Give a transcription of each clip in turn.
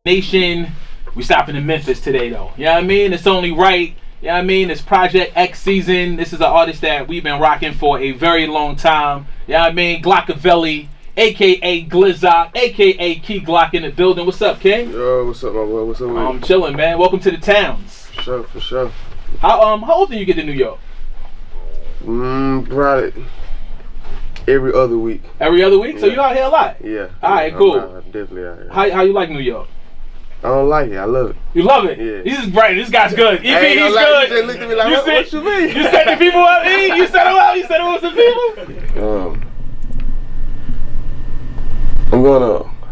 Nation, we stopping in Memphis today though. You know what I mean? It's only right. You know what I mean? It's Project X season. This is an artist that we've been rocking for a very long time. You know what I mean? Glockavelli, aka Glizzop, aka Key Glock in the building. What's up, King? Yo, what's up, my boy? What's up, man? I'm chilling, man. Welcome to the towns. For sure, for sure. How often you get to New York? Probably every other week. Every other week? Yeah. So you out here a lot? Yeah. Alright, cool. I'm definitely out here. How you like New York? I don't like it. I love it. You love it? Yeah. This is bright. This guy's good. He's good. You just looked at me like, what you mean? You set the people up, E? You set them up? You set them up some people?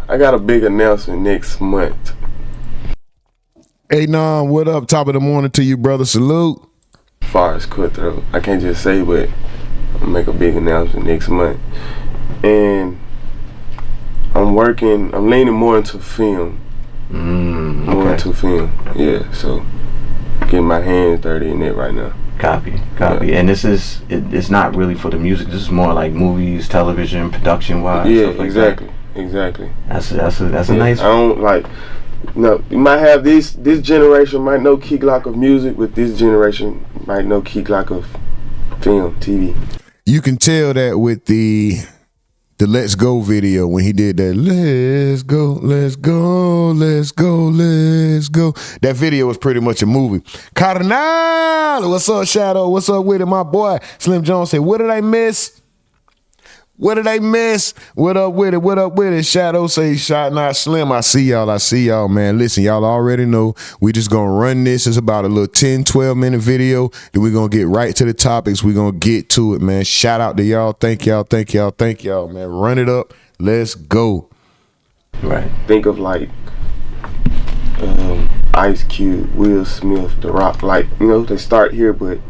I got a big announcement next month. Hey, Nam, what up? Top of the morning to you, brother. Salute. As far as cutthroat, I can't just say, but I'm gonna make a big announcement next month. And I'm leaning more into film. More into film. Yeah, so getting my hands dirty in it right now. Copy. Yeah. And it's not really for the music. This is more like movies, television, production wise. Yeah, stuff like exactly. that. Exactly. That's a nice. I don't like. No, you might have this generation might know Key Glock of music, but this generation might know Key Glock of film, TV. You can tell that with the Let's Go video when he did that. Let's go, let's go, let's go, let's go. That video was pretty much a movie. Cardinal, what's up, Shadow? What's up with it, my boy? Slim Jones said, what did I miss? What did I miss? What up with it? What up with it? Shadow say, shot not Slim. I see y'all, man. Listen, y'all already know we just gonna run this. It's about a little 10, 12 minute video. Then we're gonna get right to the topics. We're gonna get to it, man. Shout out to y'all. Thank y'all, man. Run it up. Let's go. Right. Think of like Ice Cube, Will Smith, The Rock. Like, they start here, but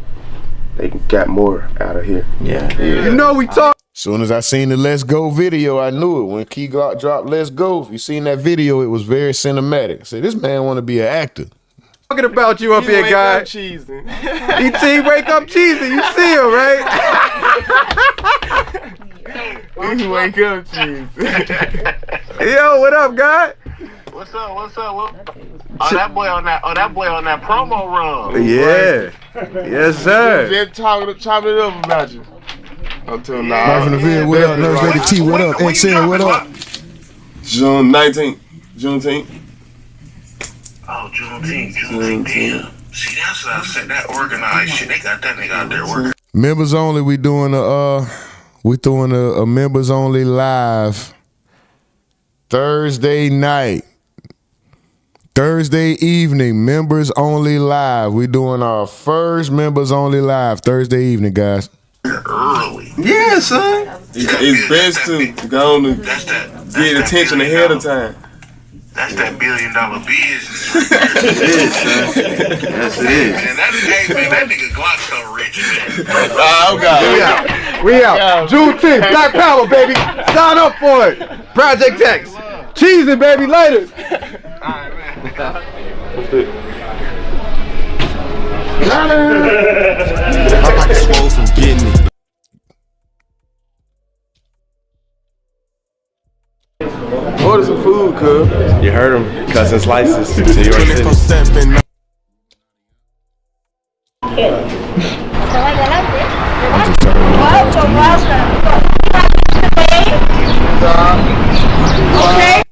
they got more out of here. Yeah. You know we talk. Soon as I seen the Let's Go video, I knew it. When Key Glock dropped Let's Go, if you seen that video, it was very cinematic. I said, this man want to be an actor. Talking about you up here, guy. ET wake up cheesy. You see him, right? He wake up cheesy. Yo, what up, guy? What's up? That boy on that promo run. Yeah. Yes, sir. Just chopping it up about you. Until now. Life in the Ville, what up? Nurse Lady T, what up? XL, what up? June 19th. Juneteenth. Oh, Juneteenth. Damn. See, that's what I said. That organized shit. They got that nigga out there working. Members only. We doing a members only live Thursday night. Thursday evening, members only live. We doing our first members only live Thursday evening, guys. Early. Yeah, son. It's best to go on and get attention ahead of time. That's that $1 billion business. It is, son. Yes, it is. Man, that nigga Glock so rich, man. Oh, God. We out. Juneteenth, Black Power, baby. Sign up for it. Project X. Cheesy, baby. Later. All right, man. I'm like swole from getting it. Order some food, cuz. You heard him. Cousin Slices to New York City.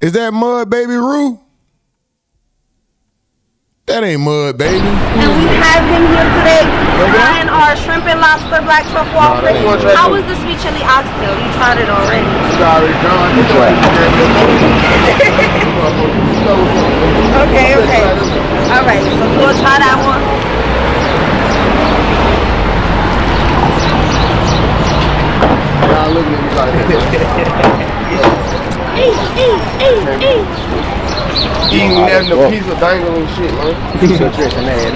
Is that Mud Baby Roo? That ain't Mud Baby. And we have him here today trying our shrimp and lobster black truffle offering. How was the sweet chili oxtail? You tried it already. Okay. All right, so we'll try that one. Y'all looking at me like that. Eating that in a piece of dangle and shit, man.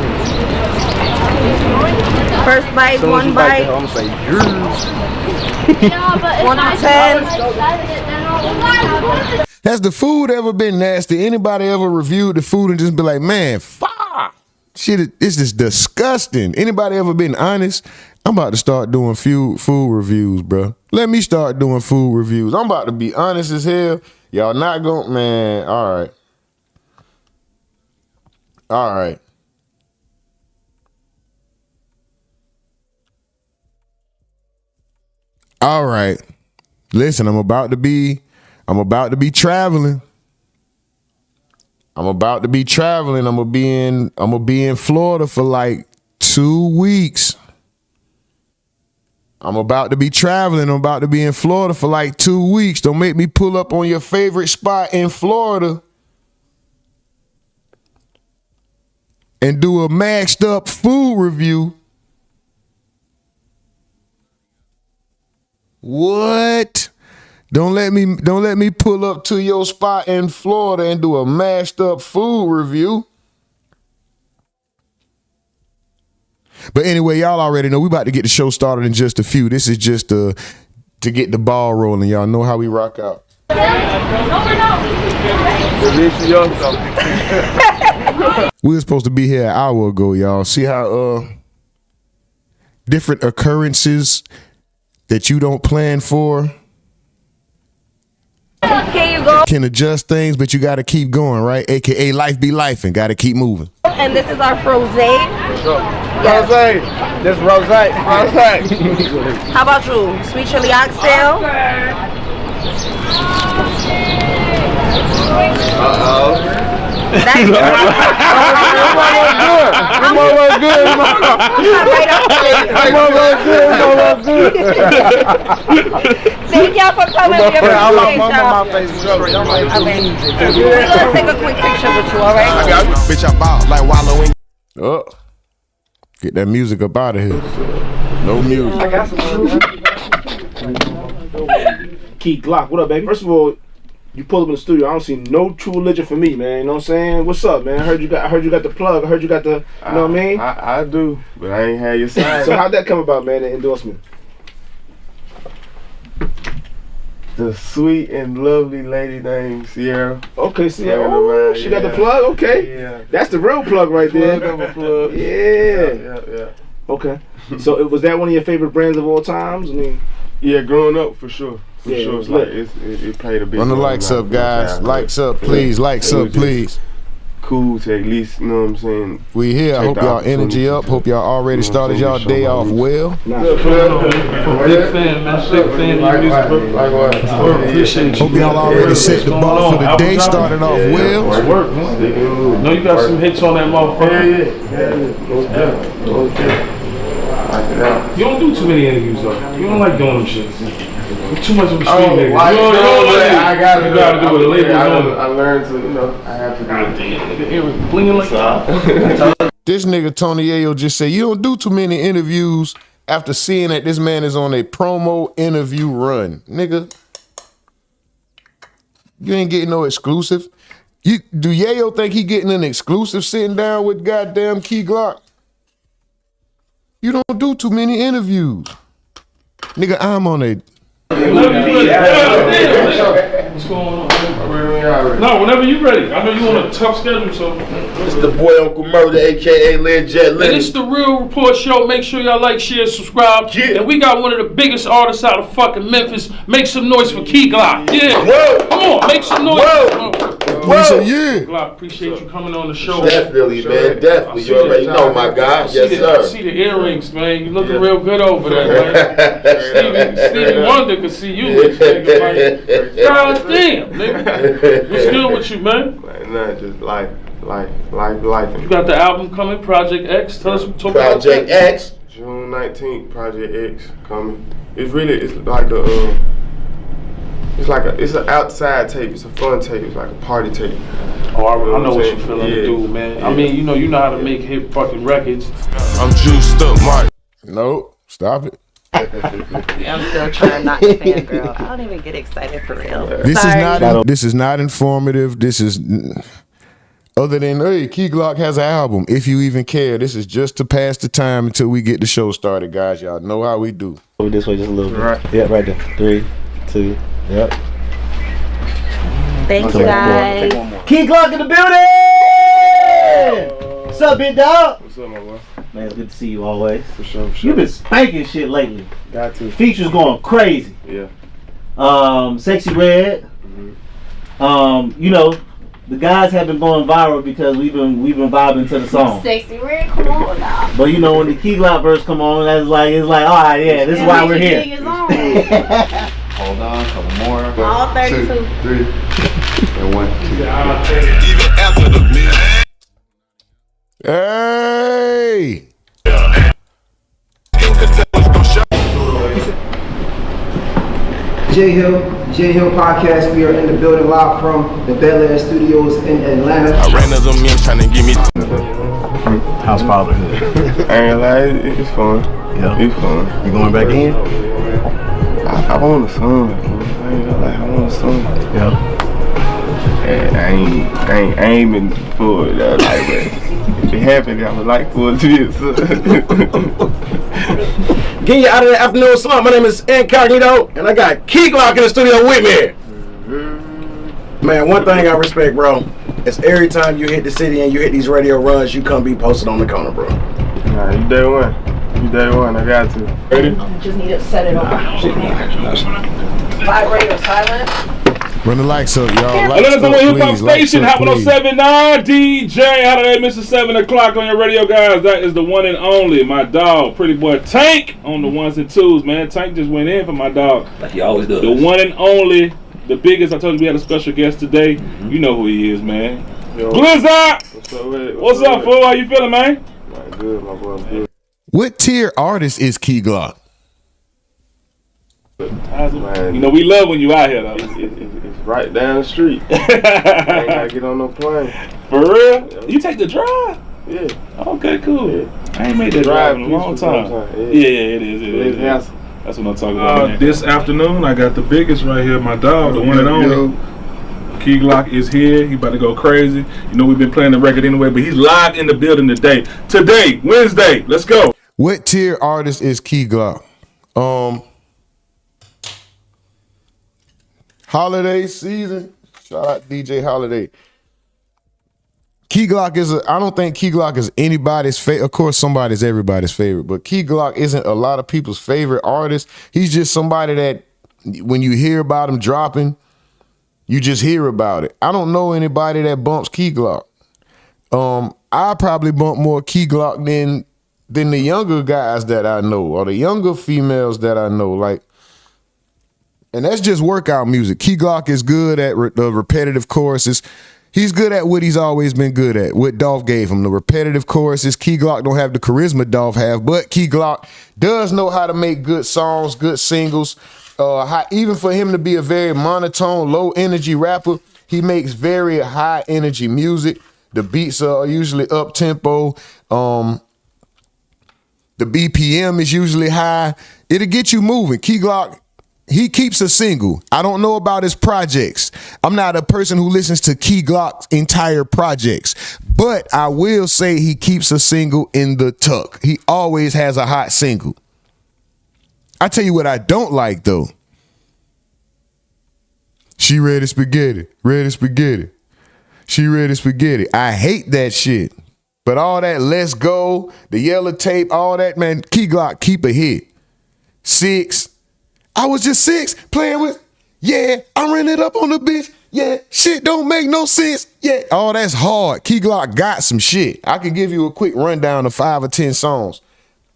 First bite, one bite. I'm gonna say yours. 1 to 10. Has the food ever been nasty? Anybody ever reviewed the food and just be like, man, fuck, shit, this is disgusting. Anybody ever been honest? I'm about to start doing food reviews, bro. Let me start doing food reviews. I'm about to be honest as hell. Y'all not gonna, man, all right. All right. All right. Listen, I'm about to be traveling. I'm gonna be in Florida for like 2 weeks. I'm about to be traveling. I'm about to be in Florida for like 2 weeks. Don't make me pull up on your favorite spot in Florida and do a maxed up food review. What? Don't let me pull up to your spot in Florida and do a mashed up food review. But anyway, y'all already know we about to get the show started in just a few. This is just to get the ball rolling. Y'all know how we rock out. We were supposed to be here an hour ago, y'all. See how different occurrences that you don't plan for can adjust things, but you got to keep going, right? AKA life be life and got to keep moving. And this is our frosé. Rosé. This rosé. How about you? Sweet chili oxtail. That's good. Thank y'all for coming. We're gonna take a quick picture with you, all right? Bitch, I bought like wallowing. Oh, get that music up out of here. No music. I got some. Key Glock, what up, baby? First of all, you pull up in the studio. I don't see no true religion for me, man. You know what I'm saying? What's up, man? I heard you got the plug. I heard you got the. You know what I mean? I do, but I ain't had your side. So how'd that come about, man? The endorsement. The sweet and lovely lady named Sierra. Okay, Sierra. Oh, she got the plug. Okay, yeah. That's the real plug right there. Plug of a plug. Yeah. Okay. So was that one of your favorite brands of all times? I mean. Yeah, growing up for sure. Yeah, Sure, it's like it played a big Run the role likes in up, my guys. childhood. Likes up, please. Likes It up, was please. Cool to at least, you know what I'm saying? We here. I Take hope the y'all energy opportunity up. to, Hope y'all already you know what I'm started y'all saying, day show my off roots. well. Big fan, man. Big fan of your music, bro. Appreciate you. Hope y'all already set the bar for the day. Started off well. It's work, man. No, you got some hits on that motherfucker. Yeah. You don't do too many interviews, though. You don't like doing them shit. Too much of a street nigga. You I gotta do what the label's I on. learned to, I have to do it. Blinging like that. This nigga Tony Ayo just said you don't do too many interviews after seeing that this man is on a promo interview run. Nigga, you ain't getting no exclusive. Do Yayo think he getting an exclusive sitting down with goddamn Key Glock? You don't do too many interviews. Nigga, I'm on a... What's going on? No, whenever you ready. I know you on a tough schedule, so. It's the boy Uncle Murder, aka Lil Jet And Lenny. it's the Real Report Show. Make sure y'all like, share, subscribe. Yeah. And we got one of the biggest artists out of fucking Memphis. Make some noise for Key Glock. Yeah. Whoa. Come on, make some noise. Whoa. Yeah. Glock, appreciate you coming on the show. Definitely, man. Definitely. You already know, my guy. Yes, I sir. see the earrings, man. You looking real good over there, man. Stevie Wonder could see you. Nigga, like, God damn, nigga. What's good with you, man? Nah, just life. You got the album coming, Project X. Tell us, talk about Project that. X. June 19th, Project X coming. It's like it's an outside tape. It's a fun tape. It's like a party tape. Oh, I know what you're feeling to do, man. Yeah. I mean, you know how to make hit fucking records. I'm juiced up, Mark. Nope, stop it. I'm still trying not to fangirl. I don't even get excited for real. This is not informative. This is other than hey, Key Glock has an album. If you even care, this is just to pass the time until we get the show started, guys. Y'all know how we do. Over this way just a little bit. Right. Yeah, right there. 3, 2. Yep. Thank you, guys. Key Glock in the building! What's up, big dog? What's up, my boy? Man, it's good to see you always. For sure. You've been spanking shit lately. Got to. Features going crazy. Yeah. Sexy Red. Mm-hmm. You know, The guys have been going viral because we've been vibing to the song. Sexy red, come on now. But you know when the Key Glock verse come on, it's like all right, yeah, this is why we're here. Hold on, couple more. All 32. 2, 3, and 1, 2. Even after the meal. Hey! J Hill Podcast. We are in the building live from the Bel Air Studios in Atlanta. I ran as a man trying to give me. How's fatherhood? I ain't gonna lie, it's fun. Yeah. It's fun. You going back in? I want a son. I ain't gonna lie, I want a son. Yeah. And I ain't been for it like that. If it happened, I would like for it to be a son. Getting you out of the afternoon slump. My name is Incognito, and I got Key Glock in the studio with me. Man, one thing I respect, bro, is every time you hit the city and you hit these radio runs, you come be posted on the corner, bro. Nah, you day one. You day one, I got to. Ready? Just need to set it over. Vibrate or silent. Run the likes up, y'all. Another time on Hip Hop Station, Hot 107.9 DJ. How did they miss 7 o'clock on your radio, guys? That is the one and only, my dog, Pretty Boy Tank on the ones and twos, man. Tank just went in for my dog. Like he always does. The one and only, the biggest. I told you we had a special guest today. You know who he is, man. Yo, Blizzard! What's up, fool? How you feeling, man? Man, good, my boy, good. What tier artist is Key Glock? Man, You know, we love when you out here, though. it's right down the street. I ain't gotta get on no plane. For real? You take the drive? Yeah. Okay, cool. Yeah. I ain't made that drive in a long time. Yeah, it is. That's what I'm talking about. Man. This afternoon, I got the biggest right here, my dog, the one and only. Key Glock is here. He about to go crazy. You know we've been playing the record anyway, but he's live in the building today. Today, Wednesday. Let's go. What tier artist is Key Glock? Holiday season. Shout out DJ Holiday. Key Glock I don't think Key Glock is anybody's favorite. Of course, somebody's everybody's favorite, but Key Glock isn't a lot of people's favorite artist. He's just somebody that when you hear about him dropping, you just hear about it. I don't know anybody that bumps Key Glock. I probably bump more Key Glock than the younger guys that I know or the younger females that I know. And that's just workout music. Key Glock is good at the repetitive choruses. He's good at what he's always been good at, what Dolph gave him, the repetitive choruses. Key Glock don't have the charisma Dolph have, but Key Glock does know how to make good songs, good singles. Even for him to be a very monotone, low-energy rapper, he makes very high-energy music. The beats are usually up-tempo. The BPM is usually high. It'll get you moving. Key Glock, he keeps a single. I don't know about his projects. I'm not a person who listens to Key Glock's entire projects, but I will say he keeps a single in the tuck. He always has a hot single. I tell you what I don't like, though. She ready spaghetti, ready spaghetti. She ready spaghetti. I hate that shit. But all that let's go, the yellow tape, all that, man, Key Glock keep a hit. 6. I was just 6 playing with, yeah, I ran it up on the bitch. Yeah, shit don't make no sense. Yeah, all that's hard. Key Glock got some shit. I could give you a quick rundown of 5 or 10 songs.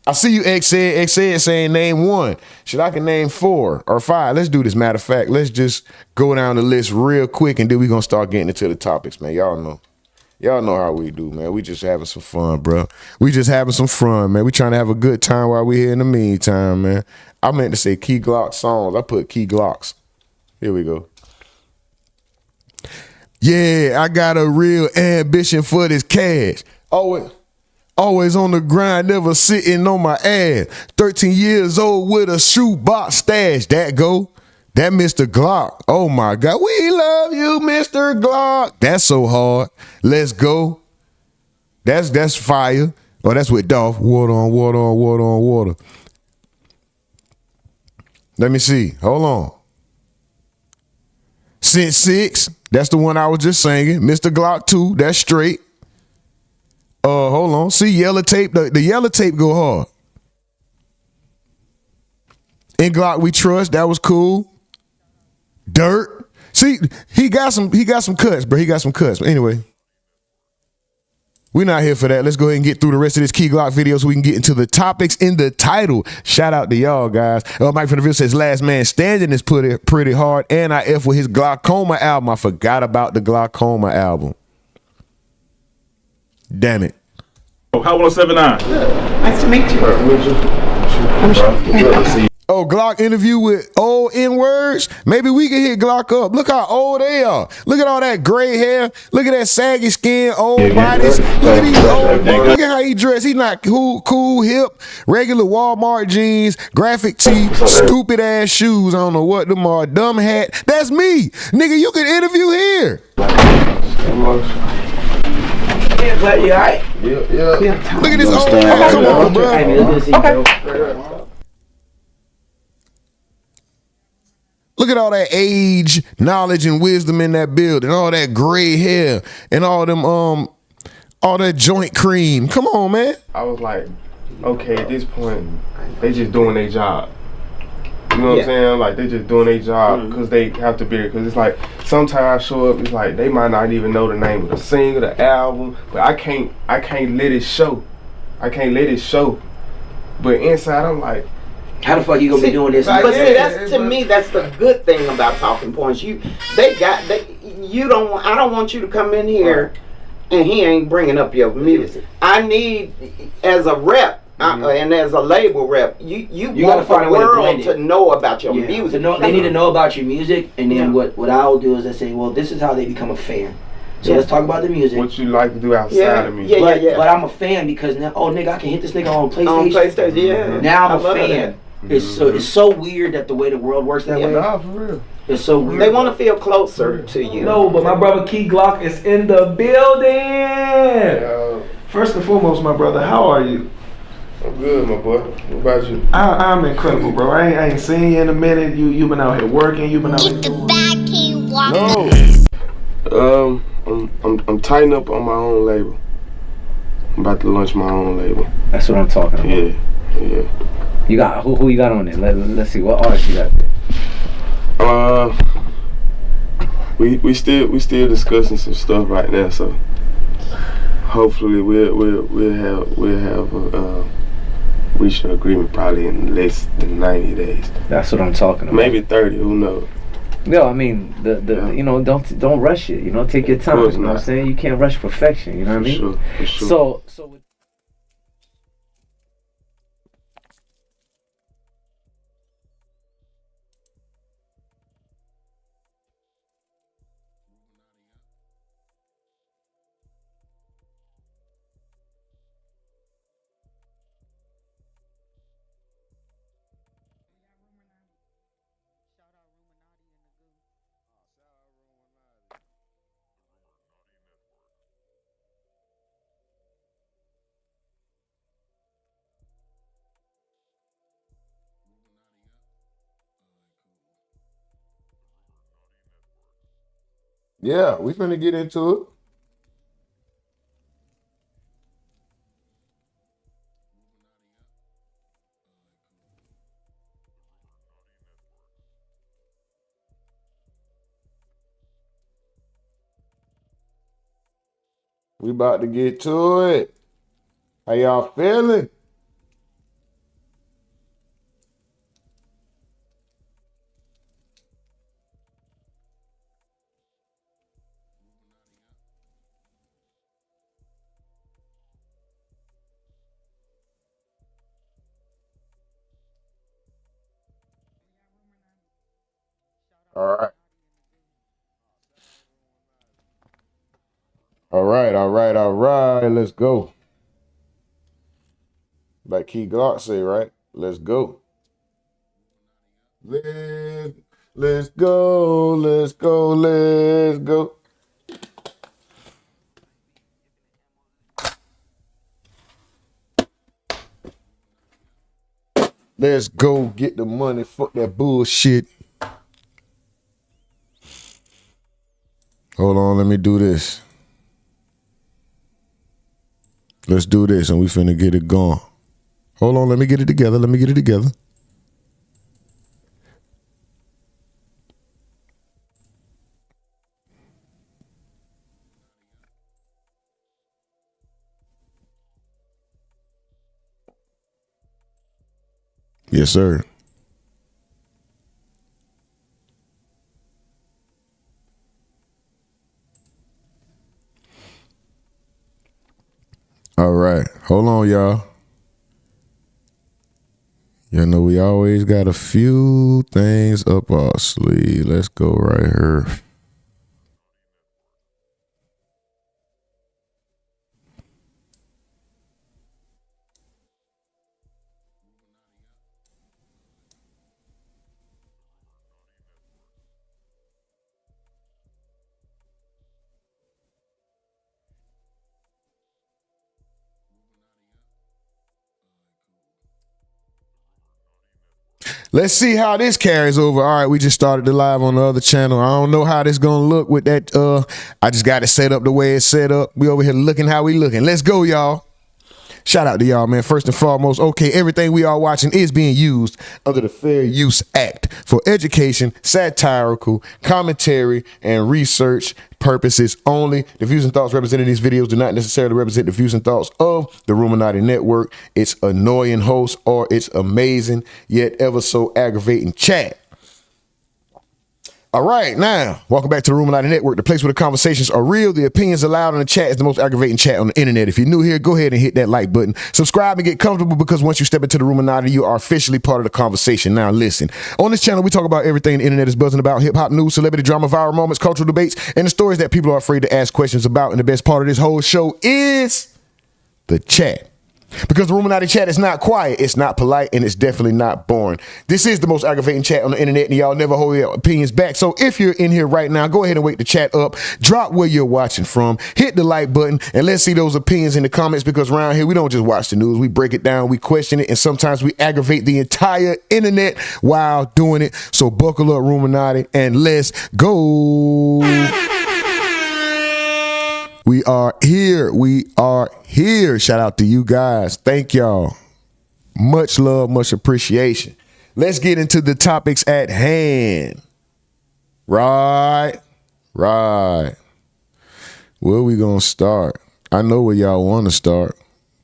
I see you X said saying name 1. Shit, I can name 4 or 5. Let's do this. Matter of fact, let's just go down the list real quick and then we're gonna start getting into the topics, man. Y'all know how we do, man. We just having some fun, bro. We just having some fun, man. We trying to have a good time while we here in the meantime, man. I meant to say Key Glock songs. I put Key Glocks. Here we go. Yeah, I got a real ambition for this cash. Always on the grind, never sitting on my ass. 13 years old with a shoebox stash. That Mr. Glock. Oh my God. We love you, Mr. Glock. That's so hard. Let's go. That's fire. Oh, that's with Dolph. Water on water on water on water. Let me see. Hold on. Since 6. That's the one I was just singing. Mr. Glock 2. That's straight. Hold on. See, yellow tape. The yellow tape go hard. In Glock We Trust. That was cool. Dirt. See, he got some cuts, bro. He got some cuts. But anyway, we're not here for that. Let's go ahead and get through the rest of this Key Glock video so we can get into the topics in the title. Shout out to y'all, guys. Mike from the Ville says, Last Man Standing is pretty hard. And I F with his Glaucoma album. I forgot about the Glaucoma album. Damn it. How 1079? Nice to meet you. Oh, Glock interview with old N-words? Maybe we can hit Glock up. Look how old they are. Look at all that gray hair. Look at that saggy skin, old bodies. Look at these old boys. Look at how he dressed. He's not cool, hip, regular Walmart jeans, graphic tee, stupid ass shoes. I don't know what them are. Dumb hat. That's me. Nigga, you can interview here. Yeah, but you alright? Yeah. Look at this old. Oh, come on, bro. Okay. Look at all that age, knowledge, and wisdom in that building. All that gray hair and all them all that joint cream. Come on, man. I was like, okay, at this point, they just doing their job. You know what I'm saying? Like, they just doing their job because they have to be there. Because it's like, sometimes I show up, it's like, they might not even know the name of the singer, the album, but I can't let it show. I can't let it show. But inside, I'm like, how the fuck you gonna be doing this? But see, that's to me, that's the good thing about talking points. I don't want you to come in here and he ain't bringing up your music. I need, as a rep and as a label rep, you want the world to know about your music. They need to know about your music, and then what I'll do is I say, well, this is how they become a fan. So let's talk about the music. What you like to do outside of music. But I'm a fan because now, nigga, I can hit this nigga on PlayStation. Now I'm a fan. It's so weird that the way the world works that way. Nah, for real. It's so weird. They want to feel closer to you. No, but my brother Key Glock is in the building. First and foremost, my brother, how are you? I'm good, my boy. What about you? I'm incredible, bro. I ain't seen you in a minute. You been out here working. You been out here. No. I'm tighten up on my own label. I'm about to launch my own label. That's what I'm talking about. Yeah. You got who you got on there? Let's see what artist you got there. We still discussing some stuff right now, so hopefully we'll have reach an agreement probably in less than 90 days. That's what I'm talking about. Maybe 30. Who knows? No, I mean you know, don't rush it. You know, take your time. You know what I'm saying? You can't rush perfection. You know what I mean? For sure. So. Yeah, we finna get into it. We about to get to it. How y'all feeling? All right. Let's go. Like Key Glock say, right? Let's go. Let's go. Let's go. Let's go get the money. Fuck that bullshit. Hold on, let me do this. Let's do this and we finna get it going. Hold on, let me get it together. Yes, sir. All right. Hold on, y'all. You know, we always got a few things up our sleeve. Let's go right here. Let's see how this carries over. All right, we just started the live on the other channel. I don't know how this gonna look with that. I just got it set up the way it's set up. We over here looking how we looking. Let's go, y'all. Shout out to y'all, man. First and foremost, okay, everything we are watching is being used under the Fair Use Act for education, satirical, commentary, and research purposes only. The views and thoughts represented in these videos do not necessarily represent the views and thoughts of the Rumonati Network, its annoying host, or its amazing yet ever so aggravating chat. All right, now, welcome back to the Rumonati Network, the place where the conversations are real, the opinions allowed, and the chat is the most aggravating chat on the internet. If you're new here, go ahead and hit that like button. Subscribe and get comfortable, because once you step into the Rumonati, you are officially part of the conversation. Now, listen, on this channel, we talk about everything the internet is buzzing about: hip-hop news, celebrity drama, viral moments, cultural debates, and the stories that people are afraid to ask questions about. And the best part of this whole show is the chat. Because the Rumonati chat is not quiet, it's not polite, and it's definitely not boring. This is the most aggravating chat on the internet, and y'all never hold your opinions back. So if you're in here right now, go ahead and wake the chat up. Drop where you're watching from. Hit the like button, and let's see those opinions in the comments, because around here, we don't just watch the news. We break it down, we question it, and sometimes we aggravate the entire internet while doing it. So buckle up, Rumonati, and let's go. We are here. We are here. Shout out to you guys. Thank y'all. Much love, much appreciation. Let's get into the topics at hand. Right. Where we going to start? I know where y'all want to start,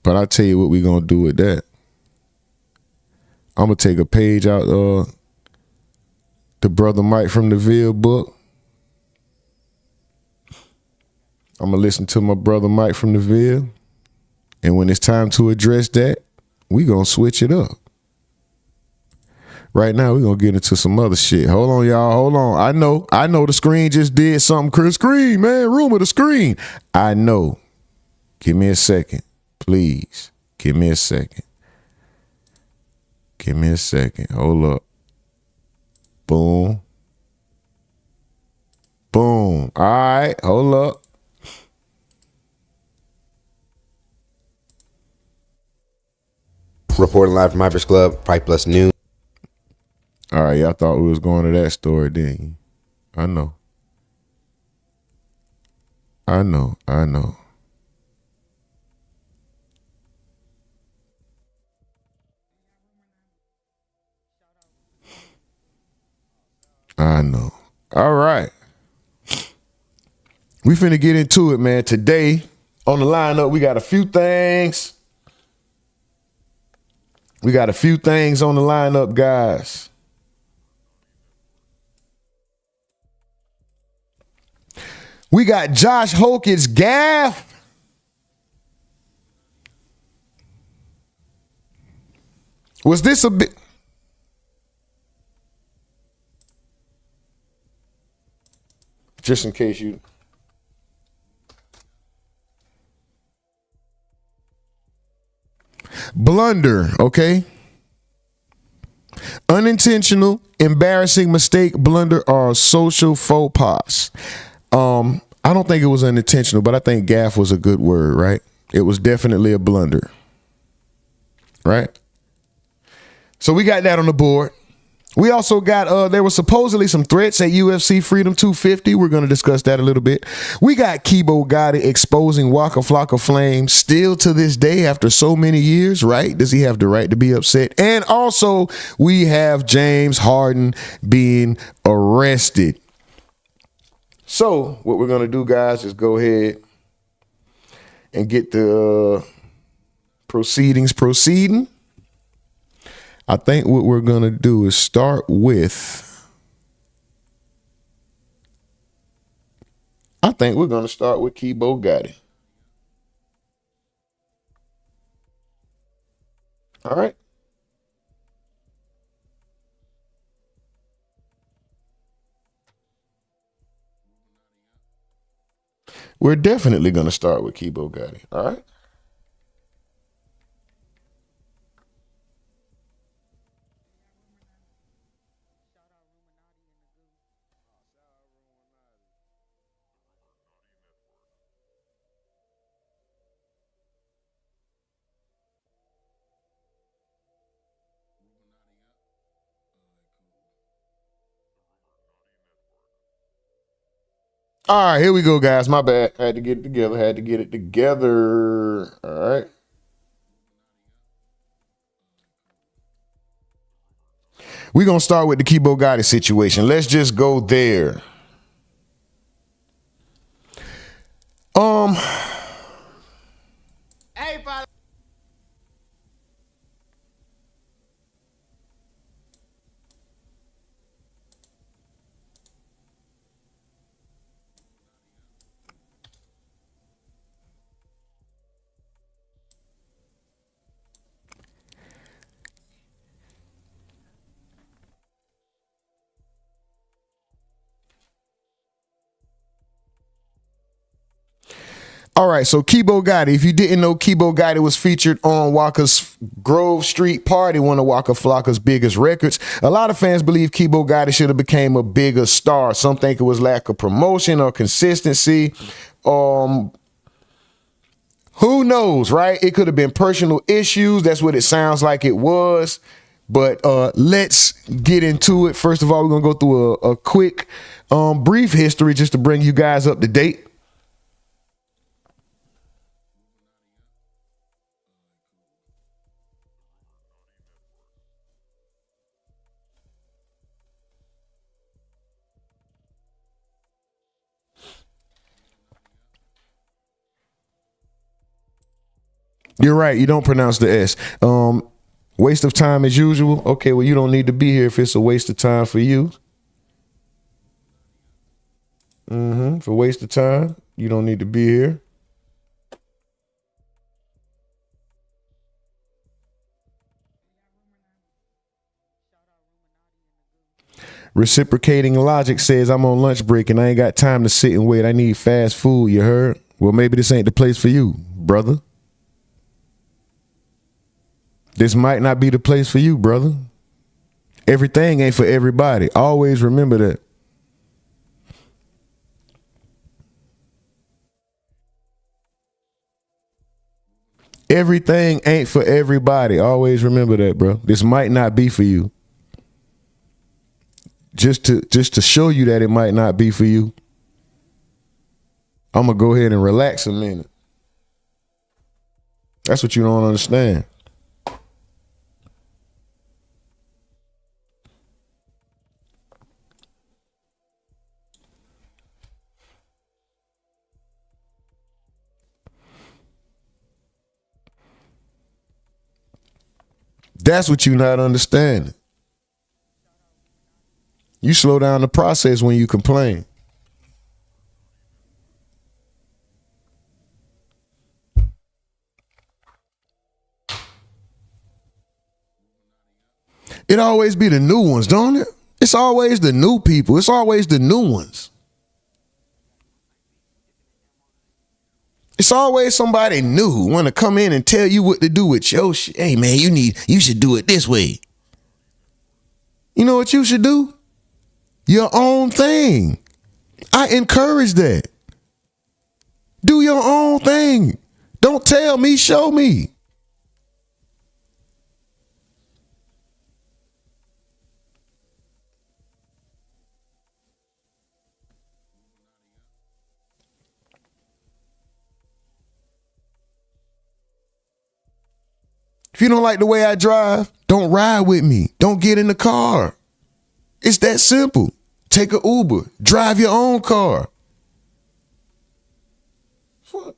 but I'll tell you what we going to do with that. I'm going to take a page out of the Brother Mike from the Ville book. I'm going to listen to my brother Mike from the Ville. And when it's time to address that, we going to switch it up. Right now, we're going to get into some other shit. Hold on, y'all. Hold on. I know the screen just did something. Screen, man. Room of the screen. I know. Give me a second. Please. Give me a second. Give me a second. Hold up. Boom. Boom. All right. Hold up. Reporting live from Hypers Club, Pipe Plus Noon. All right, y'all thought we was going to that story, didn't you? I know. I know. I know. I know. All right. We finna get into it, man. Today on the lineup, we got a few things. We got a few things on the lineup, guys. We got Josh Hokit's Gaffe. Was this a bit? Just in case you. Blunder, okay? Unintentional, embarrassing mistake, blunder, or social faux pas. I don't think it was unintentional, but I think gaffe was a good word, right? It was definitely a blunder, right? So we got that on the board. We also got, there was supposedly some threats at UFC Freedom 250. We're going to discuss that a little bit. We got Keebo Gotti exposing Waka Flocka Flame still to this day after so many years, right? Does he have the right to be upset? And also, we have James Harden being arrested. So what we're going to do, guys, is go ahead and get the proceedings proceeding. I think what we're gonna do is start with. I think we're gonna start with Keebo Gotti. All right. We're definitely gonna start with Keebo Gotti. All right. All right, here we go, guys. My bad. Had to get it together. All right. We're going to start with the Keebo Gotti situation. Let's just go there. All right, so Keebo Gotti. If you didn't know, Keebo Gotti was featured on Waka's Grove Street Party, one of Waka Flocka's biggest records. A lot of fans believe Keebo Gotti should have became a bigger star. Some think it was lack of promotion or consistency. Who knows, right? It could have been personal issues. That's what it sounds like it was. But let's get into it. First of all, we're going to go through a quick, brief history just to bring you guys up to date. You're right. You don't pronounce the S. Waste of time as usual. Okay, well, you don't need to be here if it's a waste of time for you. For waste of time, you don't need to be here. Reciprocating logic says I'm on lunch break and I ain't got time to sit and wait. I need fast food, you heard? Well, maybe this ain't the place for you, brother. This might not be the place for you, brother. Everything ain't for everybody. Always remember that. Everything ain't for everybody. Always remember that, bro. This might not be for you. Just to show you that it might not be for you, I'm gonna go ahead and relax a minute. That's what you don't understand. That's what you're not understanding. You slow down the process when you complain. It always be the new ones, don't it? It's always the new people. It's always the new ones. It's always somebody new want to come in and tell you what to do with your shit. Hey man, you should do it this way. You know what you should do? Your own thing. I encourage that. Do your own thing. Don't tell me, show me. If you don't like the way I drive, don't ride with me. Don't get in the car. It's that simple. Take an Uber. Drive your own car. What?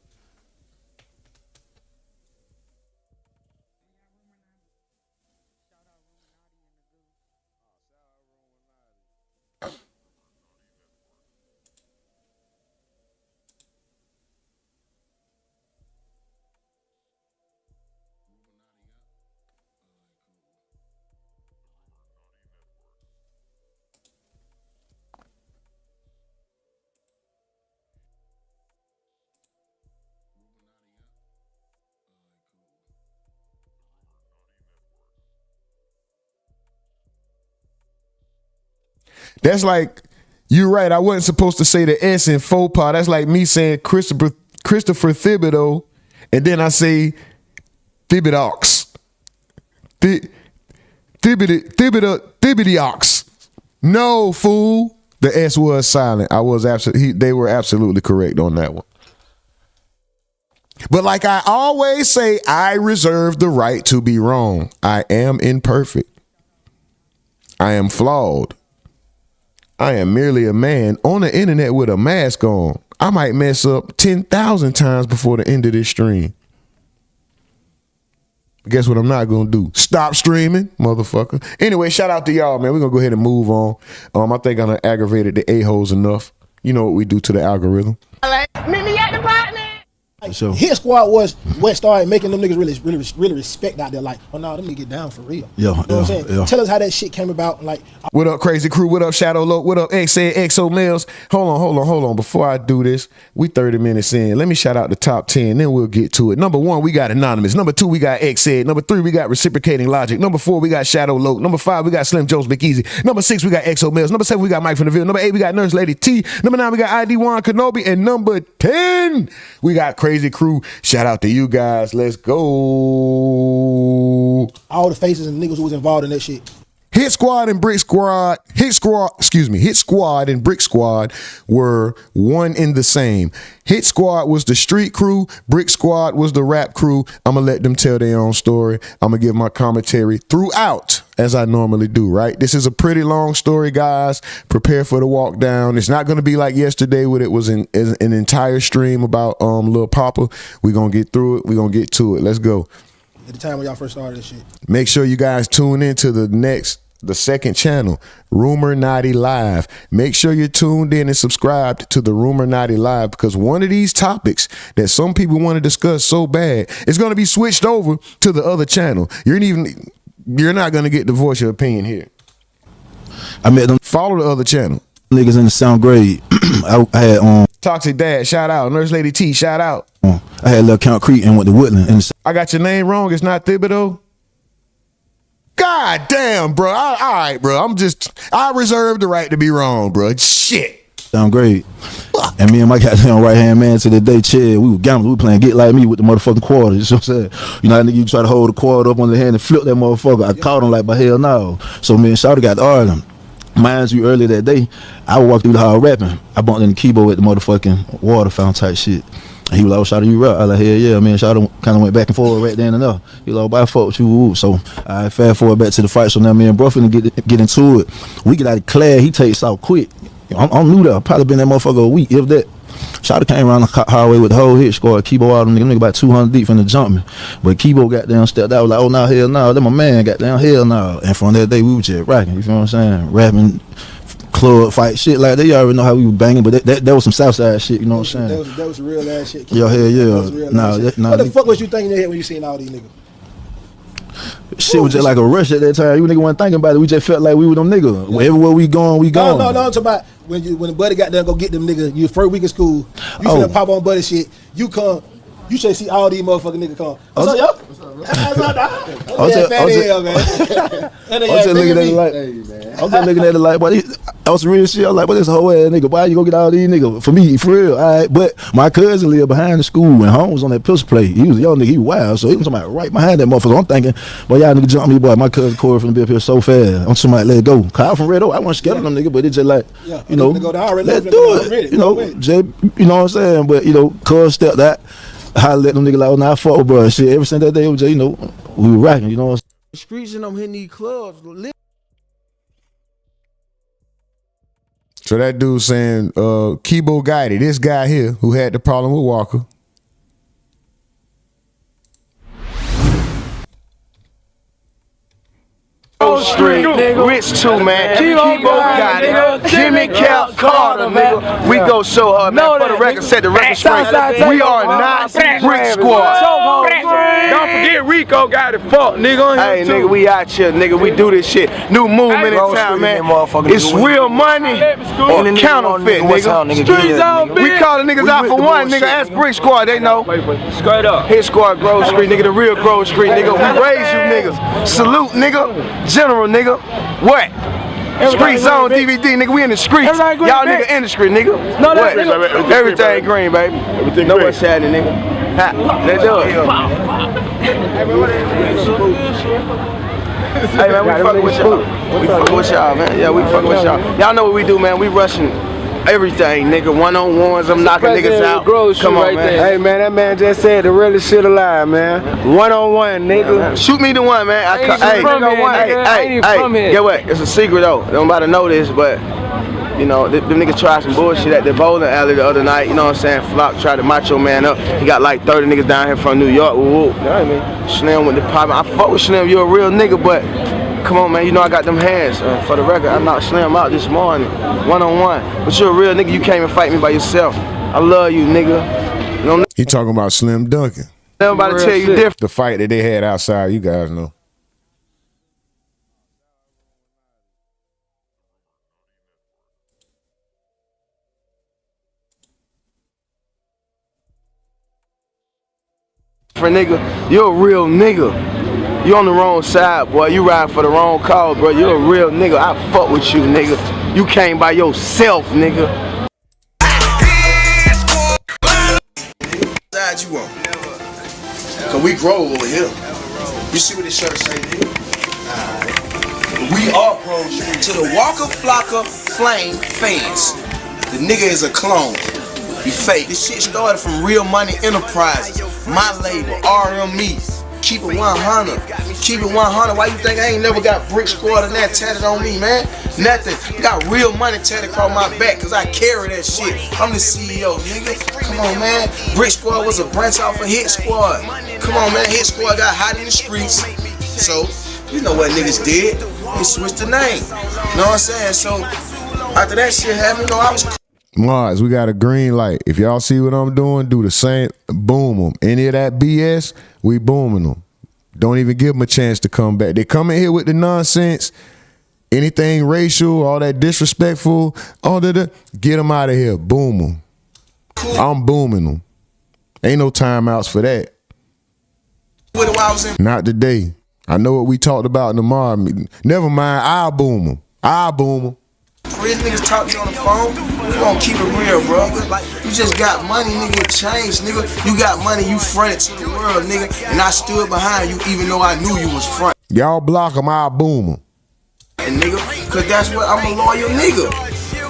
That's like, you're right. I wasn't supposed to say the S in faux pas. That's like me saying Christopher Thibodeau, and then I say Thibodeaux. Thibodeaux. No, fool. The S was silent. They were absolutely correct on that one. But like I always say, I reserve the right to be wrong. I am imperfect. I am flawed. I am merely a man on the internet with a mask on. I might mess up 10,000 times before the end of this stream. Guess what I'm not going to do? Stop streaming, motherfucker. Anyway, shout out to y'all, man. We're going to go ahead and move on. I think I done aggravated the a-holes enough. You know what we do to the algorithm. Meet me at the partner. So Hit Squad was what started making them niggas really respect out there. Like, oh no, them niggas get down for real. You know what I'm saying? Yeah. Tell us how that shit came about. Like, what up, Crazy Crew? What up, Shadow Loke? What up, XO Mills? Hold on. Before I do this, we 30 minutes in. Let me shout out the top 10, then we'll get to it. Number 1, we got Anonymous. Number 2, we got XZ. Number 3, we got Reciprocating Logic. Number 4, we got Shadow Loke. Number 5, we got Slim Jones Big Easy. Number 6, we got XO Mills. Number 7, we got Mike from the Ville. Number 8, we got Nurse Lady T. Number 9, we got ID Juan Kenobi. And number 10, we got Crazy Crew. Shout out to you guys. Let's go. All the faces and niggas who was involved in that shit. Hit Squad and Brick Squad and Brick Squad were one in the same. Hit Squad was the street crew. Brick Squad was the rap crew. I'm going to let them tell their own story. I'm going to give my commentary throughout, as I normally do, right? This is a pretty long story, guys. Prepare for the walk down. It's not going to be like yesterday when it was an entire stream about Lil Papa. We're going to get through it. We're going to get to it. Let's go. At the time when y'all first started this shit. Make sure you guys tune into the second channel, Rumor Naughty Live. Make sure you're tuned in and subscribed to the Rumor Naughty Live, because one of these topics that some people want to discuss so bad is going to be switched over to the other channel. You're not going to get to voice your opinion here. I met them. Follow the other channel. Niggas in the sound grade. I had Toxic Dad, shout out. Nurse Lady T, shout out. I had Lil Count Creek and went to Woodland. I got your name wrong. It's not Thibodeau. God damn, bro. All right, bro. I reserve the right to be wrong, bro. Shit. Sound great. And me and my goddamn right hand man to the day chill. We were gambling. We were playing Get Like Me with the motherfucking quarter. You know what I'm saying? You know that nigga, you try to hold the quarter up on the hand and flip that motherfucker. I caught him like, but hell no. So me and Shawty got to arguing. Mind you, earlier that day, I walked through the hall rapping. I bumped into Keebo at the motherfucking water fountain type shit. And he was like, oh, Shawty, you rap? I was like, hell yeah, man. Shawty kind of went back and forth right then and there. He was like, bye, fuck with you. So I fast forward back to the fight. So now me and bro finna get into it. We get out of class. He takes out quick. I'm new there. Probably been that motherfucker a week, if that. Shawty came around the highway with the whole hit squad. Keebo out them nigga about 200 deep from the jump me. But Keebo got down, stepped out, was like, oh, no, hell no. Then my man got down, hell no. And from that day, we were just rocking. You feel what I'm saying? Rapping, club fight, shit like that. You already know how we were banging, but that was some Southside shit, you know what I'm saying? That was real ass shit. Yo, hell yeah. Nah, what the fuck was you thinking in your head when you seen all these niggas? Shit was just like a rush at that time. You nigga wasn't thinking about it. We just felt like we were them niggas. Everywhere we going, we going. No, I'm talking about when the buddy got there and go get them niggas. You first week of school, you finna pop on buddy shit. You come, you should see all these motherfucking niggas come. What's up, yo? I'm just looking at it like, but I was real shit. I was like, but this whole ass nigga, why you go get all these niggas? For me, for real, all right. But my cousin lived behind the school and home was on that pistol play. He was a young nigga, he was wild, so he was somebody right behind that motherfucker. I'm thinking, boy, y'all nigga jump me, boy. My cousin Corey from the up here so fast. I'm somebody let it go. Kyle from Red Oak, I wasn't scared of them nigga, but it's just like, you know, let's do it. You know, just, you know what I'm saying? But you know, Corey stepped out. I let them niggas like, oh, nah, I fuck, bro. Shit, ever since that day, it was just, you know, we were rocking, you know what I'm saying? The streets and I'm hitting these clubs. So that dude saying, Keebo Gotti, this guy here who had the problem with Waka. Street, Rich too, man. Keebo got it. Jimmy Cap Carter, nigga. We go show her, man. For the record, set the record straight. We are not Brick Squad. Don't forget Rico got it. Fuck, nigga. Hey, nigga, we out here, nigga. We do this shit. New movement in town, man. It's real money or counterfeit, nigga. We call the niggas out for one, nigga. Ask Brick Squad, they know. Straight up. Hit Squad, Grove Street, nigga. The real Grove Street, nigga. We raise you niggas. Salute, nigga. General, nigga. What? Street Zone DVD, nigga. We in the streets. Y'all nigga in the street, nigga. No, what? Everything green, baby. Everything no green. what's happening, nigga. Ha, let's do it. Hey man, we fucking with y'all. We fucking with y'all, man. Yeah, we fucking with y'all. Y'all know what we do, man. We rushing everything, nigga. One-on-ones. I'm knocking niggas out. Come on, man. Hey man, that man just said the realest shit alive, man. One-on-one, nigga. Yeah, shoot me the one, man. Hey, get what? It's a secret though. Nobody know this, but you know, them niggas tried some bullshit at the bowling alley the other night. You know what I'm saying? Flock tried to macho man up. He got like 30 niggas down here from New York. Woo. You know what I mean? Slim with the pop. I fuck with Slim. You a real nigga, but come on, man. You know I got them hands. For the record, I knocked Slim out this morning, one-on-one. But you a real nigga. You came and fight me by yourself. I love you, nigga. You know, he talking about Slim Duncan. Everybody tell you different. The fight that they had outside, you guys know. Nigga, you're a real nigga. You on the wrong side, boy. You riding for the wrong cause, bro. You're a real nigga. I fuck with you, nigga. You came by yourself, nigga. Side you on? Cause we grow over here. You see what this shirt say, nigga? We are pros to the Waka Flocka Flame fans. The nigga is a clone. He fake. This shit started from Real Money Enterprises. My label, RME. Keep it 100. Keep it 100. Why you think I ain't never got Brick Squad and that tatted on me, man? Nothing. Got Real Money tatted across my back because I carry that shit. I'm the CEO, nigga. Come on, man. Brick Squad was a branch off of Hit Squad. Come on, man. Hit Squad got hot in the streets. So, you know what niggas did. They switched the name. You know what I'm saying? So, after that shit happened, you know, I was... Mars, we got a green light. If y'all see what I'm doing, do the same. Boom them. Any of that BS, we booming them. Don't even give them a chance to come back. They come in here with the nonsense, anything racial, all that disrespectful, all that. Get them out of here. Boom them. I'm booming them. Ain't no timeouts for that. Not today. I know what we talked about tomorrow. Never mind. I'll boom them. I'll boom them. Real niggas talk to you on the phone, you gon' keep it real, bro. You just got money, nigga, it changed, nigga. You got money, you fronted to the world, nigga. And I stood behind you even though I knew you was front. Y'all block them, I'll boom them. And nigga, cause that's what, I'm a loyal nigga.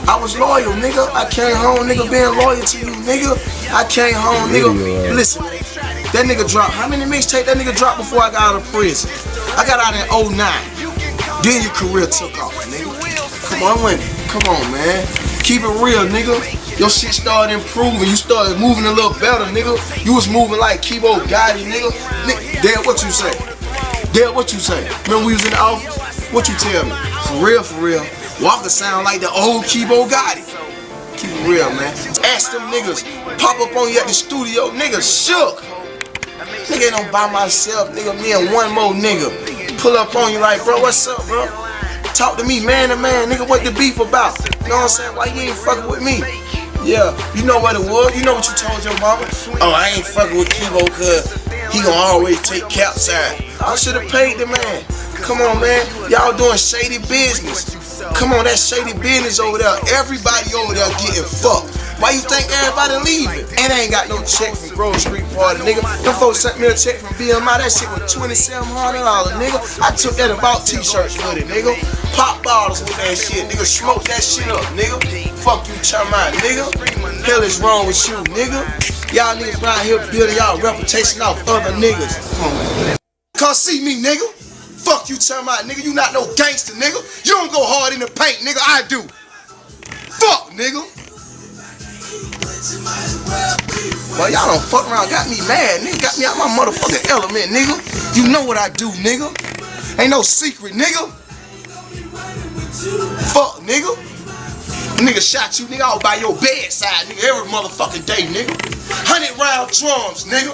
I was loyal, nigga. I came home, nigga, being loyal to you, nigga. I came home, nigga. Listen, that nigga dropped, how many mixtapes that nigga dropped before I got out of prison? I got out in 09. Then your career took off, nigga. Come on, man. Keep it real, nigga. Your shit started improving. You started moving a little better, nigga. You was moving like Keebo, Gotti, nigga. Dad, what you say? Dad, what you say? Remember we was in the office? What you tell me? For real. Waka sound like the old Keebo Gotti. Keep it real, man. Ask them niggas. Pop up on you at the studio. Nigga shook. Nigga ain't on by myself, nigga. Me and one more nigga. Pull up on you like, bro, what's up, bro? Talk to me man to man, nigga, what the beef about? You know what I'm saying? Why you ain't fucking with me? Yeah, you know what it was. You know what you told your mama? Oh, I ain't fucking with Keebo cause he gonna always take capside. I should've paid the man. Come on, man. Y'all doing shady business. Come on, that shady business over there. Everybody over there getting fucked. Why you think everybody leaving? And I ain't got no check from Grove Street Party, nigga. Them folks sent me a check from BMI. That shit was $2,700, nigga. I took that and bought t-shirts with it, nigga. Pop bottles with that shit, nigga. Smoke that shit up, nigga. Fuck you, talking about, nigga. Hell is wrong with you, nigga. Y'all niggas around here building y'all reputation off other niggas. Come on, man. Come see me, nigga. Fuck you, talking about, nigga. You not no gangster, nigga. You don't go hard in the paint, nigga. I do. Fuck, nigga. Well, y'all don't fuck around, got me mad, nigga. Got me out my motherfucking element, nigga. You know what I do, nigga. Ain't no secret, nigga. Fuck, nigga. Nigga shot you, nigga, out by your bedside, nigga, every motherfucking day, nigga. 100 round drums, nigga.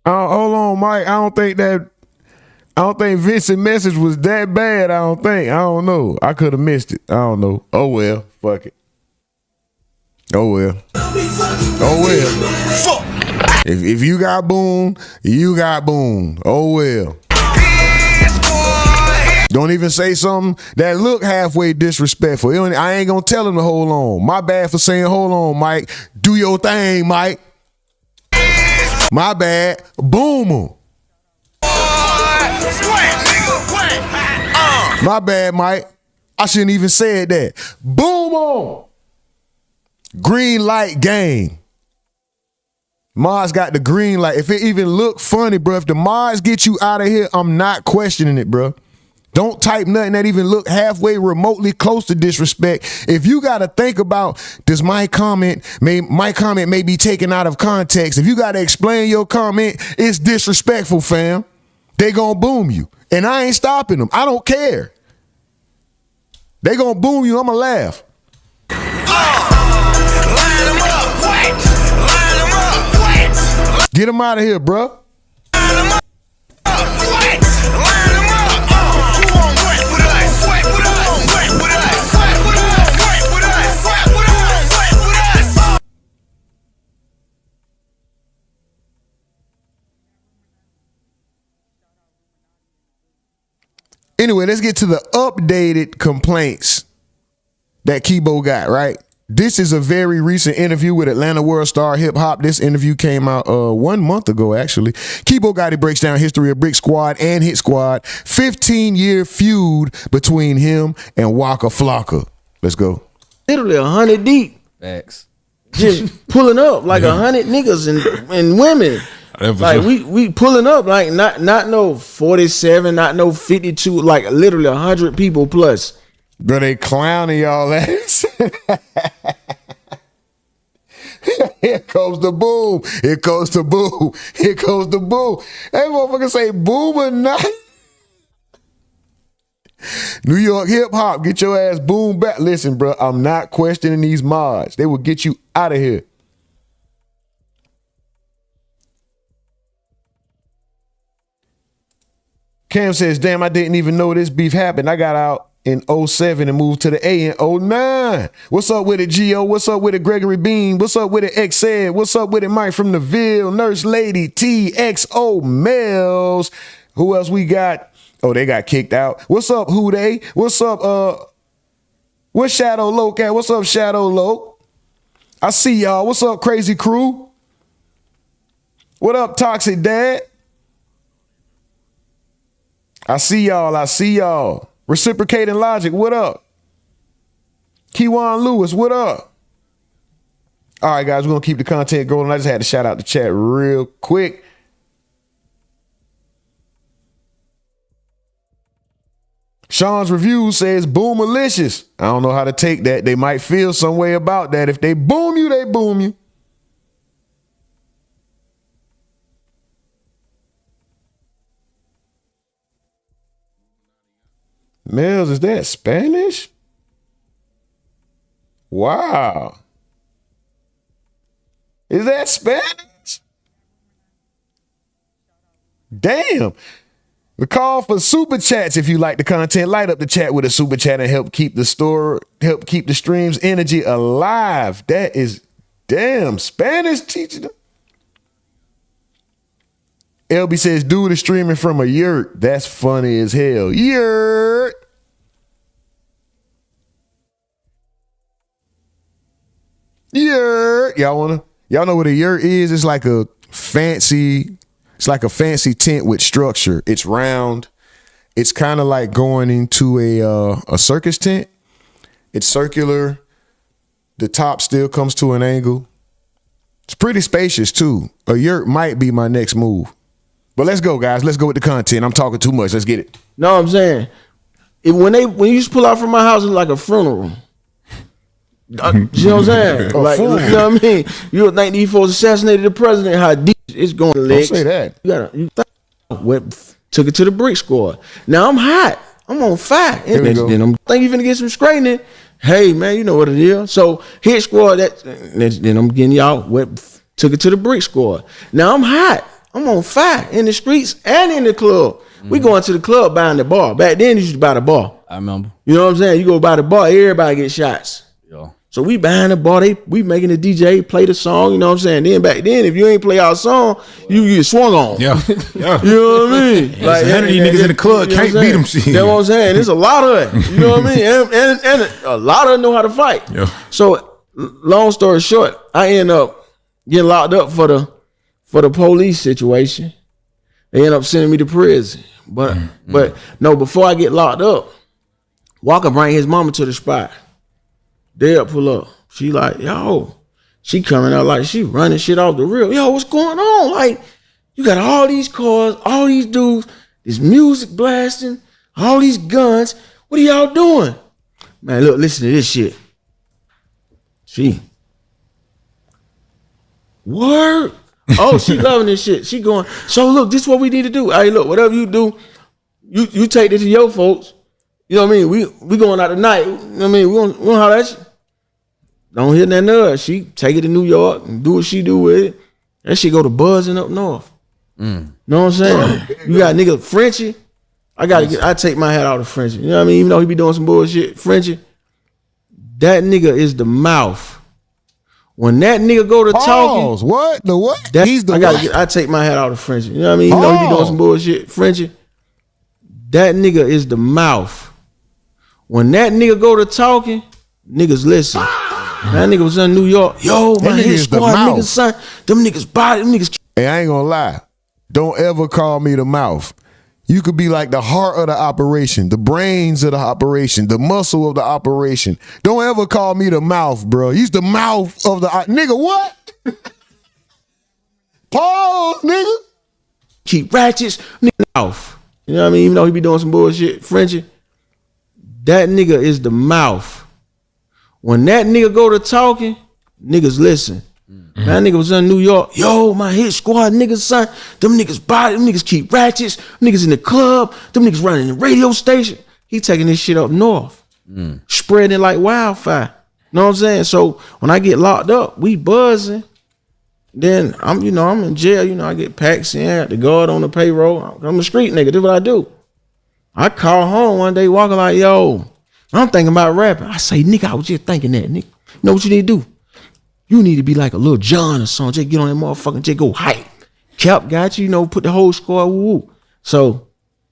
Hold on, Mike. I don't think Vincent's message was that bad. I don't know. I could have missed it. I don't know. Oh well. Fuck it. Oh well. Fuck. If you got boom, you got boom. Oh well. Don't even say something that look halfway disrespectful. I ain't gonna tell him to hold on. My bad for saying hold on, Mike. Do your thing, Mike. My bad. Boom him. My bad, Mike. I shouldn't even said that. Boom on. Green light game. Mars got the green light. If it even look funny, bro, if the Mars get you out of here, I'm not questioning it, bro. Don't type nothing that even look halfway remotely close to disrespect. If you got to think about, does my comment may be taken out of context. If you got to explain your comment, it's disrespectful, fam. They gonna boom you. And I ain't stopping them. I don't care. They gonna boom you, I'ma laugh. Get him out of here, bro. Anyway, let's get to the updated complaints that Keebo got, right? This is a very recent interview with Atlanta World Star Hip Hop. This interview came out 1 month ago, actually. Keebo Gotti breaks down history of Brick Squad and Hit Squad. 15-year feud between him and Waka Flocka. Let's go. Literally 100 deep. Facts. Just pulling up like 100 niggas and women. Like we pulling up like not no 47, not no 52, like literally 100 people plus. Bro, they clowning y'all ass. Here comes the boom. Here goes the boom. Here goes the boom. That motherfucker say boom or not. New York hip hop, get your ass boom back. Listen, bro, I'm not questioning these mods. They will get you out of here. Cam says, damn, I didn't even know this beef happened. I got out in 07 and moved to the A in 09. What's up with it, Gio? What's up with it, Gregory Bean? What's up with it, X-Ed? What's up with it, Mike from the Ville? Nurse Lady, TXO Mel's. Who else we got? Oh, they got kicked out. What's up, Who They? What's up, where's Shadow Loke at? What's up, Shadow Loke? I see y'all. What's up, Crazy Crew? What up, Toxic Dad? I see y'all. I see y'all. Reciprocating Logic, what up? Keywan Lewis, what up? All right, guys, we're going to keep the content going. I just had to shout out the chat real quick. Sean's review says, boom malicious. I don't know how to take that. They might feel some way about that. If they boom you, they boom you. Mills, is that Spanish? Wow. Is that Spanish? Damn. The call for super chats. If you like the content, light up the chat with a super chat and help keep the stream's energy alive. That is damn Spanish teaching them. LB says, dude is streaming from a yurt. That's funny as hell. Yurt. Yurt. Y'all know what a yurt is? It's like a fancy tent with structure. It's round. It's kind of like going into a circus tent. It's circular. The top still comes to an angle. It's pretty spacious too. A yurt might be my next move. But let's go, guys. Let's go with the content. I'm talking too much. Let's get it. No, I'm saying, when you just pull out from my house, it's like a funeral. You know what I'm saying? Like, you know what I mean? You would think these folks assassinated the president. How deep it's going to legs. Don't say that. Took it to the Brick Squad. Now I'm hot. I'm on fire. Here we go. Then I'm think you finna get some straightening. Hey man, you know what it is. So Hit Squad. Then I'm getting y'all. Took it to the Brick Squad. Now I'm hot. I'm on fire in the streets and in the club. Mm-hmm. We going to the club buying the bar. Back then you used to buy the bar. I remember. You know what I'm saying? You go buy the bar, everybody get shots. Yeah. So we behind the bar, we making the DJ play the song, you know what I'm saying? Then back then, if you ain't play our song, you get swung on. Yeah. You know what I mean? Like 100 of these niggas in the club can't beat them shit. You know what I'm saying? There's a lot of it. You know what I mean? And a lot of them know how to fight. Yeah. So long story short, I end up getting locked up for the police situation. They end up sending me to prison. But no, before I get locked up, Waka bring his mama to the spot. They'll pull up. She like, yo, she coming out like she running shit off the reel. Yo, what's going on? Like, you got all these cars, all these dudes, this music blasting, all these guns. What are y'all doing? Man, look, listen to this shit. Word? Oh, she loving this shit. She going, so look, this is what we need to do. Hey, look, whatever you do, you take this to your folks. You know what I mean? We going out tonight. You know what I mean? We gonna holler at you. Don't hit that nut. She take it to New York and do what she do with it. That shit go to buzzing up north. Know what I'm saying? You got nigga Frenchie. I take my hat out of Frenchie. You know what I mean? Even though he be doing some bullshit, Frenchie, that nigga is the mouth. When that nigga go to talking, what? The what? I take my hat out of Frenchie. You know what I mean? Even though he be doing some bullshit, Frenchie, that nigga is the mouth. When that nigga go to talking, niggas listen. That nigga was in New York. Yo, my hit squad niggas, son. Them niggas body, them niggas. Hey, I ain't gonna lie. Don't ever call me the mouth. You could be like the heart of the operation, the brains of the operation, the muscle of the operation. Don't ever call me the mouth, bro. He's the mouth of the nigga. What? Pause, nigga. Keep ratchets, nigga mouth. You know what I mean? Even though he be doing some bullshit, Frenchie, that nigga is the mouth. When that nigga go to talking, niggas listen. That nigga was in New York. Yo, my hit squad niggas, son. Them niggas body, them niggas keep ratchets. Niggas in the club. Them niggas running the radio station. He taking this shit up north. Spreading it like wildfire. Know what I'm saying? So when I get locked up, we buzzing. Then I'm in jail. I get packs in. I got the guard on the payroll. I'm a street nigga. This is what I do. I call home one day, walking like, yo, I'm thinking about rapping. I say, nigga, I was just thinking that, nigga. You know what you need to do? You need to be like a Lil Jon or something. Just get on that motherfucker, just go hype. Cap got you, put the whole squad, woo. So,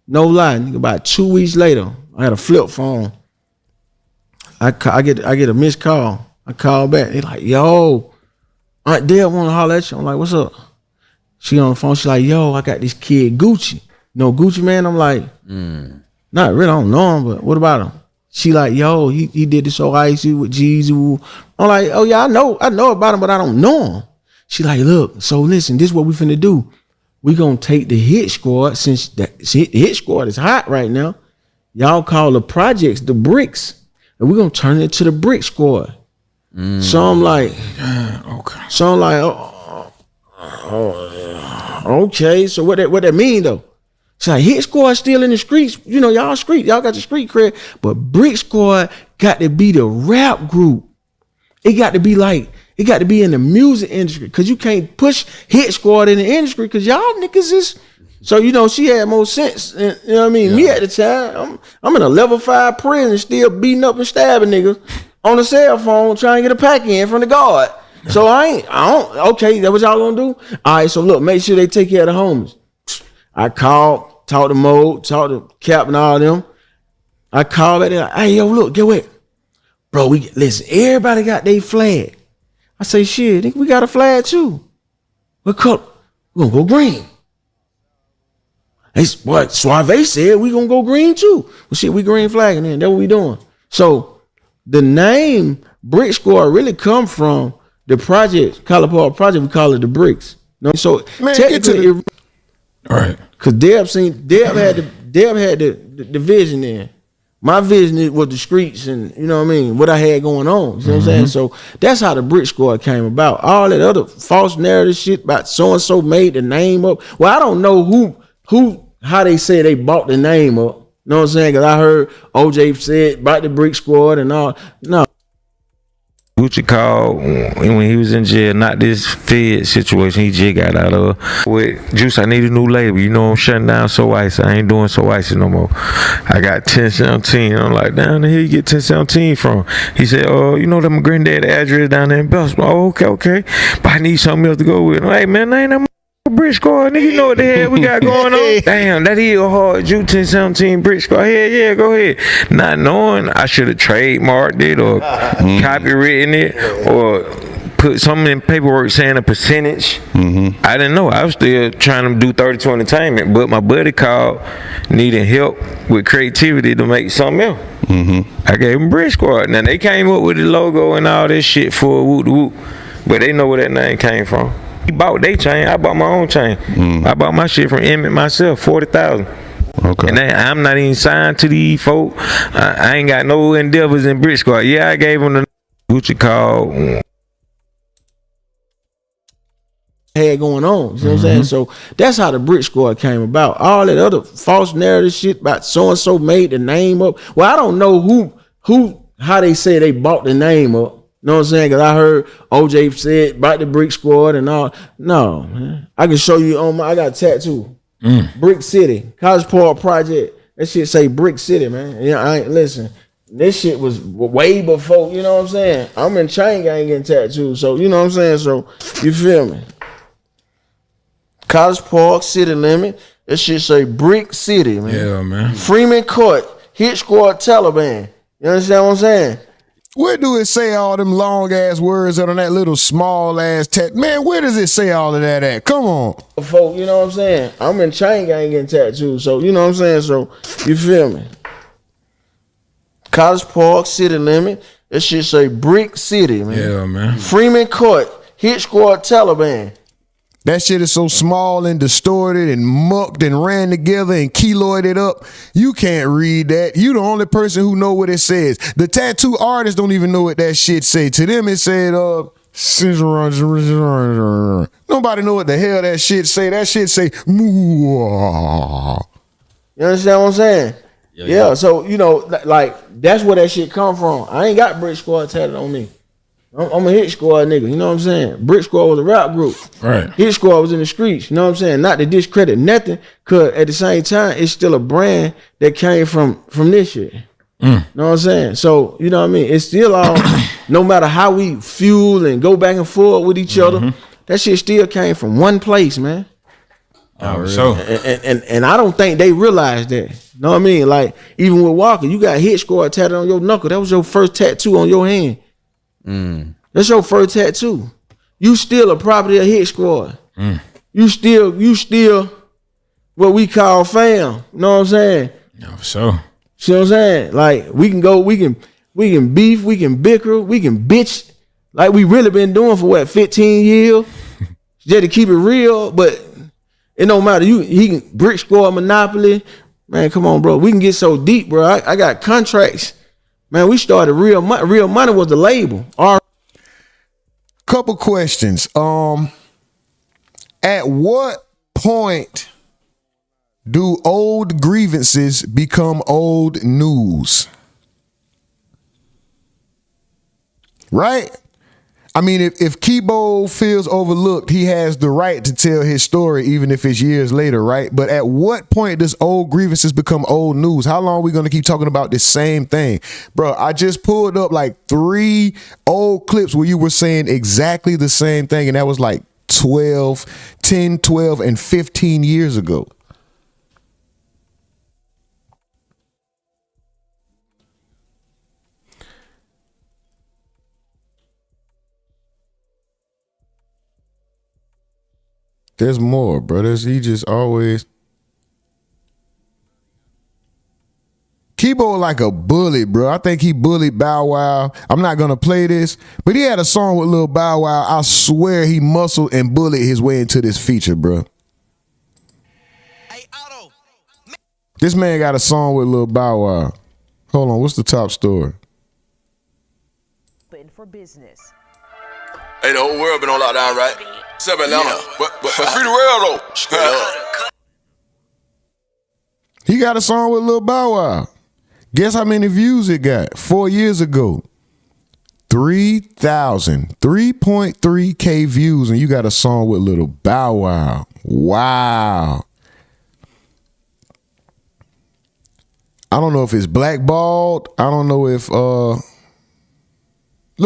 no lie, nigga, about 2 weeks later, I had a flip phone. I get a missed call. I call back. They like, yo, Aunt Dale want to holler at you. I'm like, what's up? She on the phone. She like, yo, I got this kid Gucci. You know Gucci, man? I'm like, not really, I don't know him, but what about him? She like, yo, he did this so icy with Jeezy. I'm like, oh yeah, I know about him, but I don't know him. She like, look, so listen, this is what we finna do. We gonna take the hit squad, since the hit squad is hot right now. Y'all call the projects the bricks, and we gonna turn it to the brick squad. So I'm like, okay. So I'm like, okay. So what that mean though? It's like hit squad still in the streets. Y'all got the street cred, but brick squad got to be the rap group. It got to be in the music industry, because you can't push hit squad in the industry, because y'all niggas is. So she had more sense. You know what I mean? Yeah. Me at the time, I'm in a level 5 prison, still beating up and stabbing niggas on the cell phone, trying to get a pack in from the guard. So okay, that what y'all gonna do? All right, so look, make sure they take care of the homies. I called, talked to Mo, talked to Cap and all them. I called back there, like, hey, yo, look, get what? Bro, listen, everybody got their flag. I say, shit, nigga, we got a flag too. What color? We gonna go green. That's what Suave said, we gonna go green too. Well, shit, we green flagging then, that's what we doing. So the name Brick Squad really come from the project, Collar Park project, we call it the Bricks. So man, technically, all right. Cause Deb had the vision there. My vision was the streets and you know what I mean, what I had going on. You know what I'm saying? So that's how the Brick Squad came about. All that other false narrative shit about so and so made the name up. Well, I don't know how they say they bought the name up. You know what I'm saying? Cause I heard OJ said about the Brick Squad and all. No. what you call when he was in jail, not this Fed situation he just got out of. With Juice, I need a new label. You know I'm shutting down So Icy. I ain't doing So Icy no more. I got 1017. I'm like, down here you get 1017 from? He said, oh, you know that my granddad address down there in Bellsman. Oh, okay. But I need something else to go with. Hey man, I ain't that Brick Squad, nigga, you know what the hell we got going on? Damn, that is a hard Juice 1017 Brick Squad. Yeah, go ahead. Not knowing I should have trademarked it or copywritten it or put something in paperwork saying a percentage. I didn't know. I was still trying to do 32 Entertainment, but my buddy called needing help with creativity to make something else. I gave him Brick Squad. Now they came up with the logo and all that shit for Whoop the Whoop, but they know where that name came from. He bought their chain. I bought my own chain. I bought my shit from Emmett myself, 40,000. Okay. And I'm not even signed to these folk. I ain't got no endeavors in Brick Squad. Yeah, I gave him the what you call had going on. You know what I'm saying? So that's how the Brick Squad came about. All that other false narrative shit about so and so made the name up. Well, I don't know how they say they bought the name up. You know what I'm saying? Because I heard OJ said about the Brick Squad and all. No, man. I can show you I got a tattoo. Brick City, College Park Project. That shit say Brick City, man. Yeah, I ain't listen. This shit was way before, you know what I'm saying? I'm in chain gang getting tattoos. So, you know what I'm saying? So, you feel me? College Park, City Limit. That shit say Brick City, man. Yeah, man. Freeman Court, Hit Squad, Taliban. You understand what I'm saying? Where do it say all them long ass words on that little small ass tat? Man, where does it say all of that at? Come on. Folk, you know what I'm saying? I'm in chain gang getting tattoos. So, you know what I'm saying? So, you feel me? College Park, City Limit. That shit say Brick City, man. Yeah, man. Freeman Court, Hit Squad, Taliban. That shit is so small and distorted and mucked and ran together and keloided up. You can't read that. You the only person who know what it says. The tattoo artists don't even know what that shit say. To them it said, nobody know what the hell that shit say. That shit say, Moo. You understand what I'm saying? Yeah, so, you know, like, that's where that shit come from. I ain't got Brick Squad tatted on me. I'm a Hit Squad nigga, you know what I'm saying? Brick Squad was a rap group. Right. Hit Squad was in the streets, you know what I'm saying? Not to discredit nothing, cause at the same time, it's still a brand that came from this shit. You know what I'm saying? So, you know what I mean? It's still all, no matter how we fuel and go back and forth with each other, that shit still came from one place, man. Oh, so. And I don't think they realize that. You know what I mean? Like, even with Waka, you got Hit Squad tatted on your knuckle. That was your first tattoo on your hand. That's your first tattoo. You still a property of Hit Squad. You still what we call fam. You know what I'm saying? Yeah, so. See what I'm saying? Like, we can beef, we can bicker, we can bitch, like we really been doing for what, 15 years? Just to keep it real, but it don't matter. He can Brick Squad Monopoly. Man, come on, bro. We can get so deep, bro. I got contracts. Man, we started Real Money was the label. Couple questions. At what point do old grievances become old news? Right? I mean, if Keebo feels overlooked, he has the right to tell his story, even if it's years later, right? But at what point does old grievances become old news? How long are we going to keep talking about this same thing? Bro, I just pulled up like 3 old clips where you were saying exactly the same thing, and that was like 10, 12, and 15 years ago. There's more, brothers. He just always Keebo like a bully, bro. I think he bullied Bow Wow. I'm not gonna play this, but he had a song with Lil Bow Wow. I swear he muscled and bullied his way into this feature, bro. This man got a song with Lil Bow Wow. Hold on, what's the top story? For business. Hey, the whole world been on lockdown, right? Except Atlanta. Yeah. But free the world, though. He got a song with Lil Bow Wow. Guess how many views it got 4 years ago? 3.3K views, and you got a song with Little Bow Wow. Wow. I don't know if it's blackballed. I don't know if look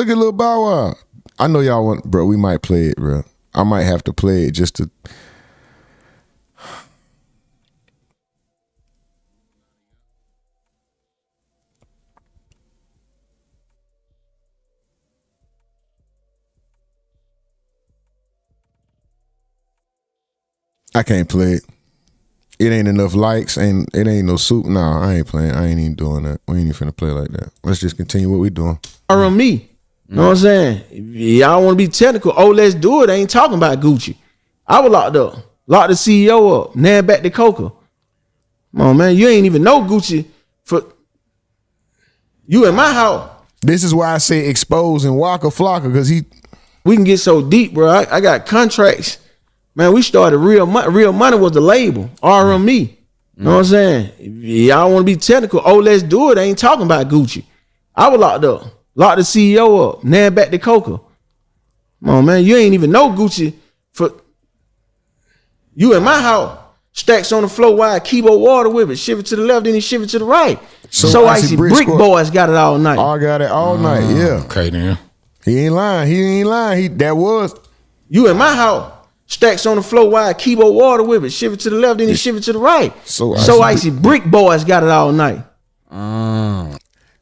at Lil Bow Wow. I know y'all want, bro. We might play it, bro. I might have to play it just to. I can't play it. It ain't enough likes, and it ain't no soup. Nah, I ain't playing. I ain't even doing that. We ain't even finna play like that. Let's just continue what we doing. On me. You know what I'm saying? If y'all want to be technical, let's do it. I ain't talking about Gucci. I was locked up. Locked the CEO up. Now back to Coca. Come on, man. You ain't even know Gucci for you in my house. This is why I say exposing Waka Flocka, because we can get so deep, bro. I got contracts. Man, we started Real Money was the label. RME. You know what I'm saying? If y'all want to be technical, let's do it. I ain't talking about Gucci. I was locked up. Locked the CEO up. Now back to Coca. Come on, man. You ain't even know Gucci for you in my house. Stacks on the floor, wide Keebo water with it. Shift it to the left, then he shift it to the right. So icy brick boys got it all night. I got it all night, yeah. Okay, then. He ain't lying. That was. You in my house. Stacks on the floor, wide Keebo water with it. Shift it to the left, then he shift it to the right. So icy brick boys got it all night.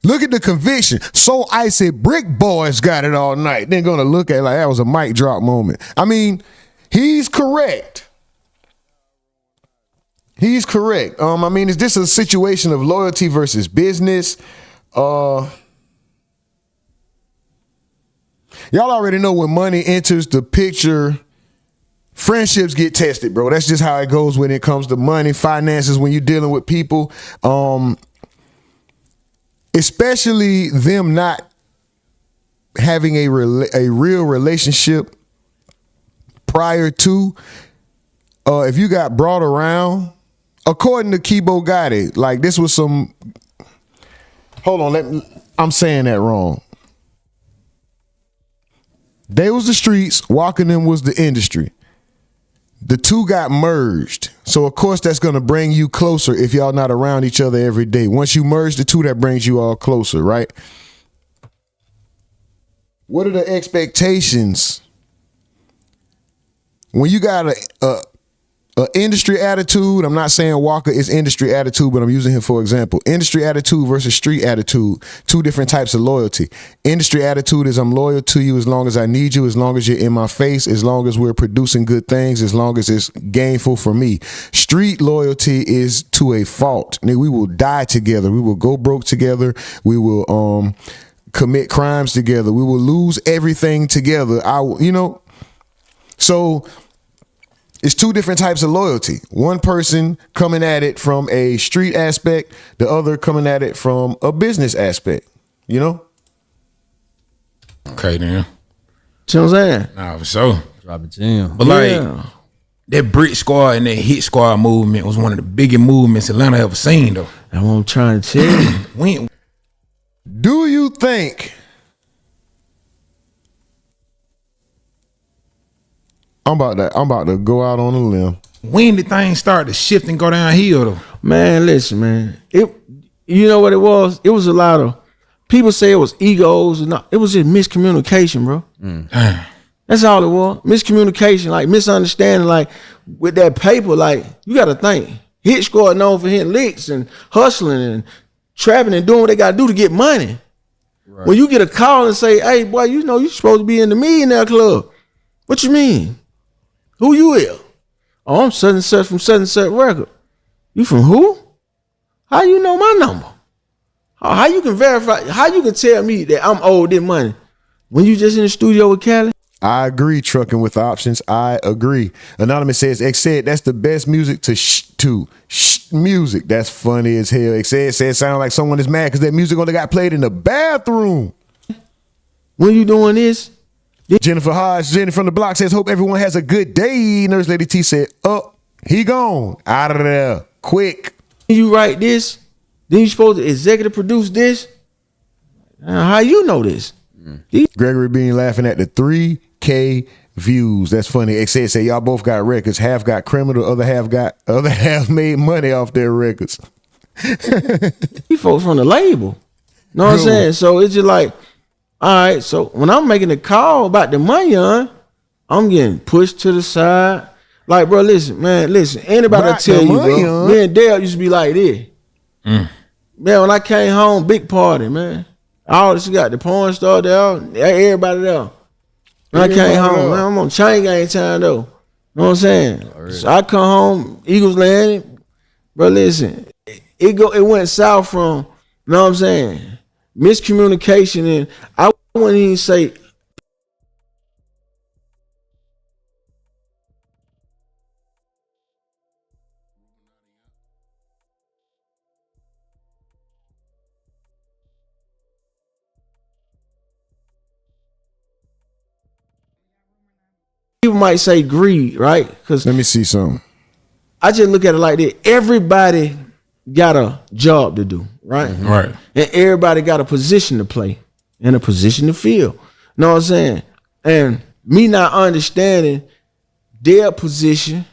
Look at the conviction. So icy brick boys got it all night. They're gonna look at it like that was a mic drop moment. I mean, he's correct. He's correct. I mean, is this a situation of loyalty versus business? Y'all already know when money enters the picture, friendships get tested, bro. That's just how it goes when it comes to money, finances, when you're dealing with people. Especially them not having a real relationship prior to. If you got brought around, according to Keebo Gotti, like this was some. Hold on, I'm saying that wrong. They was the streets, walking them was the industry. The two got merged. So of course that's gonna bring you closer if y'all not around each other every day. Once you merge the two, that brings you all closer, right? What are the expectations when you got a industry attitude? I'm not saying Waka is industry attitude, but I'm using him for example. Industry attitude versus street attitude, two different types of loyalty. Industry attitude is I'm loyal to you as long as I need you, as long as you're in my face, as long as we're producing good things, as long as it's gainful for me. Street loyalty is to a fault. We will die together. We will go broke together. We will commit crimes together. We will lose everything together. So it's two different types of loyalty. One person coming at it from a street aspect, the other coming at it from a business aspect, you know? Okay, then. See what I'm saying? Nah, for sure. Drop it jam. But that Brick Squad and that Hit Squad movement was one of the biggest movements Atlanta ever seen, though. That's what I'm trying to tell you. Do you think I'm about to go out on a limb. When did things start to shift and go downhill though? Man, listen, man. You know what it was? It was a lot of people say it was egos. It was just miscommunication, bro. That's all it was. Miscommunication, like misunderstanding, like with that paper, like you gotta think. Hit Squad known for hitting licks and hustling and trapping and doing what they gotta do to get money. Right. When you get a call and say, hey boy, you know you supposed to be in the millionaire club. What you mean? Who you is? Oh, I'm such and such from such and such record. You from who? How you know my number? How you can verify? How you can tell me that I'm owed this money when you just in the studio with Cali? I agree. Trucking with options. I agree. Anonymous says, X said that's the best music to music. That's funny as hell. X said sound like someone is mad because that music only got played in the bathroom. When you doing this? Jennifer Hodge, Jenny from the block says, hope everyone has a good day. Nurse Lady T said, he gone. Out of there. Quick. You write this, then you supposed to executive produce this. How you know this? Gregory Bean laughing at the 3K views. That's funny. It say y'all both got records. Half got criminal, other half made money off their records. He folks from the label. Know what I'm saying? So it's just like, all right, so when I'm making a call about the money I'm getting pushed to the side. Like, bro, listen, anybody will tell you, bro, me and Dale used to be like this. Man, when I came home, big party, man. All this got the porn star there, everybody there. When I came home, man, I'm on chain gang time though. Know what I'm saying? So I come home, Eagles landing. Bro, listen, it went south from, you know what I'm saying, miscommunication, and I wouldn't even say people might say greed, right? Because let me see something. I just look at it like this. Everybody got a job to do, right? Right. And everybody got a position to play and a position to fill. Know what I'm saying? And me not understanding their position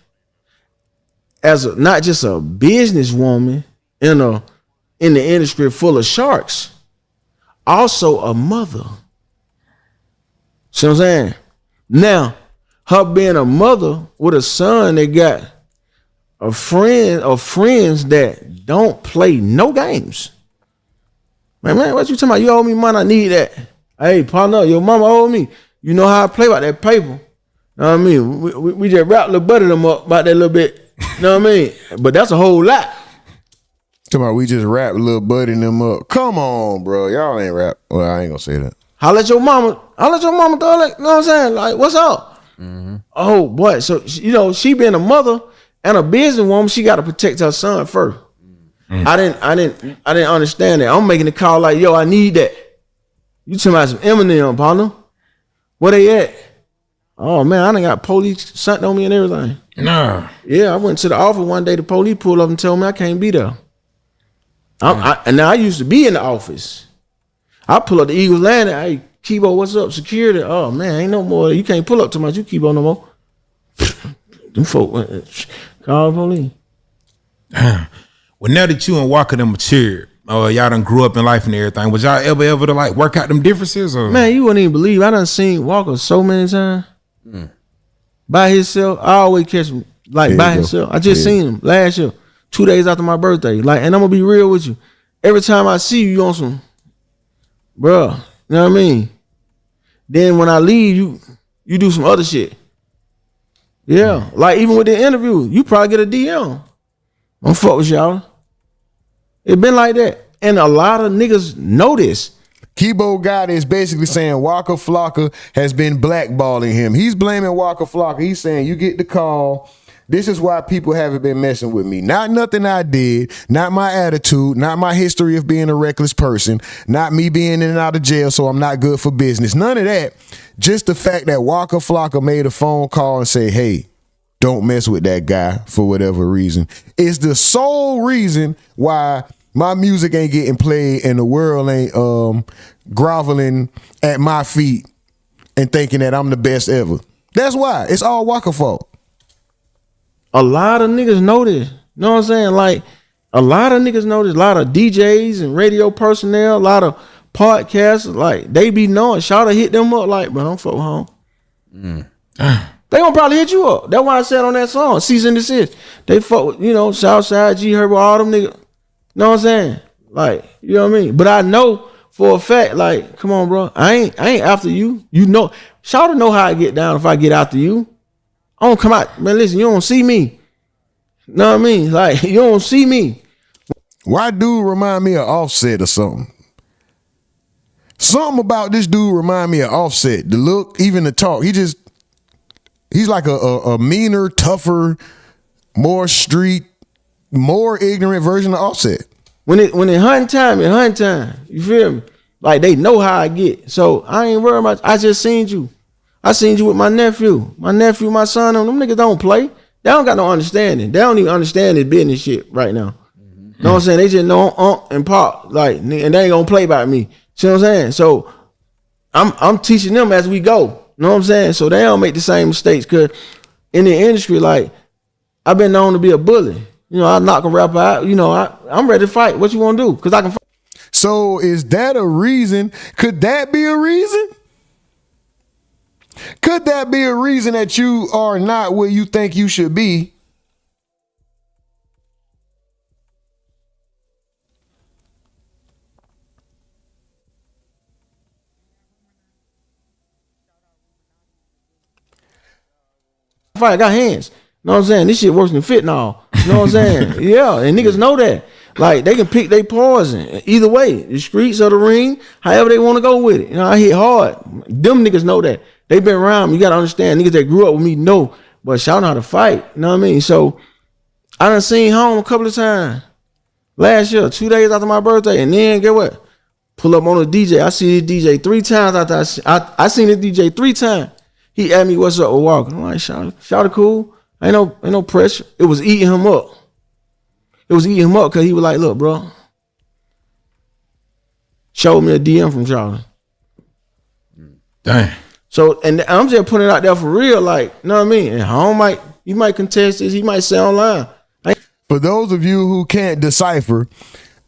as not just a businesswoman in the industry full of sharks, also a mother. See what I'm saying? Now, her being a mother with a son that got a friend or friends that don't play no games. Man, what you talking about? You owe me money, I need that. Hey, partner, your mama owe me. You know how I play about that paper. Know what I mean? We just rap little butter them up about that little bit. Know what I mean? But that's a whole lot. Talking about we just rap little buddy them up. Come on, bro. Y'all ain't rap. Well, I ain't gonna say that. Holla at your mama throw like, you know what I'm saying? Like, what's up? Oh boy. So she being a mother and a businesswoman, she gotta protect her son first. I didn't understand that. I'm making the call like, yo, I need that. You talking about some Eminem, partner? Where they at? Oh man, I done got police sent on me and everything. Nah. Yeah, I went to the office one day. The police pulled up and told me I can't be there. And now I used to be in the office. I pull up the Eagles landing. Hey, Keebo, what's up? Security. Oh man, ain't no more. You can't pull up too much. You Keebo no more. Them folk call the police. Well, now that you and Waka done matured, y'all done grew up in life and everything, was y'all ever to like work out them differences? Or? Man, you wouldn't even believe I done seen Waka so many times. By himself. I always catch him like by himself. I just seen him last year, 2 days after my birthday. Like, and I'm gonna be real with you. Every time I see you on some, bruh, you know what I mean? Then when I leave, you do some other shit. Yeah. Like even with the interview, you probably get a DM. Don't fuck with y'all. It been like that. And a lot of niggas know this. Keebo Gotti is basically saying Waka Flocka has been blackballing him. He's blaming Waka Flocka. He's saying you get the call. This is why people haven't been messing with me. Not nothing I did, not my attitude, not my history of being a reckless person, not me being in and out of jail, so I'm not good for business. None of that. Just the fact that Waka Flocka made a phone call and say, hey, don't mess with that guy for whatever reason. It's the sole reason why my music ain't getting played and the world ain't groveling at my feet and thinking that I'm the best ever. That's why. It's all Waka fault. A lot of niggas know this. You know what I'm saying? Like, a lot of niggas know this. A lot of DJs and radio personnel, a lot of podcasts, like, they be knowing. Shout hit them up like, bro, don't fuck with home. They gonna probably hit you up. That's why I said on that song, Cease and Desist. They fuck with, Southside, G Herb, all them niggas. Know what I'm saying? Like, you know what I mean? But I know for a fact, like, come on, bro. I ain't after you. You know, Shout know how I get down if I get after you. I don't come out, man. Listen, you don't see me. Know what I mean? Like, you don't see me. Why dude remind me of Offset or something? Something about this dude remind me of Offset. The look, even the talk. He's like a meaner, tougher, more street, more ignorant version of Offset. When it hunting time, you feel me? Like, they know how I get. So I ain't worried about. I just seen you. I seen you with my nephew. My son, them niggas don't play. They don't got no understanding. They don't even understand this business shit right now. Know what I'm saying? They just know and pop, like, and they ain't gonna play by me. See what I'm saying? So I'm teaching them as we go. You know what I'm saying? So they don't make the same mistakes. Cause in the industry, like I've been known to be a bully. You know, I knock a rapper out. You know, I'm ready to fight. What you want to do? Cause I can fight. So is that a reason? Could that be a reason? Could that be a reason that you are not where you think you should be? I got hands. You know what I'm saying? This shit works in fentanyl. You know what I'm saying? Yeah, and niggas know that. Like they can pick their poison either way, the streets or the ring, however they want to go with it. You know, I hit hard. Them niggas know that. They been around me. You gotta understand, niggas that grew up with me know, but y'all know how to fight. You know what I mean? So I done seen home a couple of times. Last year, 2 days after my birthday, and then get what? Pull up on a DJ. I see this DJ 3 times after I seen this DJ 3 times. He asked me what's up with Walker. I'm like, shout it cool. Ain't no pressure. It was eating him up. It was eating him up because he was like, look, bro. Showed me a DM from Charlie. Dang. So, and I'm just putting it out there for real, like, you know what I mean? And home he might contest this, he might say online. For those of you who can't decipher,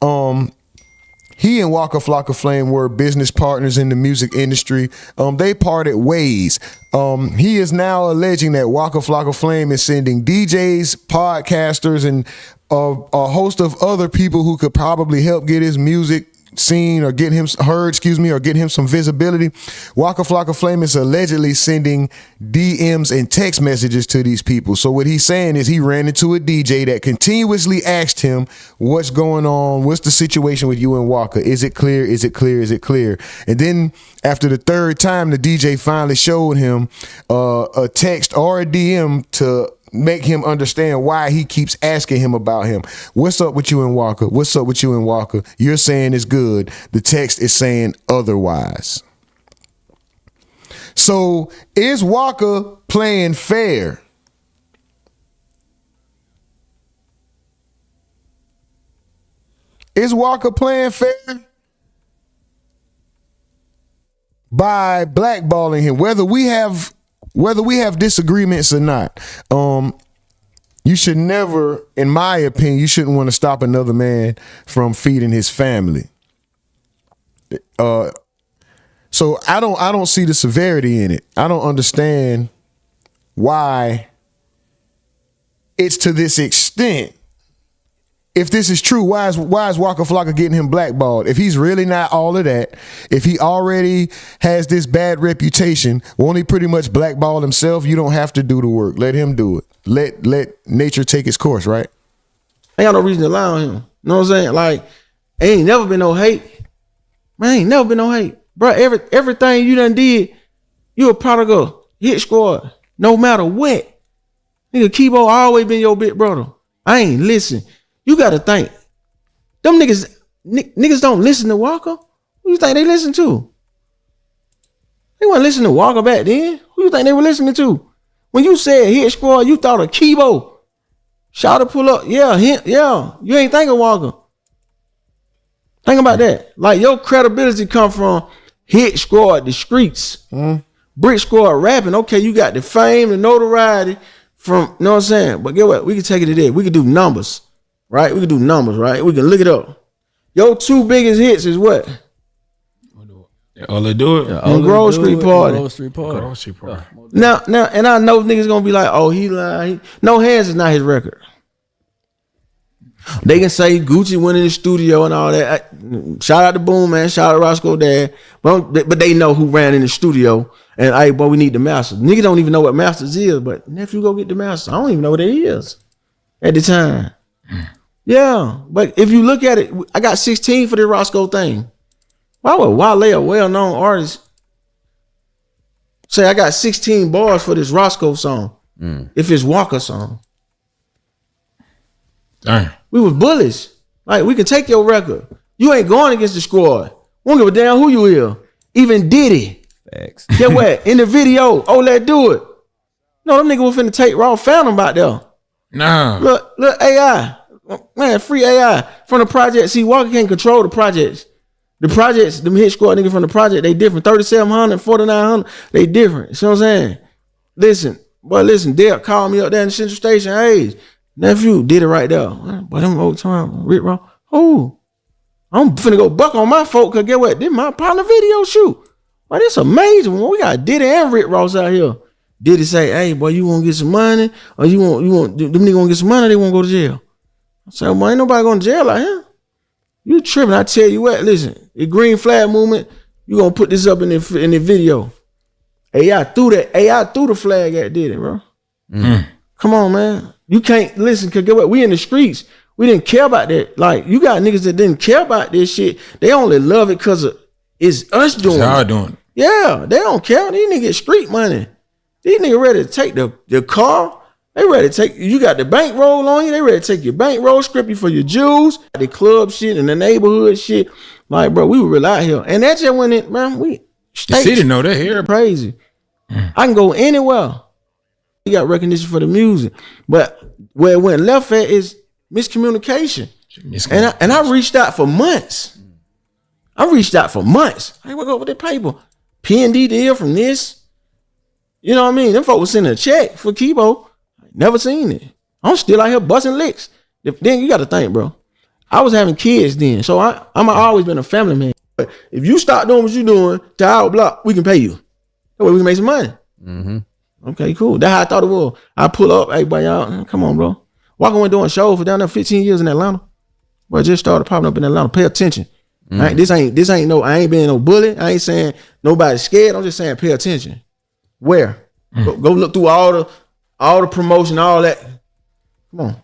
he and Waka Flocka Flame were business partners in the music industry. They parted ways. He is now alleging that Waka Flocka Flame is sending DJs, podcasters, and a host of other people who could probably help get his music seen or get him heard, or get him some visibility. Waka Flocka Flame is allegedly sending DMs and text messages to these people. So what he's saying is he ran into a DJ that continuously asked him, what's going on? What's the situation with you and Waka? Is it clear? Is it clear? Is it clear? And then after the third time, the DJ finally showed him a text or a DM to make him understand why he keeps asking him about him. What's up with you and Waka? What's up with you and Waka? You're saying it's good. The text is saying otherwise. So is Waka playing fair? Is Waka playing fair? By blackballing him, whether we have disagreements or not. You should never, in my opinion, you shouldn't want to stop another man from feeding his family. So I don't see the severity in it. I don't understand why it's to this extent. If this is true, why is Waka Flocka getting him blackballed? If he's really not all of that, if he already has this bad reputation, won't he pretty much blackball himself? You don't have to do the work. Let him do it. Let nature take its course, right? I ain't got no reason to lie on him. You know what I'm saying? Like, ain't never been no hate. Man, ain't never been no hate. Bro, everything you done did, you a prodigal hit squad. No matter what. Nigga, Keebo always been your big brother. I ain't listen. You gotta think. Them niggas don't listen to Waka. Who you think they listen to? They wasn't listening to Waka back then. Who you think they were listening to? When you said hit squad, you thought of Keebo. Shout to pull up. Yeah, you ain't think of Waka. Think about that. Like your credibility come from hit squad, the streets. Brick squad rapping. Okay, you got the fame, the notoriety from, you know what I'm saying? But get what? We can take it to there. We can do numbers. Right? We can do numbers, right? We can look it up. Your 2 biggest hits is what? All they do it. On Grove Street Party. Grove Street Party. Now, and I know niggas gonna be like, oh, he lied. No Hands is not his record. They can say Gucci went in the studio and all that. Shout out to Boom, man. Shout out to Roscoe Dad. But they know who ran in the studio. And hey, boy, we need the Masters. Niggas don't even know what Masters is, but nephew, go get the Masters. I don't even know what it is at the time. Yeah, but if you look at it, I got 16 for the Roscoe thing. Why would Wale, a well-known artist, say I got 16 bars for this Roscoe song if it's Waka song? Dang. We was bullies. Like, we can take your record. You ain't going against the squad. We don't give a damn who you is. Even Diddy. Facts. Get what? In the video, oh, let's do it. No, them niggas was finna take Raw Phantom out there. No. Look, AI. Man, free AI from the project. See, Walker can't control the projects. The projects, them hit squad niggas from the project, they different. 3,700, 4,900, they different. You see what I'm saying? Listen, Derek called me up there in the Central Station. Hey, nephew, did it right there. But them old time, Rick Ross. Oh, I'm finna go buck on my folk, cause get what? This my partner video shoot. Boy, this amazing. We got Diddy and Rick Ross out here. Diddy say, hey, boy, you want to get some money? Or you want them niggas want to get some money, or they want to go to jail? I said, well, ain't nobody going to jail out here. You tripping. I tell you what, listen, the green flag movement, you going to put this up in the video. AI threw the flag at Diddy, bro. Come on, man. You can't, listen, cause get what? We in the streets. We didn't care about that. Like, you got niggas that didn't care about this shit. They only love it because it's us doing it. It's y'all doing it. Yeah, they don't care. These niggas get street money. These niggas ready to take the car. They ready to take, you got the bankroll on you. They ready to take your bankroll, script you for your jewels, the club shit and the neighborhood shit. Like, bro, we were real out here. And that just went in, man, the city know that here. Crazy. I can go anywhere. You got recognition for the music. But where it went left at is miscommunication. And I reached out for months. Hey, what go with the paper? P&D deal from this. You know what I mean? Them folks was sending a check for Keebo. Never seen it. I'm still out here busting licks. Then you got to think, bro. I was having kids then, so I'm always been a family man. But if you start doing what you doing to our block, we can pay you. That way we can make some money. Okay, cool. That's how I thought it was. I pull up, hey, boy, y'all, come on, bro. Waka went doing shows for down there 15 years in Atlanta. Boy, I just started popping up in Atlanta. Pay attention. Right? This ain't no, I ain't being no bully. I ain't saying nobody's scared. I'm just saying pay attention. Where? Go look through all the promotion, all that. Come on.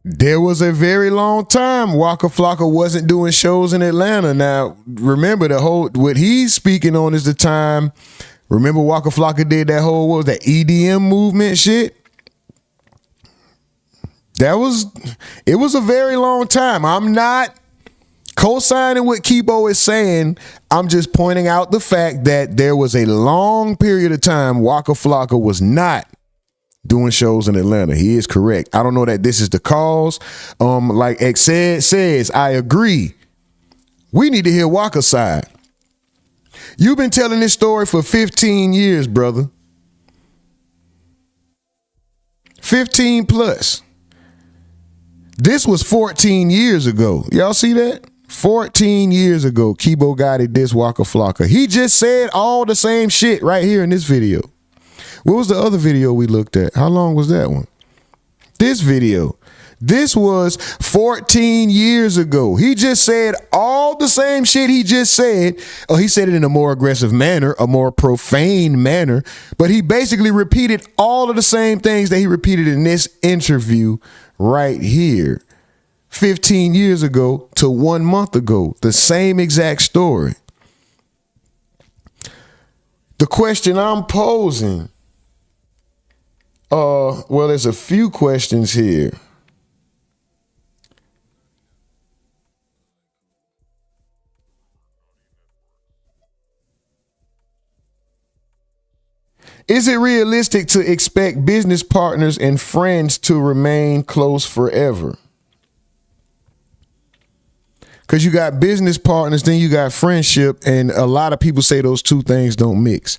There was a very long time Waka Flocka wasn't doing shows in Atlanta. Now, remember what he's speaking on is the time. Remember Waka Flocka did that whole, what was that, EDM movement shit? It was a very long time. I'm not co-signing what Keebo is saying. I'm just pointing out the fact that there was a long period of time Waka Flocka was not doing shows in Atlanta. He is correct. I don't know that this is the cause. Like X says, I agree. We need to hear Waka's side. You've been telling this story for 15 years, brother. 15 plus. This was 14 years ago. Y'all see that? 14 years ago, Keebo Gotti dissed Waka Flocka. He just said all the same shit right here in this video. What was the other video we looked at? How long was that one? This video. This was 14 years ago. He just said all the same shit he just said. Oh, he said it in a more aggressive manner, a more profane manner, but he basically repeated all of the same things that he repeated in this interview right here. 15 years ago to 1 month ago, the same exact story. The question I'm posing, well, there's a few questions here. Is it realistic to expect business partners and friends to remain close forever? Because you got business partners, then you got friendship, and a lot of people say those two things don't mix.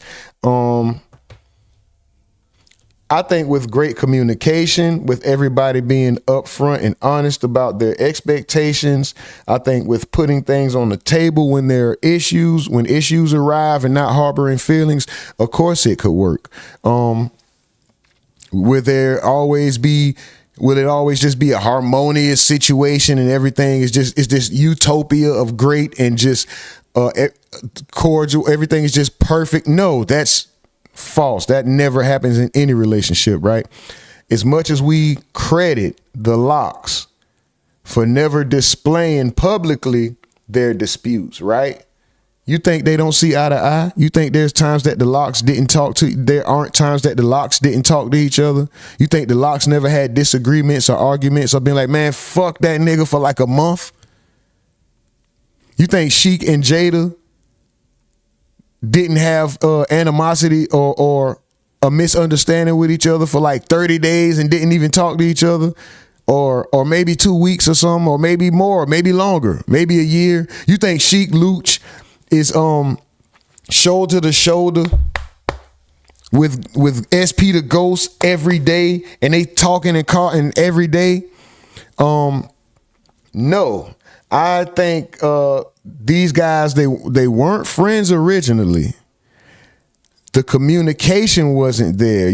I think with great communication, with everybody being upfront and honest about their expectations, I think with putting things on the table when there are issues, when issues arrive and not harboring feelings, of course it could work. Will it always just be a harmonious situation and everything is this utopia of great and just cordial, everything is just perfect? No, that's false. That never happens in any relationship, right? As much as we credit the Locks for never displaying publicly their disputes, right? You think they don't see eye to eye? You think there's times that the Locks didn't talk to, there aren't times that the Locks didn't talk to each other? You think the Locks never had disagreements or arguments or been like, man, fuck that nigga for like a month? You think Sheik and Jada didn't have animosity or a misunderstanding with each other for like 30 days and didn't even talk to each other or maybe 2 weeks or something, or maybe more, maybe longer, maybe a year. You think Sheek Luch is shoulder to shoulder with SP the Ghost every day, and they talking and calling every day? No. I think these guys, they weren't friends originally. The communication wasn't there.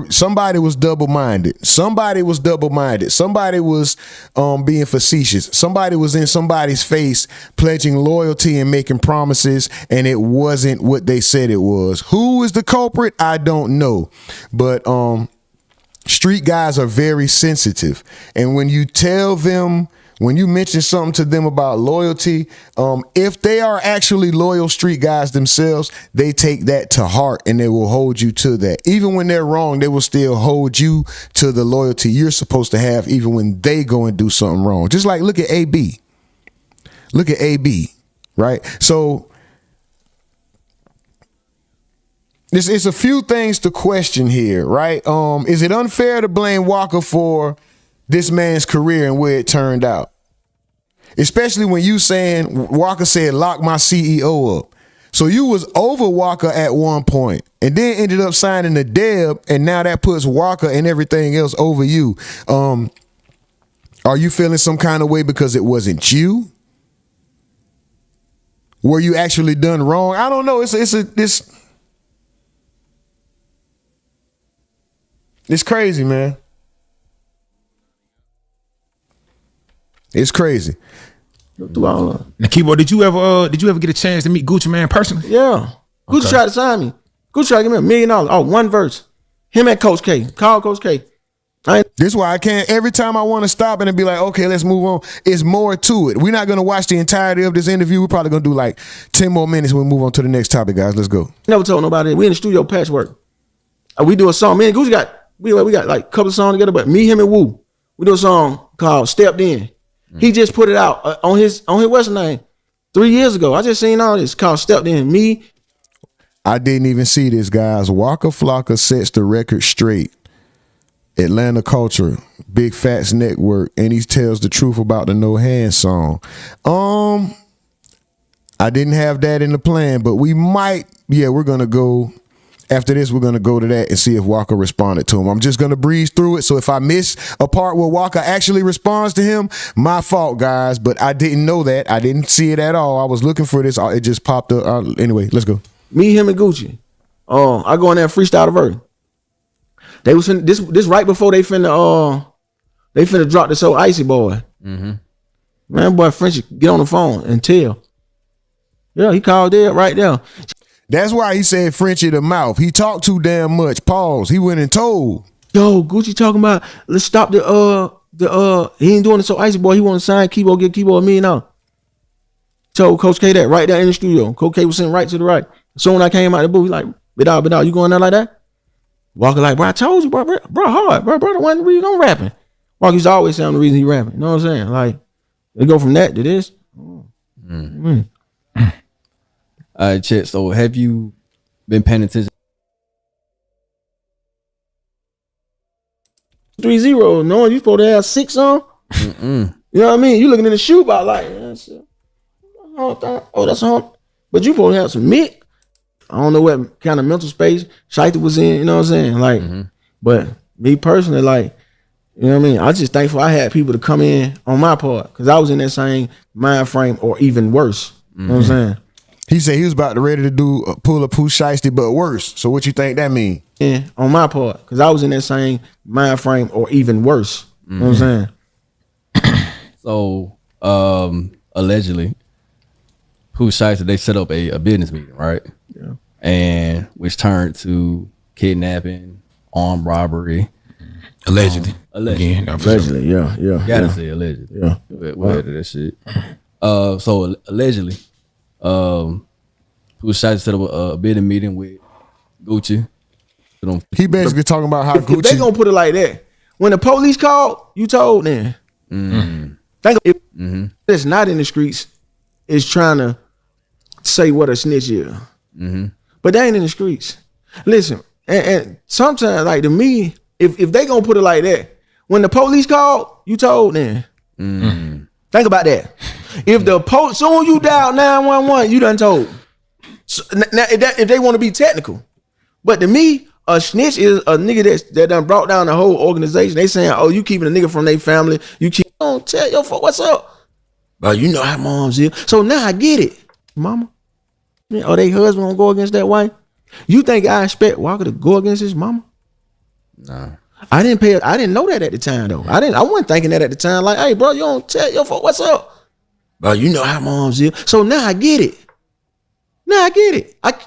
Somebody was double-minded. Somebody was being facetious. Somebody was in somebody's face pledging loyalty and making promises, and it wasn't what they said it was. Who is the culprit? I don't know. But street guys are very sensitive. And when you tell them, when you mention something to them about loyalty, if they are actually loyal street guys themselves, they take that to heart and they will hold you to that. Even when they're wrong, they will still hold you to the loyalty you're supposed to have, even when they go and do something wrong. Just like look at AB. Look at AB, right? So it's a few things to question here, right? Is it unfair to blame Waka for this man's career and where it turned out? Especially when you saying Waka said, lock my CEO up. So you was over Waka at one point and then ended up signing the Deb, and now that puts Waka and everything else over you. Are you feeling some kind of way because it wasn't you? Were you actually done wrong? I don't know. It's crazy, man. It's crazy. Now, Keebo, did you ever get a chance to meet Gucci Man personally? Yeah. Gucci tried to sign me. Gucci tried to give me $1 million. Oh, one verse. Him and Coach K. Call Coach K. This is why I can't. Every time I want to stop and be like, okay, let's move on. It's more to it. We're not going to watch the entirety of this interview. We're probably going to do like 10 more minutes when we move on to the next topic, guys. Let's go. Never told nobody. We in the studio patchwork. We do a song. Me and Gucci we got like a couple of songs together, but me, him, and Woo, we do a song called Stepped In. He just put it out on his what's name 3 years ago. I just seen all this called Stepped In. Me. I didn't even see this, guys. Waka Flocka sets the record straight. Atlanta culture, Big Fats Network, and he tells the truth about the No Hands song. I didn't have that in the plan, but we might. Yeah, we're gonna go. After this, we're going to go to that and see if Waka responded to him. I'm just going to breeze through it. So if I miss a part where Waka actually responds to him, my fault, guys. But I didn't know that. I didn't see it at all. I was looking for this. It just popped up. Anyway, let's go. Me, him, and Gucci. I go in there and freestyle the verse. They was this right before they finna drop the So Icy Boy. Mm-hmm. Man, boy, Frenchie, get on the phone and tell. Yeah, he called there right there. That's why he said Frenchie the mouth. He talked too damn much. Pause. He went and told. Yo, Gucci talking about let's stop the he ain't doing it So Icy Boy. He want to sign Keebo, get Keebo $1 million. Told Coach K that right there in the studio. Coach K was sitting right to the right. So when I came out the booth, he like, Bidal, you going there like that? Walker like, bro, I told you, bro, hard, bro, the one reason I'm rapping. Walker used to always say I'm the reason he rapping. You know what I'm saying? Like, they go from that to this. All right, Chet. So have you been paying attention? 3-0, knowing you supposed to have 6 on. You know what I mean? You looking in the shoebox like, oh, that's a hump. But you supposed to have some meat. I don't know what kind of mental space Shaita was in. You know what I'm saying? Like, but me personally, like, you know what I mean? I just thankful I had people to come in on my part because I was in that same mind frame or even worse. You know what I'm saying? He said he was about to ready to pull a Pooh Shiesty, but worse. So what you think that mean? Yeah, on my part, because I was in that same mind frame or even worse. You know what I'm saying? So, allegedly, Pooh Shiesty, they set up a business meeting, right? Yeah. And which turned to kidnapping, armed robbery. Allegedly. Allegedly, yeah. Gotta say allegedly. Yeah. We'll edit that shit. So allegedly, Pooh Shiesty set up a bidding meeting with Gucci. He basically talking about how Gucci. If they gonna put it like that, when the police called, you told them. Think if it's not in the streets, is trying to say what a snitch is. But they ain't in the streets. Listen, and sometimes, like to me, if they gonna put it like that, when the police called, you told then. Think about that. If the soon you dial 911, you done told. So, now, if they want to be technical, but to me, a snitch is a nigga that done brought down the whole organization. They saying, oh, you keeping a nigga from their family. You keep on tell your folks what's up. But you know how moms is. So now I get it, mama. Oh, they husband gonna go against that wife? You think I expect Waka to go against his mama? No. I didn't know that at the time though. I wasn't thinking that at the time. Like, hey, bro, you don't tell your folks what's up. But you know how moms is. So now I get it.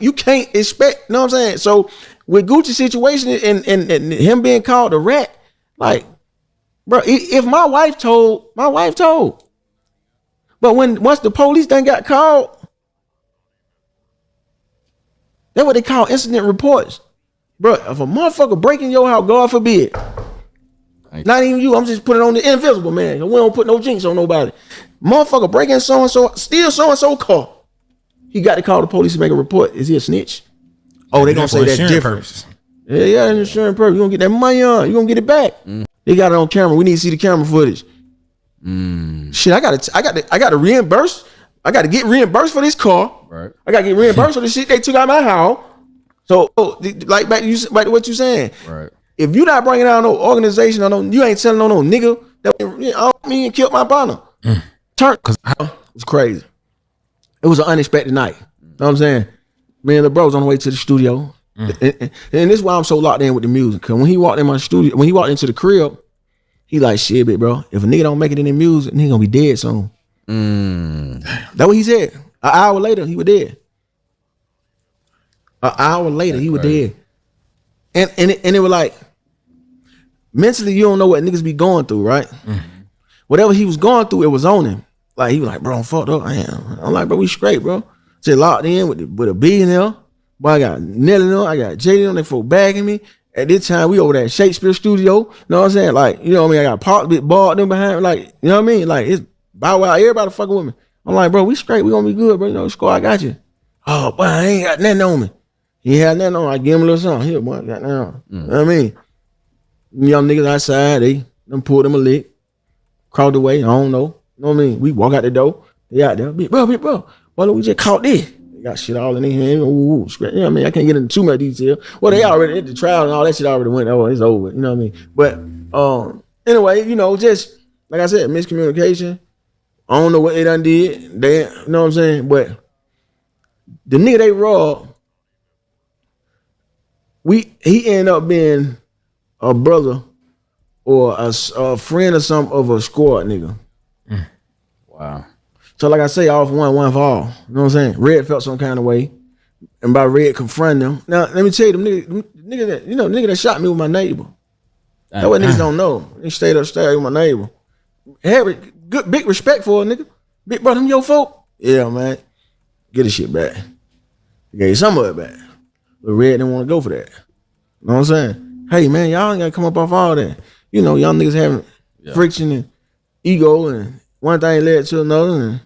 You can't expect, you know what I'm saying? So with Gucci's situation and him being called a rat, like, bro, if my wife told. But once the police done got called, that's what they call incident reports. Bro, if a motherfucker breaking your house, God forbid. Not even you, I'm just putting it on the invisible, man. We don't put no jinx on nobody. Motherfucker breaking so-and-so, steal so-and-so car. He got to call the police to make a report. Is he a snitch? Oh, they gonna say that's different. Purposes. Yeah, insurance purpose. You gonna get that money on. You gonna get it back. They got it on camera. We need to see the camera footage. Shit, I gotta reimburse. I gotta get reimbursed for this car. Right. I gotta get reimbursed for the shit they took out of my house. So, like back to what you saying. Right. If you not bringing out no organization, you ain't telling no nigga that I mean killed my partner. Turn, cause it's crazy. It was an unexpected night. You know what I'm saying? Me and the bros on the way to the studio. And this is why I'm so locked in with the music. Cause when he walked in my studio, when he walked into the crib, he like, shit, bro. If a nigga don't make it in the music, he gonna be dead soon. That's what he said. An hour later, he was dead. An hour later, he was dead. And it was like, mentally, you don't know what niggas be going through, right? Whatever he was going through, it was on him. Like, he was like, bro, I'm fucked up. I am. I'm like, bro, we straight, bro. Just locked in with a billionaire. Boy, I got Nelly on, I got JD on, they folk bagging me. At this time, we over there at Shakespeare Studio. You know what I'm saying? Like, you know what I mean? I got Park bit balled them behind me. Like, you know what I mean? Like, it's Bow Wow, everybody fucking with me. I'm like, bro, we straight. We gonna be good, bro. You know, score, I got you. Oh, boy, I ain't got nothing on me. He had nothing on. I give him a little something. Here, boy, I got nothing on. You know what I mean? Young niggas outside, they done pulled them a lick. Crawled away, I don't know. You know what I mean? We walk out the door. They out there. Bro. Boy, look, we just caught this. They got shit all in their hand. Ooh, you know what I mean? I can't get into too much detail. Well, they already at the trial and all that shit already went. Oh, it's over. You know what I mean? But anyway, you know, just like I said, miscommunication. I don't know what they done did. They, you know what I'm saying? But the nigga they robbed, he ended up being a brother or a friend or something of a squad nigga. Wow. So like I say, all for one for all. You know what I'm saying? Red felt some kind of way. And by Red confronting them. Now, let me tell you, the nigga that shot me with my neighbor. That's what niggas don't know. They stayed upstairs with my neighbor. Had good, big respect for a nigga. Big brother, them your folk? Yeah, man. Get his shit back. He gave some of it back. But Red didn't want to go for that. You know what I'm saying? Hey, man, y'all ain't got to come up off all that. You know, y'all niggas having friction and ego, and one thing led to another, and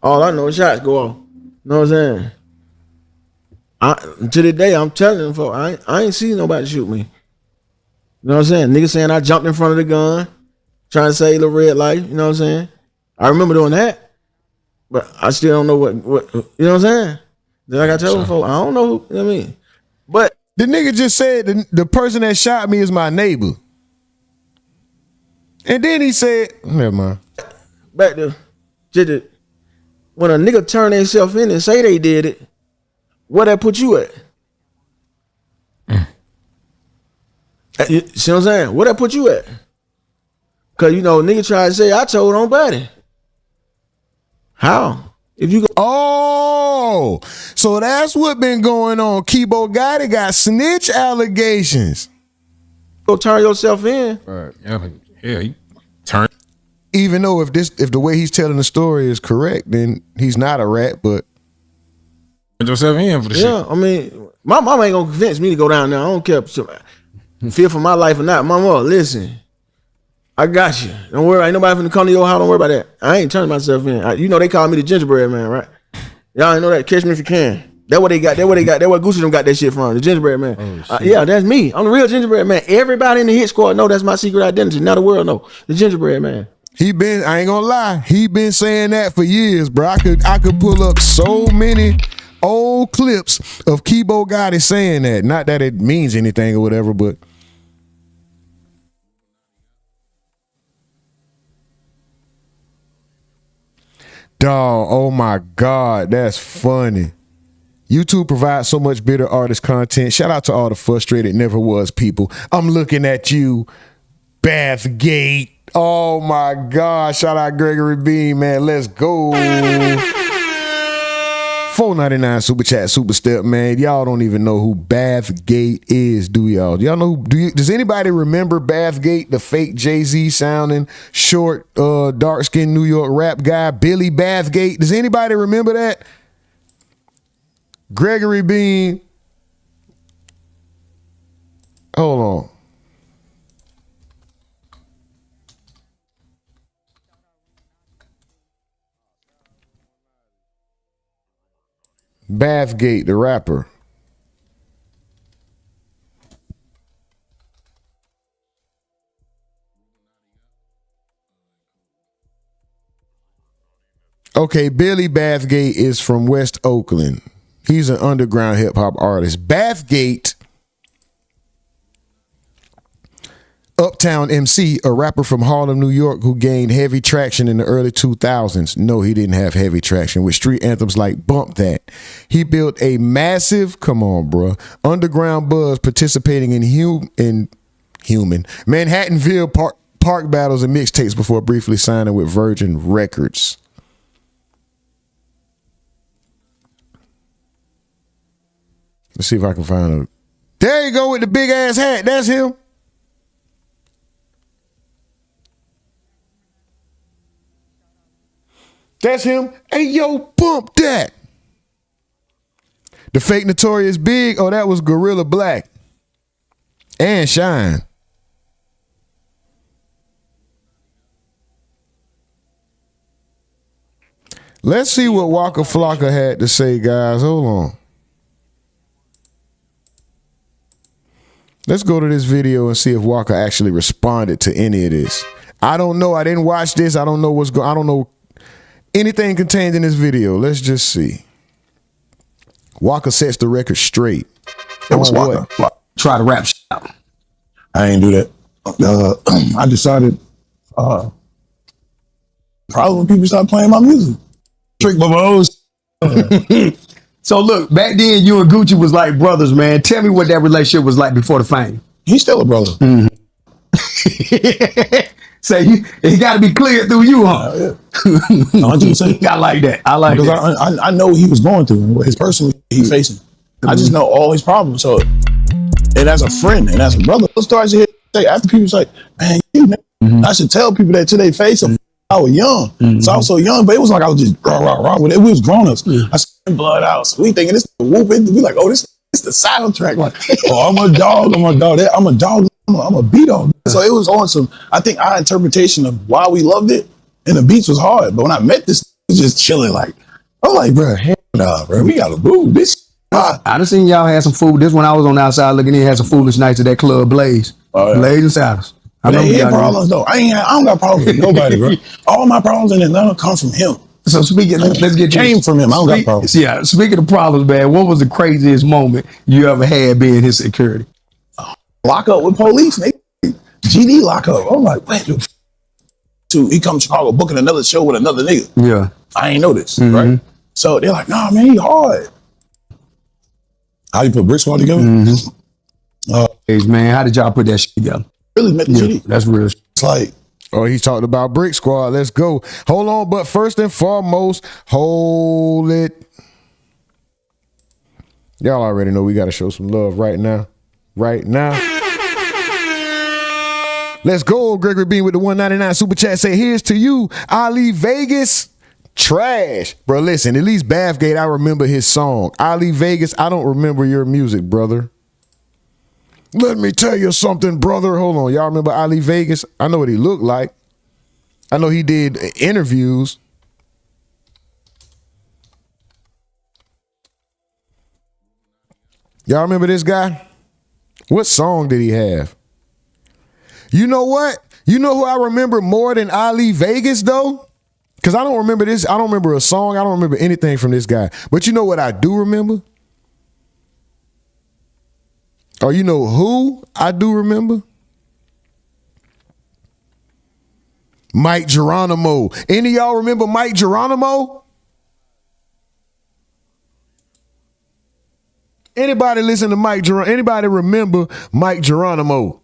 all I know is shots go off. You know what I'm saying? To this day, I'm telling them, folks, I ain't seen nobody shoot me. You know what I'm saying? Niggas saying I jumped in front of the gun, trying to save the red light. You know what I'm saying? I remember doing that, but I still don't know what you know what I'm saying? Then like I tell them, folks, I don't know who, you know what I mean? But the nigga just said the person that shot me is my neighbor. And then he said, never mind. Back to just when a nigga turn themselves in and say they did it, where that put you at? You see what I'm saying? Where that put you at? Cause you know, nigga try to say I told on body. How? If you go, so that's what been going on. Keebo Gotti got snitch allegations. Go turn yourself in. Right. Yeah, he turned. Even though if the way he's telling the story is correct, then he's not a rat, but turn yourself in for the shit. Yeah, I mean, my mama ain't gonna convince me to go down there. I don't care if fear for my life or not. Mama, listen, I got you. Don't worry. Ain't nobody finna come to your house. Don't worry about that. I ain't turning myself in. You know they call me the gingerbread man, right? Y'all ain't know that. Catch me if you can. That's what they got. That's what they got. That's what Gucci them got that shit from. The gingerbread man. Yeah, that's me. I'm the real gingerbread man. Everybody in the hit squad know that's my secret identity. Now the world know. The gingerbread man. I ain't gonna lie, he been saying that for years, bro. I could pull up so many old clips of Keebo Gotti saying that. Not that it means anything or whatever, but dog, oh my God, that's funny. YouTube provides so much bitter artist content. Shout out to all the frustrated never was people. I'm looking at you, Bathgate. Oh my God. Shout out Gregory Bean, man. Let's go. $4.99 super chat, super step, man. Y'all don't even know who Bathgate is, do y'all? Y'all know? Does anybody remember Bathgate, the fake Jay-Z sounding, short, dark-skinned New York rap guy, Billy Bathgate? Does anybody remember that? Gregory Bean. Hold on. Bathgate, the rapper. Okay, Billy Bathgate is from West Oakland. He's an underground hip hop artist. Bathgate, Uptown MC, a rapper from Harlem, New York, who gained heavy traction in the early 2000s. No, he didn't have heavy traction with street anthems like Bump That. He built a massive, come on, bro, underground buzz participating in Manhattanville park battles and mixtapes before briefly signing with Virgin Records. Let's see if I can find a. There you go with the big ass hat. That's him. That's him. Hey, yo, Bump That. The fake Notorious Big. Oh, that was Gorilla Black. And Shine. Let's see what Waka Flocka had to say, guys. Hold on. Let's go to this video and see if Waka actually responded to any of this. I don't know. I didn't watch this. I don't know what's going. I don't know anything contained in this video. Let's just see. Waka sets the record straight. It was Waka. Try to rap shit out. I ain't do that. I decided probably when people start playing my music. Trick my hoes. So look, back then you and Gucci was like brothers, man. Tell me what that relationship was like before the fame. He's still a brother. Mm-hmm. Say he got to be cleared through you, huh? Yeah. 100%. I like that. I like because that. I know what he was going through and what his personally he's facing. Mm-hmm. I just know all his problems. So, and as a friend and as a brother, those stories you hear after people say, man, I should tell people that to their face. I was young, so I was so young, but it was like I was just rah with it. We was grown ups. I spent blood out, so we thinking this whooping. We like, oh, this the soundtrack. Like, oh, I'm a dog. I'm a dog. I'm a dog. I'm a beat dog. So it was on some. I think our interpretation of why we loved it, and the beats was hard. But when I met this, it was just chilling. Like, I'm like, bro, hell nah, bro, we gotta move this. I done seen y'all had some food. This when I was on the outside looking in, had some foolish nights at that club Blaze, Blaze and Saddles. I had problems though. I don't got problems with nobody, bro. All my problems in Atlanta come from him. So speaking, let's get came from him. I don't got problems. Yeah, speaking of problems, man, what was the craziest moment you ever had being his security? Lock up with police, nigga. GD lock up. I'm like, wait, he come to Chicago booking another show with another nigga. Yeah, I ain't know this, right? So they're like, nah, man, he hard. How you put Brick Squad together? Hey, man, how did y'all put that shit together? Really met the GD. That's real. It's like, oh, he talked about Brick Squad. Let's go. Hold on, but first and foremost, hold it. Y'all already know we got to show some love right now. Right now. Let's go. Gregory Bean with the $1.99 super chat. Say, here's to you, Ali Vegas. Trash. Bro, listen, at least Bathgate, I remember his song. Ali Vegas, I don't remember your music, brother. Let me tell you something, brother. Hold on. Y'all remember Ali Vegas? I know what he looked like. I know he did interviews. Y'all remember this guy? What song did he have? You know what? You know who I remember more than Ali Vegas though? Because I don't remember this. I don't remember a song. I don't remember anything from this guy. But you know what I do remember? Or you know who I do remember? Mike Geronimo. Any of y'all remember Mike Geronimo? Anybody listen to Mike Geronimo? Anybody remember Mike Geronimo?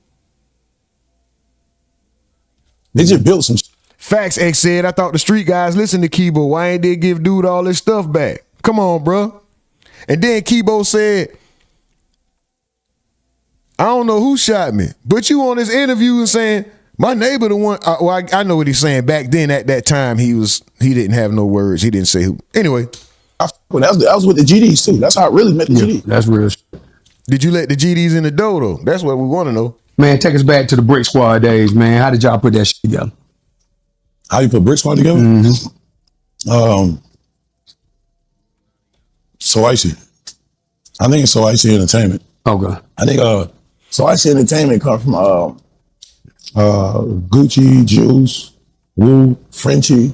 They just built some. Facts X said, I thought the street guys listened to Keebo. Why ain't they give dude all this stuff back? Come on, bro. And then Keebo said, I don't know who shot me, but you on this interview and saying, my neighbor the one, well, I know what he's saying. Back then at that time, he didn't have no words. He didn't say who. Anyway. That was with the GDs too. That's how I really met the GDs. That's real shit. Did you let the GDs in the door though? That's what we want to know. Man, take us back to the Brick Squad days, man. How did y'all put that shit together? How you put Brick Squad together? So Icy. I think it's So Icy Entertainment. Okay. I think So Icy Entertainment come from Gucci, Juice, Woo, Frenchie,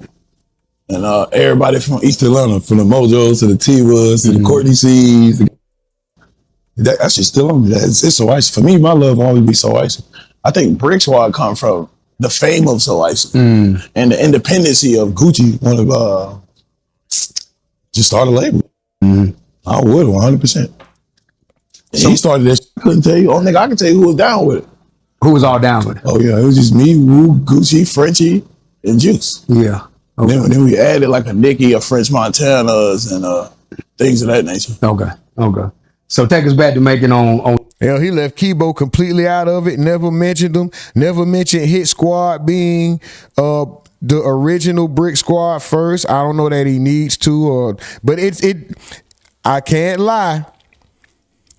and everybody from East Atlanta, from the Mojos to the T-Woods to the Courtney C's. That shit's still on me. It's So Icy. For me, my love will always be So Icy. I think Brick Squad come from the fame of So Icy and the independency of Gucci. Want to just start a label. I would 100%. So he started this. I couldn't tell you. Oh, nigga, I can tell you who was down with it. Who was all down with it? Oh yeah, it was just me, Woo, Gucci, Frenchie, and Juice. Yeah. Okay. Then we added like a Nicki, a French Montana's, and things of that nature. Okay. So take us back to making on. Hell, he left Keebo completely out of it. Never mentioned him. Never mentioned Hit Squad being the original Brick Squad first. I don't know that he needs to, but I can't lie.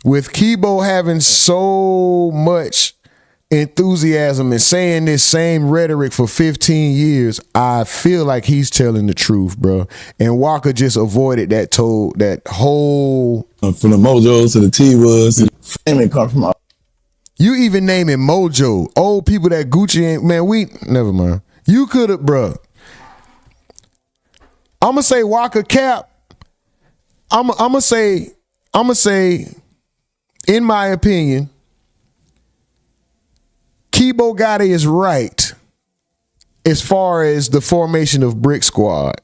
With Keebo having so much enthusiasm and saying this same rhetoric for 15 years, I feel like he's telling the truth, bro. And Waka just avoided that whole from the Mojos to the T-Woods, fame come from. You even naming Mojo, old people that Gucci ain't, man. Never mind. You could have, bro. I'ma say Waka cap. I'ma say, in my opinion, Keebo Gotti is right as far as the formation of Brick Squad.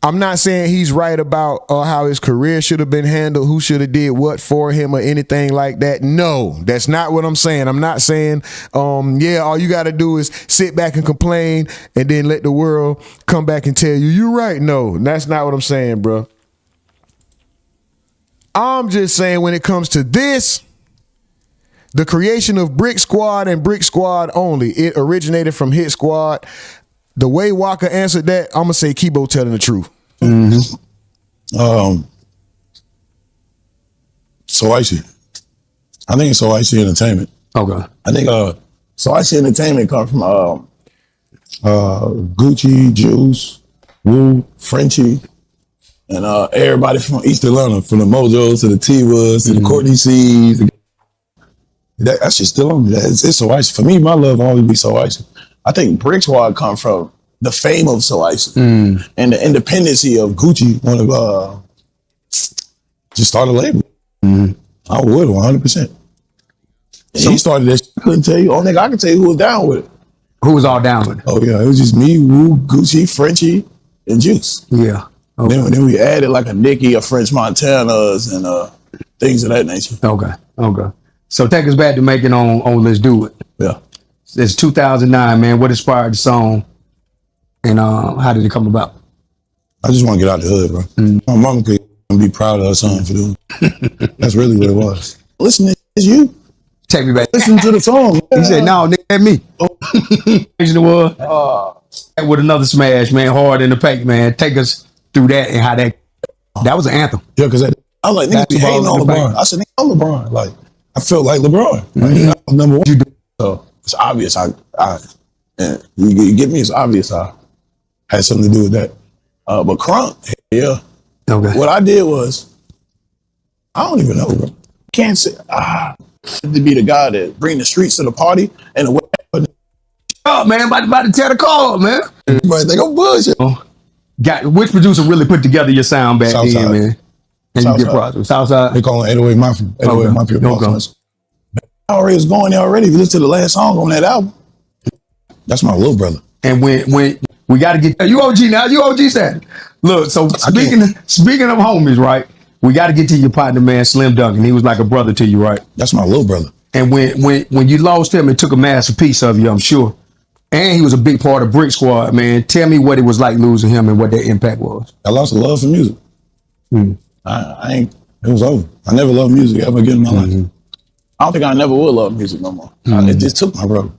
I'm not saying he's right about how his career should have been handled, who should have did what for him or anything like that. No, that's not what I'm saying. I'm not saying, all you got to do is sit back and complain and then let the world come back and tell you, you're right. No, that's not what I'm saying, bro. I'm just saying when it comes to this, the creation of Brick Squad and Brick Squad only, it originated from Hit Squad. The way Waka answered that, I'm gonna say Keebo telling the truth. So Icy. I think it's So Icy Entertainment. Okay. I think So Icy Entertainment come from Gucci, Juice, Woo, Frenchie, and everybody from East Atlanta, from the Mojos to the T-Woods to the Courtney C's. That shit's still on me. It's So Icy. For me, my love will always be So Icy. I think Brick Squad come from the fame of So Icy and the independency of Gucci. Want to just start a label. I would 100%. So he started this. I couldn't tell you. Oh, nigga, I can tell you who was down with it. Who was all down with it? Oh yeah, it was just me, Woo, Gucci, Frenchie, and Juice. Yeah. Okay. Then we added like a Nicki, a French Montana's, and things of that nature. Okay. So take us back to making on Let's Do It. Yeah. It's 2009, man. What inspired the song, and how did it come about? I just want to get out the hood, bro. My mama could be proud of her son for doing it. That's really what it was. Listen, it's you. Take me back. Listen to the song. He said, "No, nigga, that me." With another smash, man. Hard in the paint, man. Take us through that and how that was an anthem. Yeah, because I was like, niggas be hating on LeBron. I said, nigga, I'm LeBron. Like, I felt like LeBron. Like, I'm number one. So it's obvious. You get me? It's obvious I had something to do with that. But Crunk, yeah. Okay. What I did was, I don't even know, bro. Can't say to be the guy that bring the streets to the party and the way. Oh man, about to tear the car up, man. But they go bullshit. Which producer really put together your sound back then, man? And you get projects. Southside. They call it 808 Mafia. 808 Mafia. I already was going there already. If you listen to the last song on that album, that's my little brother. And when we got to get you OG now, you OG status. Look, so speaking of homies, right? We got to get to your partner, man, Slim Duncan. He was like a brother to you, right? That's my little brother. And when you lost him, it took a massive piece of you, I'm sure. And he was a big part of Brick Squad, man. Tell me what it was like losing him and what that impact was. I lost a love for music. It was over. I never loved music ever again in my life. I don't think I never will love music no more. It just took my brother.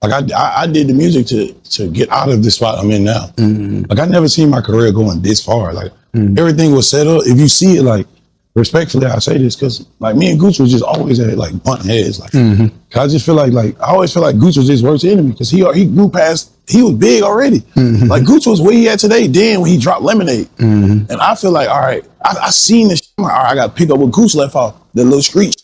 Like I did the music to get out of this spot I'm in now. Like I never seen my career going this far. Like everything was set up. If you see it, like respectfully, I say this because like me and Gooch was just always at like button heads. Like I just feel like I always feel like Gooch was his worst enemy because he grew past. He was big already. Like Gooch was where he at today. Then when he dropped Lemonade, and I feel like all right, I seen this. All right, I got to pick up what Gooch left off the little screech.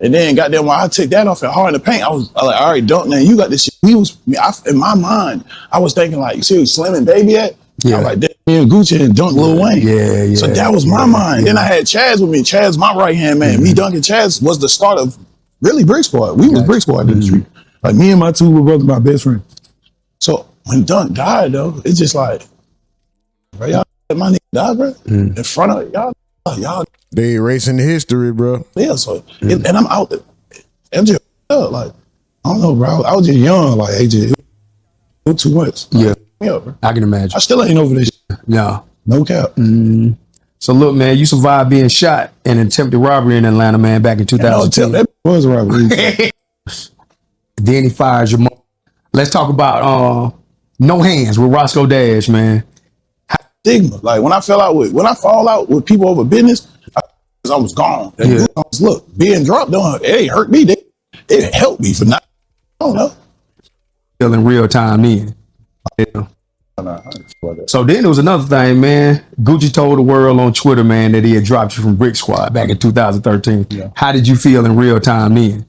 And then goddamn, when I took that off and Hard in the Paint, I was like, all right, Dunk, man, you got this shit. In my mind, I was thinking like, you see who Slim and Baby at? Yeah. I was like, me and Gucci and Dunk Lil Wayne. Yeah. So that was my mind. Then I had Chaz with me. Chaz, my right hand man. Me, Dunk, and Chaz was the start of really Brick Squad. We was Brick Squad in the street. Like me and my two little brothers, my best friend. So when Dunk died though, it's just like, bro, y'all let my nigga die, bro. In front of y'all. They erasing the history, bro. Yeah, so and I'm out there. I'm just like, I don't know, bro. I was just young, like AJ. It was too much. Yeah. Bro. I can imagine. I still ain't over this shit. No. No cap. So look, man, you survived being shot in an attempted robbery in Atlanta, man, back in 2010. That was a robbery. Then he fires your mom. Let's talk about No Hands with Roscoe Dash, man. Stigma. Like when I fall out with people over business, I was gone. Look, being dropped on it ain't hurt me. It helped me for not. I don't know. Still in real time then. So then there was another thing, man. Gucci told the world on Twitter, man, that he had dropped you from Brick Squad back in 2013. Yeah. How did you feel in real time then?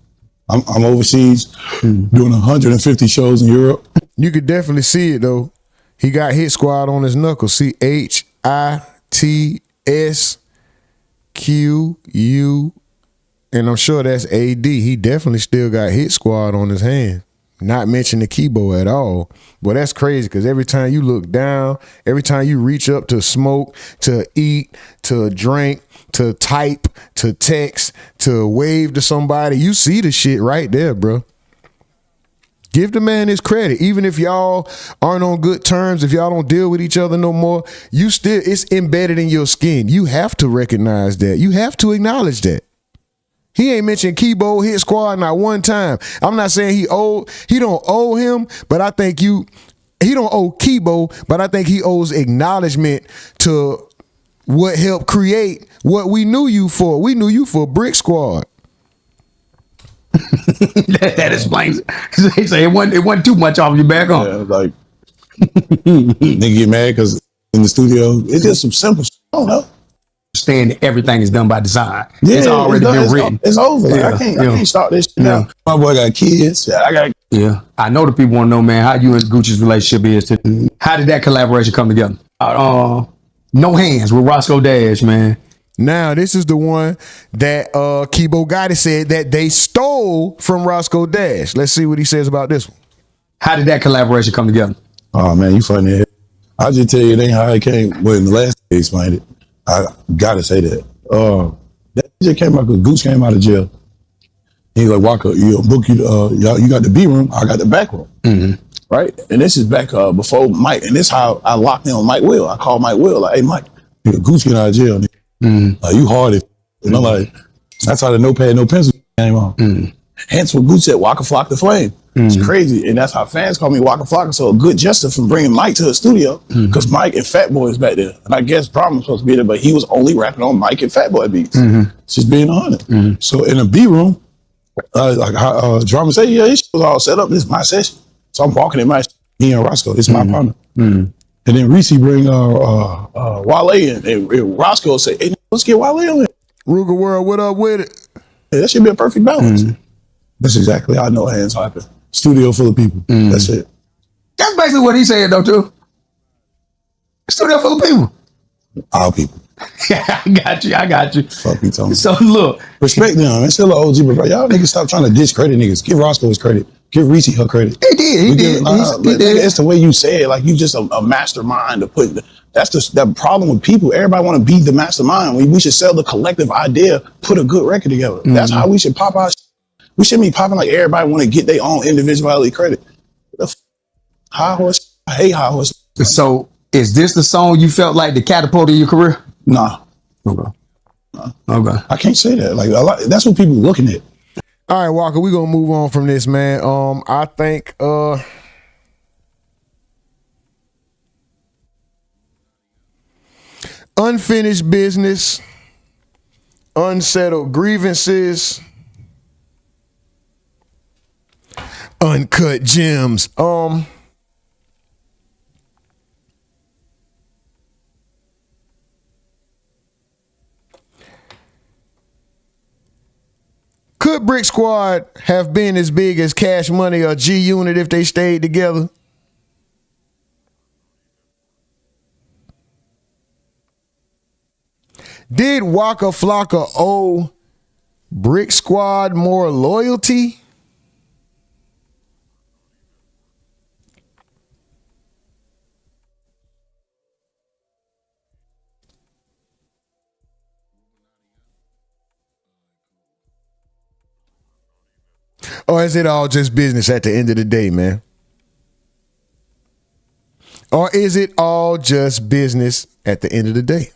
I'm overseas doing 150 shows in Europe. You could definitely see it though. He got Hit Squad on his knuckles. CHITSQU, and I'm sure that's AD. He definitely still got Hit Squad on his hand. Not mentioning Keebo at all. But that's crazy because every time you look down, every time you reach up to smoke, to eat, to drink, to type, to text, to wave to somebody, you see the shit right there, bro. Give the man his credit. Even if y'all aren't on good terms, if y'all don't deal with each other no more, it's embedded in your skin. You have to recognize that. You have to acknowledge that. He ain't mentioned Keebo, Hit Squad not one time. I'm not saying he don't owe him, but I think he don't owe Keebo, but I think he owes acknowledgement to what helped create what we knew you for. We knew you for Brick Squad. that explains it. He say it wasn't too much off your back on. Yeah, like nigga get mad because in the studio, it's just some simple shit. I don't know. Understand that everything is done by design. Yeah, it's already been written. It's over. Like, I can't start this shit now. My boy got kids. Yeah. I know the people want to know, man, how you and Gucci's relationship is today. How did that collaboration come together? No Hands with Roscoe Dash, man. Now, this is the one that Keebo Gotti said that they stole from Roscoe Dash. Let's see what he says about this one. How did that collaboration come together? Oh, man, you funny. I'll just tell you, it ain't how it came. When the last day explained it, I gotta say that. That just came out because Goose came out of jail. He's like, Waka, you book you got the B room, I got the back room. Right? And this is back before Mike, and this is how I locked in on Mike Will. I called Mike Will, like, hey Mike, Goose get out of jail. You hard it. And I'm like, that's how the no pad, no pencil came on. Hence what Goose said, Waka Flock the Flame. It's crazy. And that's how fans call me Waka Flocka. So a good gesture from bringing Mike to the studio because Mike and Fat Boy is back there. And I guess Drama was supposed to be there, but he was only rapping on Mike and Fat Boy beats. It's just being honest. So in the B room, Drama said, yeah, this was all set up. This is my session. So I'm walking in my me and Roscoe. It's my partner. And then Reese bring Wale in. And Roscoe say, hey, let's get Wale in. Ruger World, what up with it? Yeah, that should be a perfect balance. That's exactly how I know hands happen. Studio full of people. That's it. That's basically what he said, though, too. Studio full of people. All people. I got you. Fuck you, Tony. So look, respect them. It's still an OG, but bro, y'all niggas stop trying to discredit niggas. Give Roscoe his credit. Give Reese her credit. He did. He did. It's the way you say it. Like you just a mastermind to put. That's the problem with people. Everybody want to be the mastermind. We should sell the collective idea. Put a good record together. That's how we should pop our. We shouldn't be popping like everybody want to get their own individuality credit. High horse. I hate high horse. So is this the song you felt like the catapult of your career? Nah. Okay. Okay. I can't say that. Like that's what people looking at. All right, Walker, we're gonna move on from this, man. I think unfinished business, unsettled grievances, uncut gems. Could Brick Squad have been as big as Cash Money or G Unit if they stayed together? Did Waka Flocka owe Brick Squad more loyalty? Or is it all just business at the end of the day, man? Or is it all just business at the end of the day?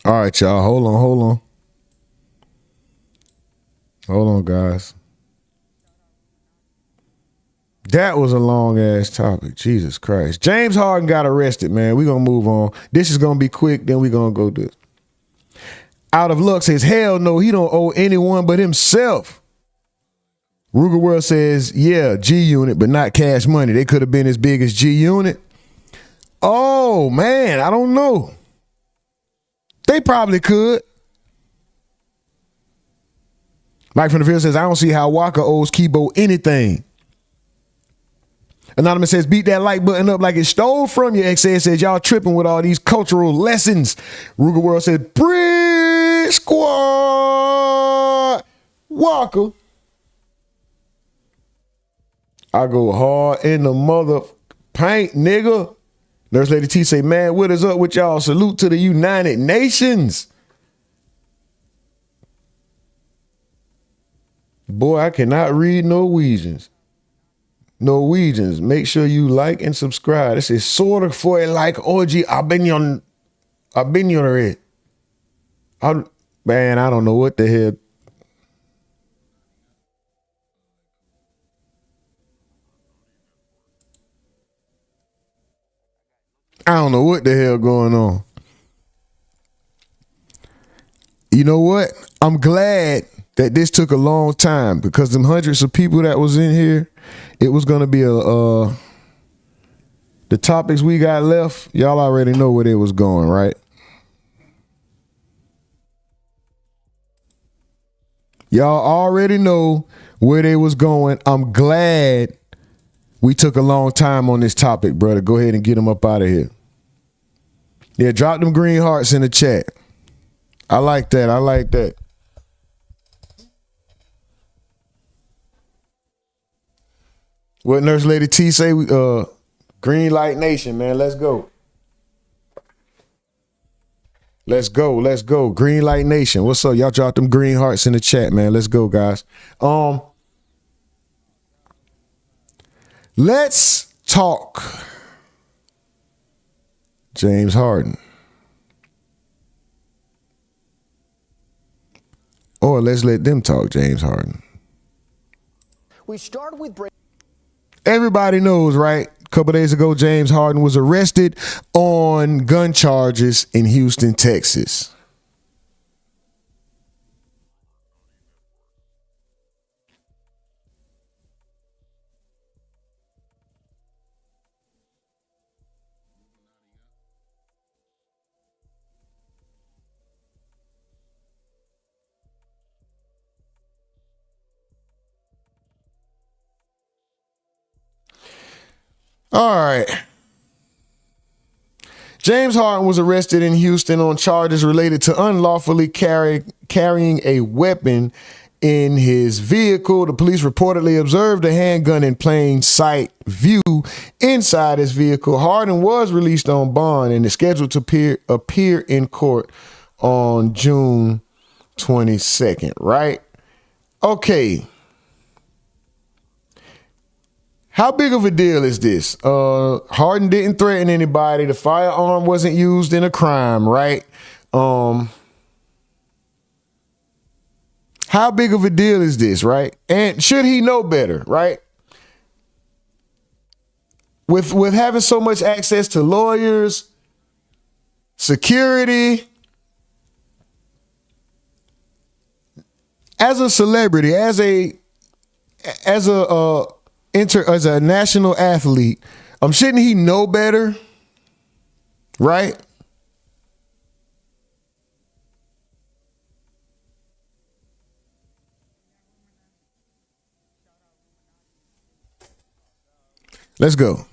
All right, y'all. Hold on. Hold on, guys. That was a long ass topic. Jesus Christ. James Harden got arrested, man. We're going to move on. This is going to be quick. Then we're going to go do it. Out of Luck says, hell no, he don't owe anyone but himself. Ruger World says, yeah, G Unit, but not Cash Money. They could have been as big as G Unit. Oh, man, I don't know. They probably could. Mike from the Field says, I don't see how Waka owes Keebo anything. Anonymous says, beat that like button up like it stole from you. XS says, y'all tripping with all these cultural lessons. Ruger World said, Brick Squad. Waka. I go hard in the mother paint, nigga. Nurse Lady T say, man, what is up with y'all? Salute to the United Nations. Boy, I cannot read Norwegians. Make sure you like and subscribe. This is sort of for a like orgy. I've been on it. Man, I don't know what the hell. I don't know what the hell going on. You know what? I'm glad that this took a long time because them hundreds of people that was in here, it was going to be the topics we got left, y'all already know where they was going, right? Y'all already know where they was going. I'm glad we took a long time on this topic, brother. Go ahead and get them up out of here. Yeah, drop them green hearts in the chat. I like that. What Nurse Lady T say? Green Light Nation, man. Let's go. Green Light Nation. What's up? Y'all drop them green hearts in the chat, man. Let's go, guys. Let's talk James Harden. Or let's let them talk James Harden. We start with everybody knows, right? A couple days ago, James Harden was arrested on gun charges in Houston, Texas. All right. James Harden was arrested in Houston on charges related to unlawfully carrying a weapon in his vehicle. The police reportedly observed a handgun in plain sight view inside his vehicle. Harden was released on bond and is scheduled to appear in court on June 22nd, right? Okay. How big of a deal is this? Harden didn't threaten anybody. The firearm wasn't used in a crime, right? How big of a deal is this, right? And should he know better, right? With having so much access to lawyers, security, as a celebrity, as a national athlete, shouldn't he know better? Right? Let's go.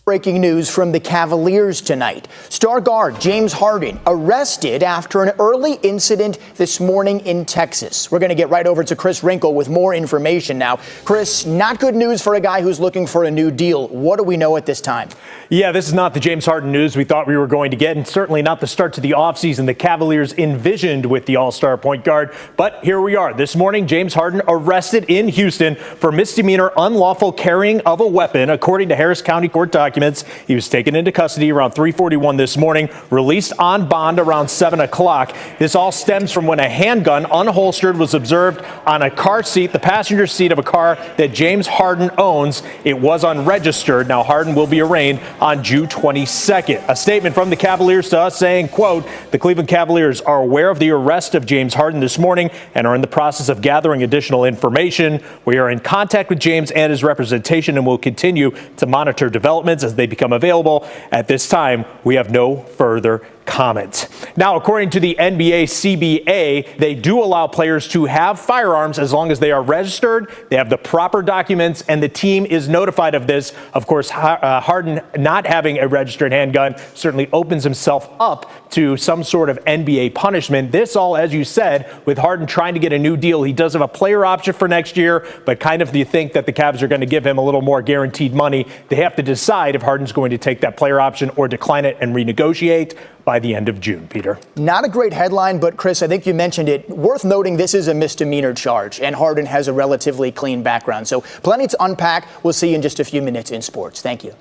Breaking news from the Cavaliers tonight. Star guard James Harden arrested after an early incident this morning in Texas. We're going to get right over to Chris Wrinkle with more information now. Chris, not good news for a guy who's looking for a new deal. What do we know at this time? Yeah, this is not the James Harden news we thought we were going to get, and certainly not the start to the offseason the Cavaliers envisioned with the all-star point guard. But here we are. This morning, James Harden arrested in Houston for misdemeanor unlawful carrying of a weapon, according to Harris County court documents. He was taken into custody around 3:41 this morning, released on bond around 7 o'clock. This all stems from when a handgun, unholstered, was observed on a car seat, the passenger seat of a car that James Harden owns. It was unregistered. Now, Harden will be arraigned on June 22nd. A statement from the Cavaliers to us saying, quote, the Cleveland Cavaliers are aware of the arrest of James Harden this morning and are in the process of gathering additional information. We are in contact with James and his representation and will continue to monitor developments as they become available. At this time, we have no further comment. Now, according to the NBA CBA, they do allow players to have firearms as long as they are registered, they have the proper documents, and the team is notified of this. Of course, Harden not having a registered handgun certainly opens himself up to some sort of NBA punishment. This all, as you said, with Harden trying to get a new deal. He does have a player option for next year, but kind of you think that the Cavs are going to give him a little more guaranteed money. They have to decide if Harden's going to take that player option or decline it and renegotiate by the end of June. Peter. Not a great headline, but Chris, I think you mentioned it. Worth noting, this is a misdemeanor charge, and Harden has a relatively clean background. So plenty to unpack. We'll see you in just a few minutes in sports. Thank you.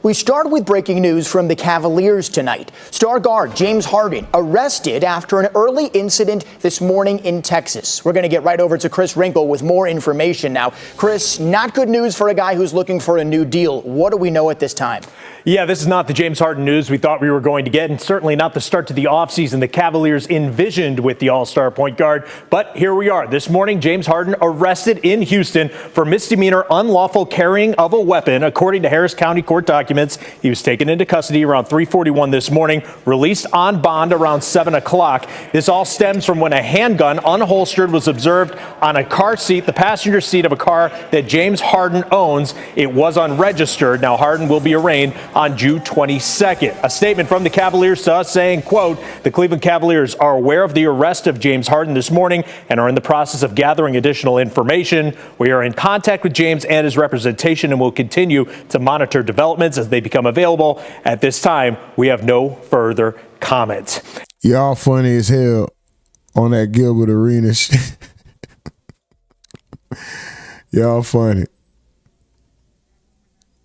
We start with breaking news from the Cavaliers tonight. Star guard James Harden arrested after an early incident this morning in Texas. We're going to get right over to Chris Wrinkle with more information now. Chris, not good news for a guy who's looking for a new deal. What do we know at this time? Yeah, this is not the James Harden news we thought we were going to get, and certainly not the start to the offseason the Cavaliers envisioned with the all-star point guard. But here we are. This morning, James Harden arrested in Houston for misdemeanor unlawful carrying of a weapon, according to Harris County court documents. He was taken into custody around 3:41 this morning, released on bond around 7 o'clock. This all stems from when a handgun, unholstered, was observed on a car seat, the passenger seat of a car that James Harden owns. It was unregistered. Now, Harden will be arraigned on June 22nd. A statement from the Cavaliers to us saying, quote, the Cleveland Cavaliers are aware of the arrest of James Harden this morning and are in the process of gathering additional information. We are in contact with James and his representation and will continue to monitor developments as they become available. At this time, we have no further comment. Y'all funny as hell on that Gilbert Arena shit. Y'all funny.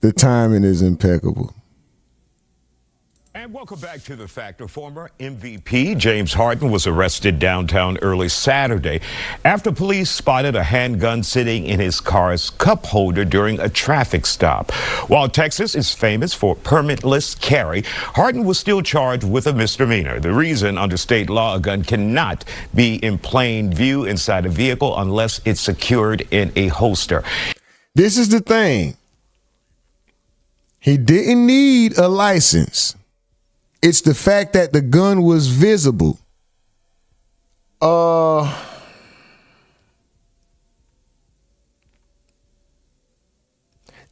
The timing is impeccable. And welcome back to The Factor. Former MVP James Harden was arrested downtown early Saturday after police spotted a handgun sitting in his car's cup holder during a traffic stop. While Texas is famous for permitless carry, Harden was still charged with a misdemeanor. The reason, under state law, a gun cannot be in plain view inside a vehicle unless it's secured in a holster. This is the thing. He didn't need a license. It's the fact that the gun was visible.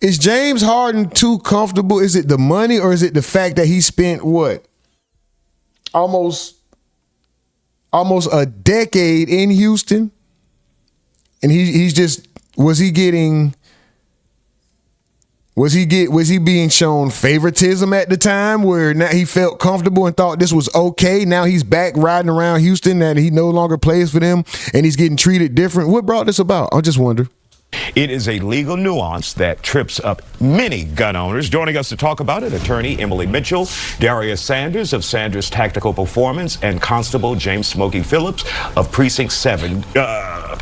Is James Harden too comfortable? Is it the money or is it the fact that he spent what? Almost a decade in Houston? And he's just, was he being shown favoritism at the time where now he felt comfortable and thought this was okay? Now he's back riding around Houston and he no longer plays for them and he's getting treated different. What brought this about? I just wonder. It is a legal nuance that trips up many gun owners. Joining us to talk about it, attorney Emily Mitchell, Darius Sanders of Sanders Tactical Performance, and Constable James Smokey Phillips of Precinct 7.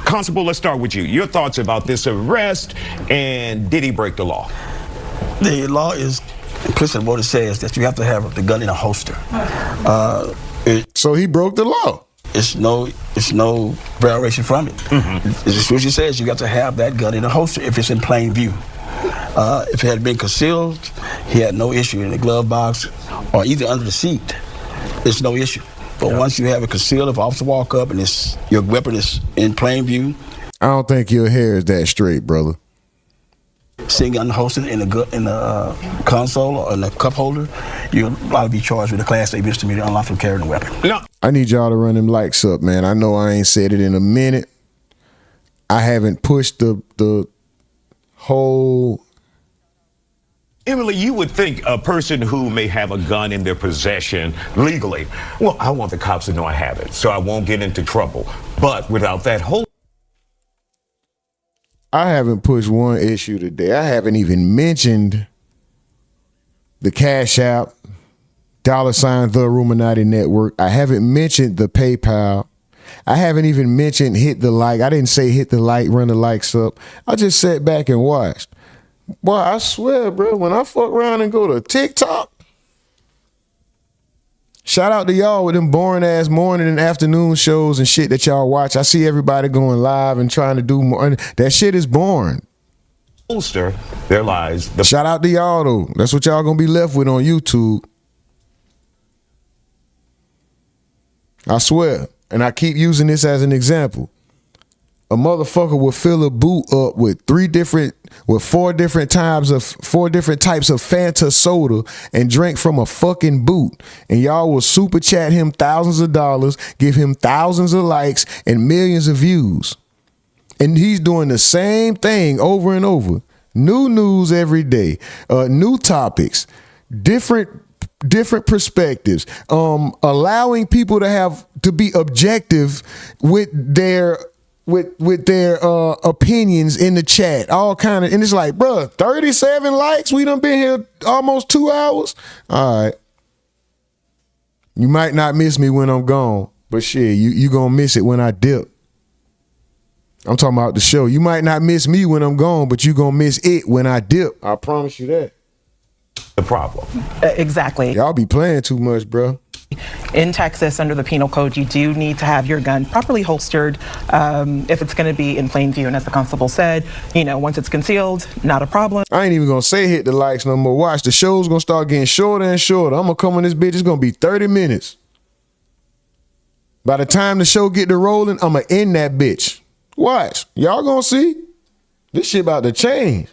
Constable, let's start with you. Your thoughts about this arrest, and did he break the law? The law is implicit in what it says, that you have to have the gun in a holster. So he broke the law. It's no variation from it. It's what it says. You got to have that gun in a holster if it's in plain view. If it had been concealed, he had no issue in the glove box or either under the seat. It's no issue. But once you have it concealed, if an officer walk up and your weapon is in plain view, I don't think your hair is that straight, brother. Seeing gun holstered in the console or in the cup holder, you'll probably be charged with a Class A misdemeanor unlawful carrying a weapon. No. I need y'all to run them likes up, man. I know I ain't said it in a minute. I haven't pushed the whole. Emily, you would think a person who may have a gun in their possession legally, well, I want the cops to know I have it, so I won't get into trouble. But without that whole. I haven't pushed one issue today. I haven't even mentioned the Cash App, $, the RUMORNATI NETWORk. I haven't mentioned the PayPal. I haven't even mentioned hit the like. I didn't say hit the like, run the likes up. I just sat back and watched. Boy, I swear, bro, when I fuck around and go to TikTok, shout out to y'all with them boring ass morning and afternoon shows and shit that y'all watch. I see everybody going live and trying to do more. That shit is boring. Holster there lies. Shout out to y'all though. That's what y'all gonna be left with on YouTube. I swear. And I keep using this as an example. A motherfucker will fill a boot up with four different types of Fanta soda and drink from a fucking boot. And y'all will super chat him thousands of dollars, give him thousands of likes and millions of views. And he's doing the same thing over and over. New news every day, new topics, different perspectives, allowing people to be objective with their opinions in the chat, all kind of, and it's like, bro, 37 likes. We done been here almost 2 hours. All right. You might not miss me when I'm gone, but shit, you gonna miss it when I dip. I'm talking about the show. You might not miss me when I'm gone, but you gonna miss it when I dip. I promise you that. The problem. Exactly. Y'all be playing too much, bro. In Texas, under the penal code, you do need to have your gun properly holstered if it's going to be in plain view. And as the constable said, once it's concealed, not a problem. I ain't even going to say hit the likes no more. Watch, the show's going to start getting shorter and shorter. I'm going to come on this bitch. It's going to be 30 minutes. By the time the show get to rolling, I'm going to end that bitch. Watch. Y'all going to see? This shit about to change.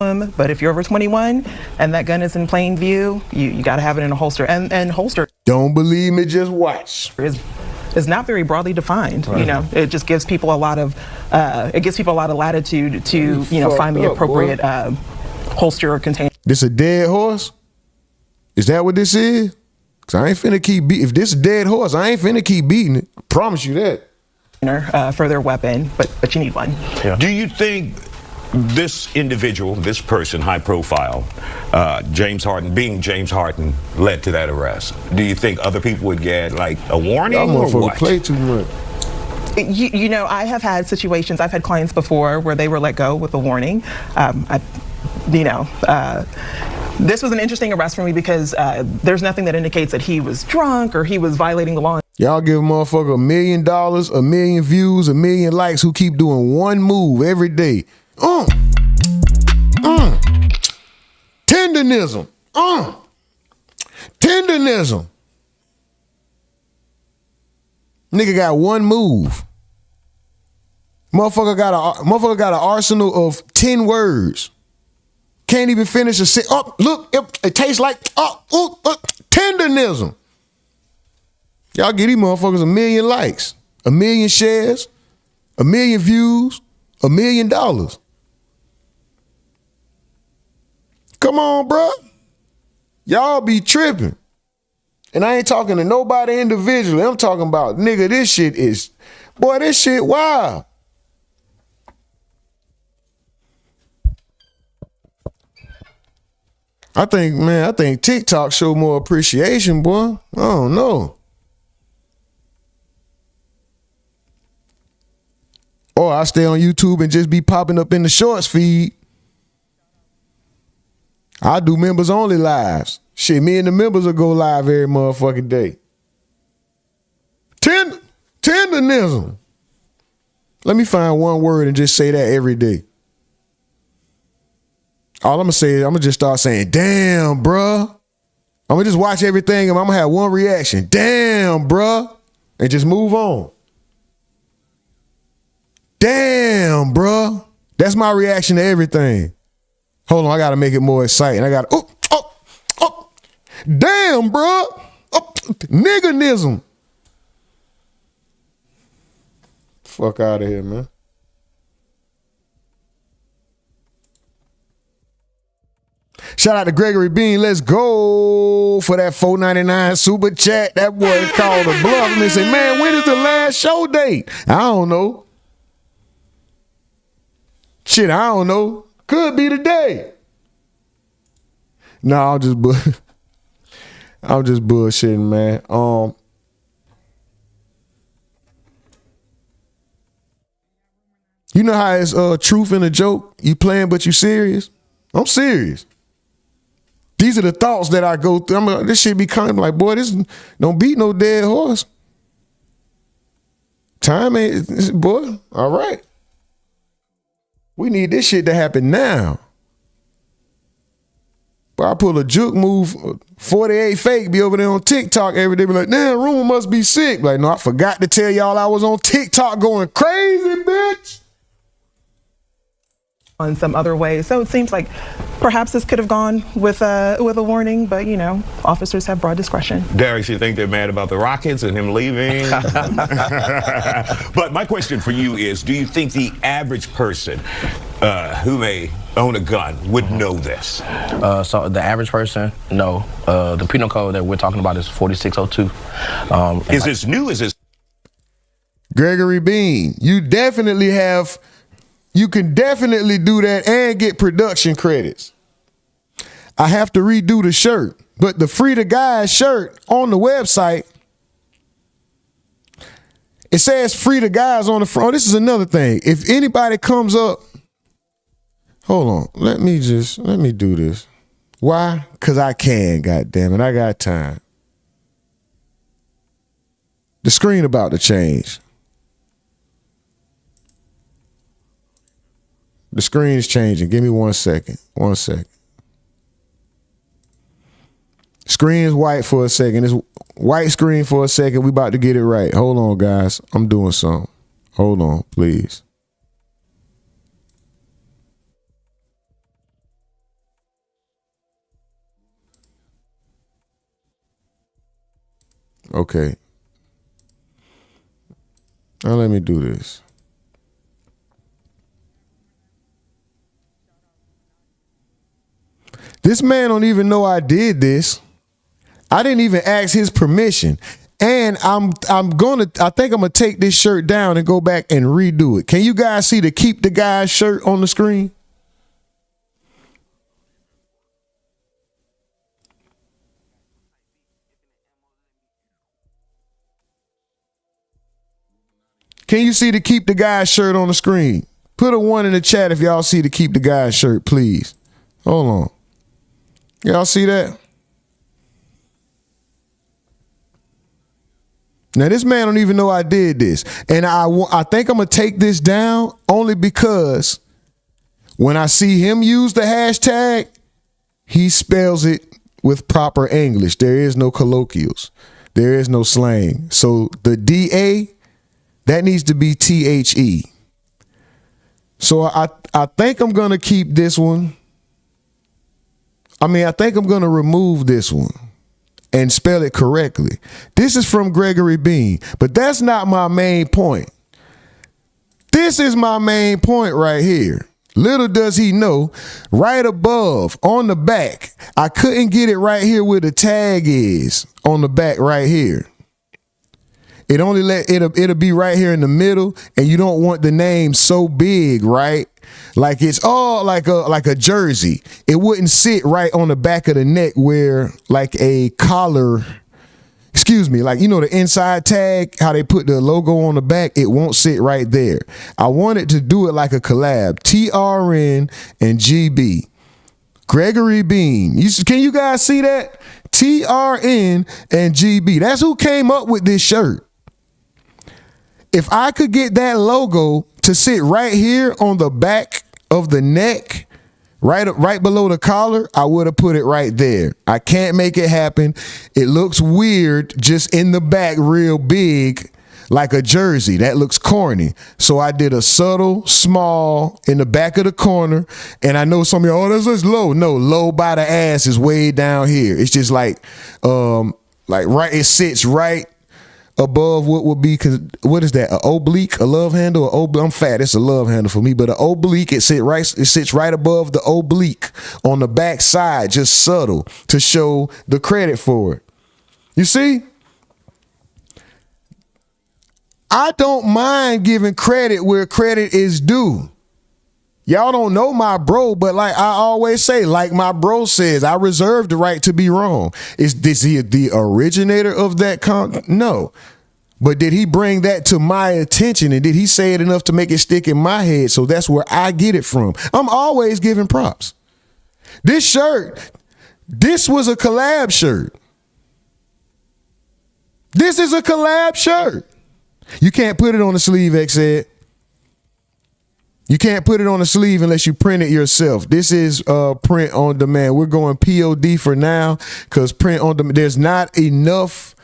But if you're over 21 and that gun is in plain view, you got to have it in a holster. And holster. Don't believe me, just watch. Is not very broadly defined. Right. It just gives people a lot of latitude to find the appropriate holster or container. This a dead horse? Is that what this is? Cause I ain't finna keep beating. If this is a dead horse, I ain't finna keep beating it. I promise you that. For their weapon, but you need one. Yeah. Do you think this individual, this person, high profile, James Harden, being James Harden, led to that arrest? Do you think other people would get like a warning or what? Play too much. I have had situations, I've had clients before where they were let go with a warning. This was an interesting arrest for me because there's nothing that indicates that he was drunk or he was violating the law. Y'all give a motherfucker $1 million, 1 million views, 1 million likes who keep doing one move every day. Tenderism. Tendonism. Nigga got one move. Motherfucker got an arsenal of 10 words. Can't even finish a sentence. Oh, look, it tastes like tendonism. Y'all give these motherfuckers 1 million likes, 1 million shares, 1 million views, $1 million. Come on, bro. Y'all be tripping. And I ain't talking to nobody individually. I'm talking about, nigga, this shit wild. I think TikTok show more appreciation, boy. I don't know. Or I stay on YouTube and just be popping up in the shorts feed. I do members only lives. Shit, me and the members will go live every motherfucking day. Tendonism. Let me find one word and just say that every day. All I'm gonna say is I'm gonna just start saying, damn, bruh. I'm gonna just watch everything and I'm gonna have one reaction. Damn, bruh. And just move on. Damn, bruh. That's my reaction to everything. Hold on, I gotta make it more exciting. I gotta, damn, bruh. Nigganism. Fuck out of here, man. Shout out to Gregory Bean. Let's go for that $4.99 super chat. That boy called a bluff and they said, man, when is the last show date? I don't know. Shit, I don't know. Could be today. No, I'm just bullshitting, man. You know how it's truth in a joke? You playing but you serious? I'm serious. These are the thoughts that I go through. This shit be kind of like, boy, this don't beat no dead horse. Time ain't, boy, all right. We need this shit to happen now. But I pull a juke move, 48 fake, be over there on TikTok every day, be like, damn, Rumor must be sick. Like, no, I forgot to tell y'all I was on TikTok going crazy, bitch. On some other ways. So it seems like perhaps this could have gone with a warning, but you know, officers have broad discretion. Darius, you think they're mad about the Rockets and him leaving? But my question for you is, do you think the average person who may own a gun would know this? So the average person, no. The penal code that we're talking about is 4602. Is this new? Is this? Gregory Bean, you can definitely do that and get production credits. I have to redo the shirt, but the Free the Guys shirt on the website, it says Free the Guys on the front. Oh, this is another thing. If anybody comes up, hold on, let me do this. Why? Because I can, goddammit. I got time. The screen about to change. The screen is changing. Give me 1 second. 1 second. Screen is white for a second. It's white screen for a second. We about to get it right. Hold on, guys. I'm doing something. Hold on, please. Okay. Now let me do this. This man don't even know I did this. I didn't even ask his permission. And I think I'm gonna take this shirt down and go back and redo it. Can you guys see the Keep the Guys shirt on the screen? Can you see the Keep the Guys shirt on the screen? Put a 1 in the chat if y'all see the Keep the Guys shirt, please. Hold on. Y'all see that? Now this man don't even know I did this. And I think I'm gonna take this down only because when I see him use the hashtag, he spells it with proper English. There is no colloquials. There is no slang. So the DA, that needs to be THE. So I think I'm going to keep this one. I think I'm going to remove this one and spell it correctly. This is from Gregory Bean, but that's not my main point. This is my main point right here. Little does he know, right above on the back, I couldn't get it right here where the tag is on the back right here. It only it'll be right here in the middle, and you don't want the name so big, right? Like it's all like a jersey. It wouldn't sit right on the back of the neck where like a collar. Excuse me, like, the inside tag, how they put the logo on the back, it won't sit right there. I wanted to do it like a collab. TRN and GB. Gregory Bean. Can you guys see that? TRN and GB. That's who came up with this shirt. If I could get that logo to sit right here on the back of the neck, right below the collar, I would have put it right there. I can't make it happen. It looks weird just in the back real big like a jersey. That looks corny. So I did a subtle, small in the back of the corner. And I know some of y'all, that's just low. No, low by the ass is way down here. It's just like right, it sits right above what would be, what is that? An oblique, a love handle, or oblique? I'm fat. It's a love handle for me, but an oblique, it sits right above the oblique on the back side, just subtle to show the credit for it. You see? I don't mind giving credit where credit is due. Y'all don't know my bro, but like I always say, like my bro says, I reserve the right to be wrong. Is he the originator of that No. But did he bring that to my attention, and did he say it enough to make it stick in my head? So that's where I get it from. I'm always giving props. This shirt, this was a collab shirt. This is a collab shirt. You can't put it on the sleeve, X-Ed. You can't put it on the sleeve unless you print it yourself. This is print on demand. We're going POD for now because print on demand, there's not enough.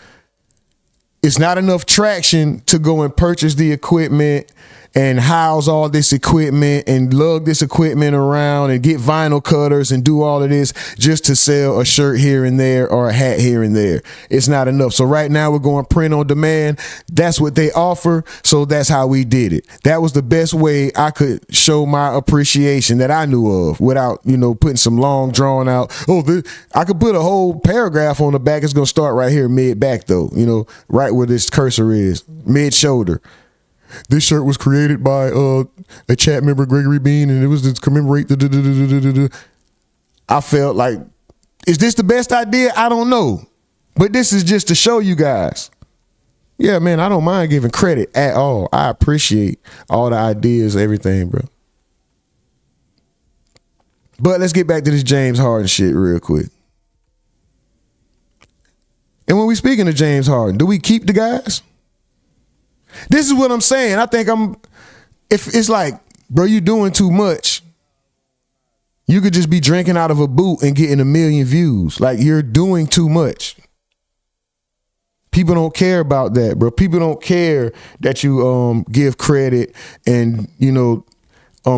It's not enough traction to go and purchase the equipment and house all this equipment and lug this equipment around and get vinyl cutters and do all of this just to sell a shirt here and there or a hat here and there. It's not enough. So right now we're going print on demand. That's what they offer. So that's how we did it. That was the best way I could show my appreciation that I knew of without, putting some long drawn out. I could put a whole paragraph on the back. It's going to start right here mid back though, right where this cursor is, mid shoulder. This shirt was created by a chat member, Gregory Bean, and it was to commemorate the. I felt like, is this the best idea? I don't know. But this is just to show you guys. Yeah, man, I don't mind giving credit at all. I appreciate all the ideas, everything, bro. But let's get back to this James Harden shit real quick. And when we speaking of James Harden, do we keep the guys? This is what I'm saying. I think if it's like, bro, you doing too much. You could just be drinking out of a boot and getting 1 million views. Like, you're doing too much. People don't care about that, bro. People don't care that you give credit and,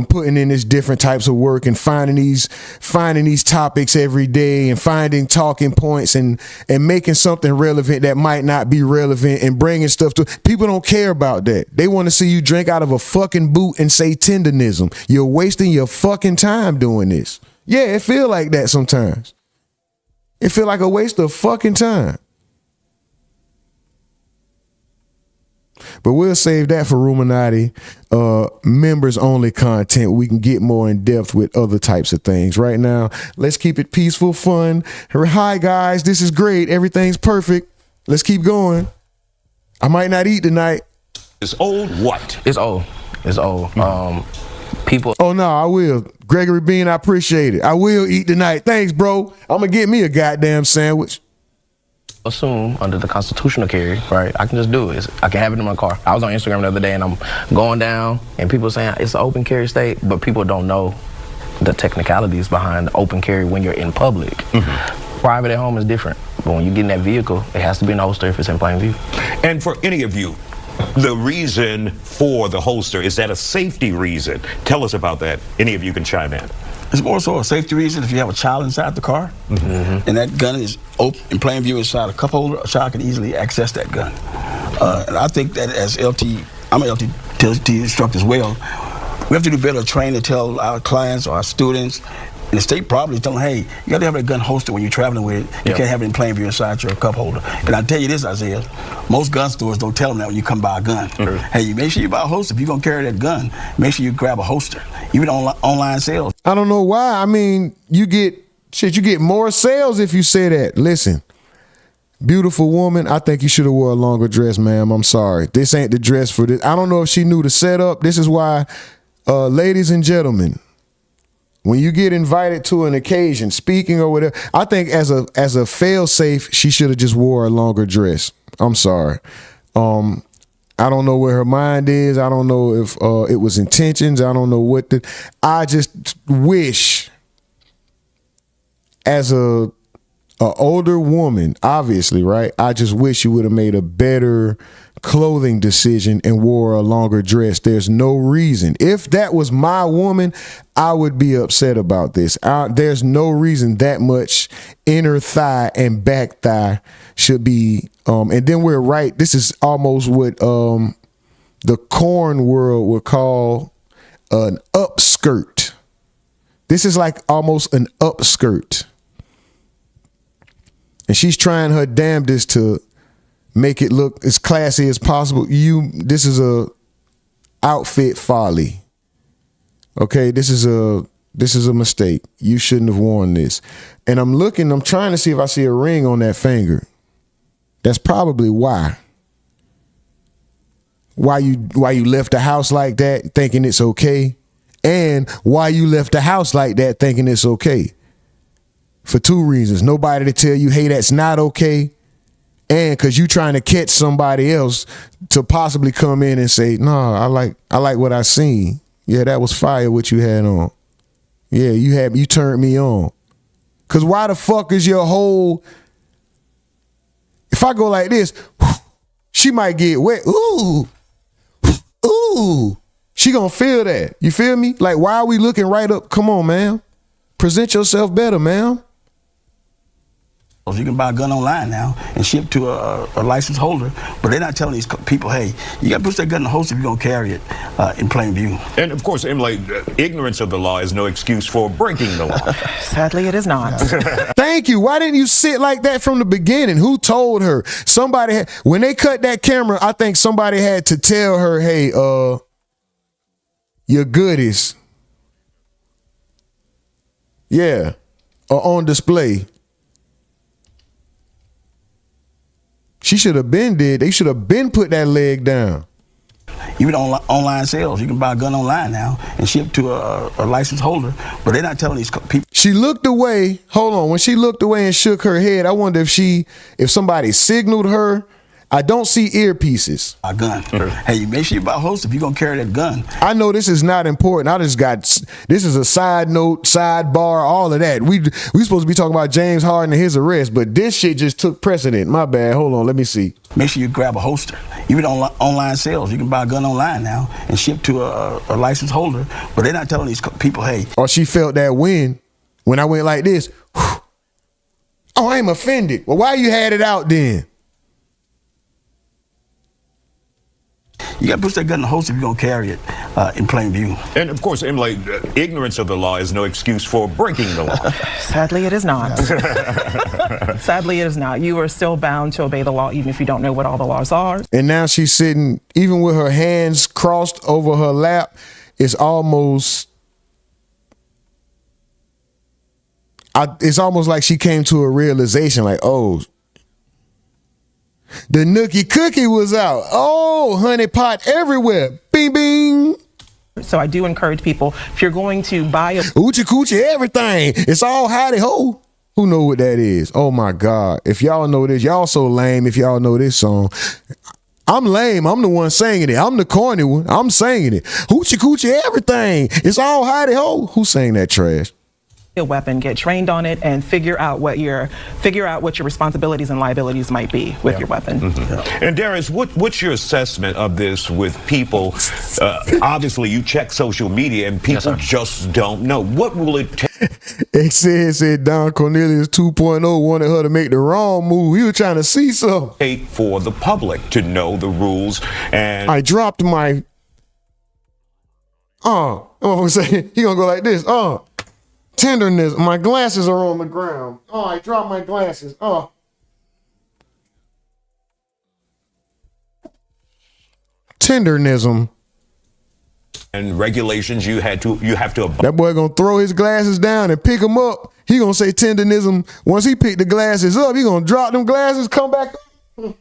putting in this different types of work and finding these topics every day and finding talking points and making something relevant that might not be relevant and bringing stuff to people. Don't care about that. They want to see you drink out of a fucking boot and say tendonism. You're wasting your fucking time doing this. Yeah, it feel like that sometimes. It feel like a waste of fucking time. But we'll save that for Rumonati members only content. We can get more in depth with other types of things. Right now, let's keep it peaceful, fun. Hi guys, this is great. Everything's perfect. Let's keep going. I might not eat tonight. It's old what? It's old. It's old. People. Oh no, I will. Gregory Bean, I appreciate it. I will eat tonight. Thanks, bro. I'm gonna get me a goddamn sandwich. Assume under the constitutional carry, right? I can just do it. I can have it in my car. I was on Instagram the other day and I'm going down and people saying it's an open carry state, but people don't know the technicalities behind the open carry when you're in public. Private at home is different. But when you get in that vehicle, it has to be in the holster if it's in plain view. And for any of you, the reason for the holster, is that a safety reason? Tell us about that. Any of you can chime in. It's more so a safety reason. If you have a child inside the car, and that gun is open in plain view inside a cup holder, a child can easily access that gun. And I think that as I'm an LT instructor as well, we have to do better training to tell our clients or our students, and the state probably tell them, hey, you got to have that gun holster when you're traveling with it. You can't have it in plain view inside your cup holder. And I tell you this, Isaiah, most gun stores don't tell them that when you come buy a gun. Hey, you make sure you buy a holster. If you're going to carry that gun, make sure you grab a holster. Even online sales. I don't know why. I mean, you get more sales if you say that. Listen, beautiful woman, I think you should have wore a longer dress, ma'am. I'm sorry. This ain't the dress for this. I don't know if she knew the setup. This is why, ladies and gentlemen, when you get invited to an occasion, speaking or whatever, I think as a fail-safe, she should have just wore a longer dress. I'm sorry. I don't know where her mind is. I don't know if it was intentions. I don't know what I just wish, as a older woman, obviously, right? I just wish you would have made a better clothing decision and wore a longer dress. There's no reason. If that was my woman, I would be upset about this. There's no reason that much inner thigh and back thigh should be, and then we're right. This is almost what the corn world would call an upskirt. This is like almost an upskirt. And she's trying her damnedest to make it look as classy as possible. This is a outfit folly. Okay, this is a mistake. You shouldn't have worn this. And I'm trying to see if I see a ring on that finger. That's probably why. Why you left the house like that thinking it's okay, and why you left the house like that thinking it's okay. For two reasons. Nobody to tell you, hey, that's not okay. And because you trying to catch somebody else to possibly come in and say, no, I like what I seen. Yeah, that was fire what you had on. Yeah, you turned me on. Cause why the fuck is your whole, if I go like this, she might get wet. Ooh. She gonna feel that. You feel me? Like, why are we looking right up? Come on, man. Present yourself better, man. You can buy a gun online now and ship to a license holder, but they're not telling these people, hey, you got to put that gun in the holster if you're going to carry it in plain view. And of course, Emily, ignorance of the law is no excuse for breaking the law. Sadly, it is not. Thank you. Why didn't you sit like that from the beginning? Who told her? When they cut that camera, I think somebody had to tell her, hey, your goodies, yeah, are on display. She should have been dead. They should have been put that leg down. Even online sales, you can buy a gun online now and ship to a license holder, but they're not telling these people. She looked away. Hold on. When she looked away and shook her head, I wonder if somebody signaled her. I don't see earpieces. A gun. Hey, make sure you buy a holster if you're gonna carry that gun. I know this is not important. This is a side note, sidebar, all of that. We supposed to be talking about James Harden and his arrest, but this shit just took precedent. My bad. Hold on, let me see. Make sure you grab a holster. Even online sales, you can buy a gun online now and ship to a license holder, but they're not telling these people, hey. Or she felt that wind when I went like this. Oh, I'm offended. Well, why you had it out then? You got to put that gun in the holster if you're going to carry it in plain view. And of course, Emily, ignorance of the law is no excuse for breaking the law. Sadly, it is not. Sadly, it is not. You are still bound to obey the law even if you don't know what all the laws are. And now she's sitting, even with her hands crossed over her lap, it's almost like she came to a realization like, oh, the nookie cookie was out. Oh, honey pot everywhere. Bing, bing. So I do encourage people, if you're going to buy a Oochie coochie everything, it's all howdy ho. Who know what that is? Oh my God. If y'all know this, y'all so lame if y'all know this song. I'm lame. I'm the one singing it. I'm the corny one. I'm singing it. Hoochie coochie everything. It's all howdy ho. Who sang that trash? a weapon, get trained on it, and figure out what your responsibilities and liabilities might be with your weapon. And Darius, what's your assessment of this with people? Obviously, you check social media and people just don't know. What will it take? It said Don Cornelius 2.0 wanted her to make the wrong move. He was trying to see something. Take for the public to know the rules. And I dropped my. I'm gonna say he gonna go like this. Tenderness. My glasses are on the ground. I dropped my glasses. Tendernism. And regulations you have to. That boy gonna throw his glasses down and pick them up. He gonna say tendernism. Once he pick the glasses up, he gonna drop them glasses, come back up.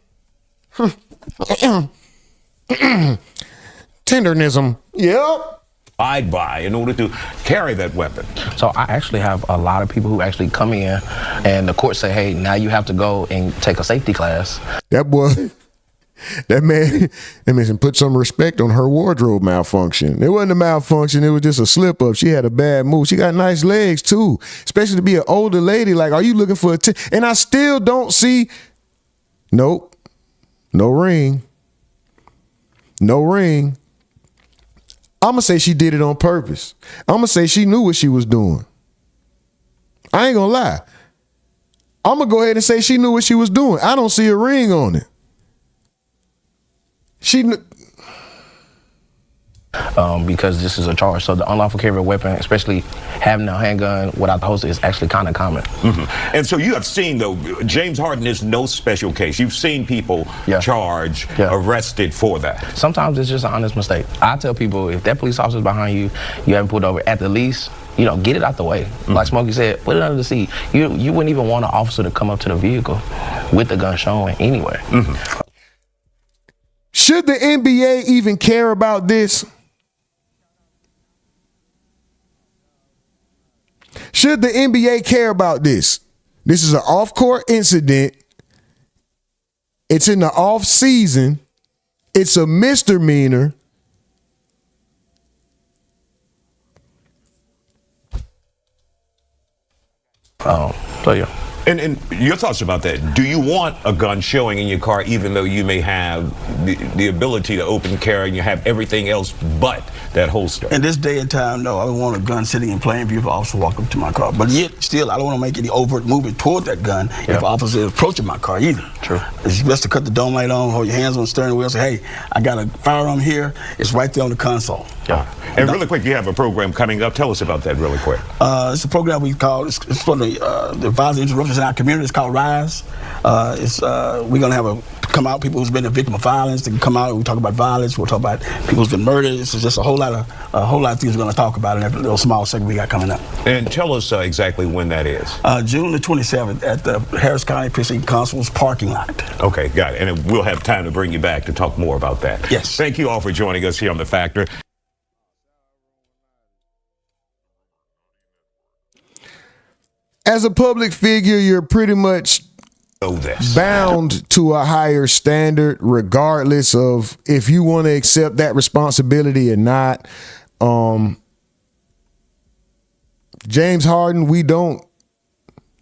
Tendernism. Yep. Abide by in order to carry that weapon. So I actually have a lot of people who actually come in and the court say, hey, now you have to go and take a safety class. That man put some respect on her wardrobe malfunction. It wasn't a malfunction. It was just a slip up. She had a bad move. She got nice legs too, especially to be an older lady. Like, are you looking for and I still don't see. Nope. No ring. No ring. I'm going to say she did it on purpose. I'm going to say she knew what she was doing. I ain't going to lie. I'm going to go ahead and say she knew what she was doing. I don't see a ring on it. Because this is a charge. So the unlawful carry of a weapon, especially having a handgun without the holster, is actually kind of common. And so you have seen, though, James Harden is no special case. You've seen people charged, arrested for that. Sometimes it's just an honest mistake. I tell people, if that police officer is behind you, you haven't pulled over, at the least, get it out the way. Like Smokey said, put it under the seat. You wouldn't even want an officer to come up to the vehicle with the gun showing anyway. Should the NBA even care about this? Should the NBA care about this? This is an off-court incident. It's in the off season. It's a misdemeanor. So yeah. And your thoughts about that? Do you want a gun showing in your car, even though you may have the ability to open carry and you have everything else but that holster? In this day and time, no, I don't want a gun sitting in plain view if an officer walk up to my car. But yet, still, I don't want to make any overt movement toward that gun if an officer is approaching my car either. True. It's best to cut the dome light on, hold your hands on the steering wheel, say, hey, I got a firearm here. It's right there on the console. Yeah. And really quick, you have a program coming up. Tell us about that really quick. It's a program we call, it's for the violence interruptions in our community. It's called RISE. We're going to have come out, people who's been a victim of violence. They can come out and we talk about violence. We'll talk about people who's been murdered. It's just a whole lot of things we're going to talk about in that little small segment we got coming up. And tell us exactly when that is. June the 27th at the Harris County Precinct Constable's parking lot. Okay, got it. And we'll have time to bring you back to talk more about that. Yes. Thank you all for joining us here on The Factor. As a public figure, you're pretty much bound to a higher standard, regardless of if you want to accept that responsibility or not. James Harden,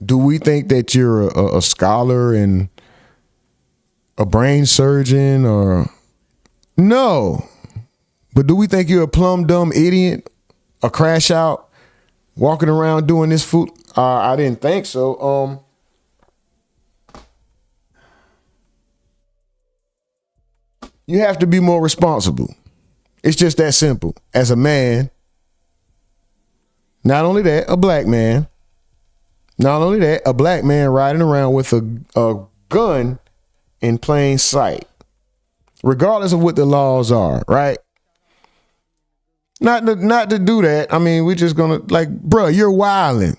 do we think that you're a scholar and a brain surgeon or no? But do we think you're a plumb dumb idiot, a crash out, walking around doing this food? I didn't think so. You have to be more responsible. It's just that simple. As a man, not only that, a black man. Not only that, a black man riding around with a gun in plain sight, regardless of what the laws are, right? Not to do that. I mean, we're just gonna bro, you're wilding.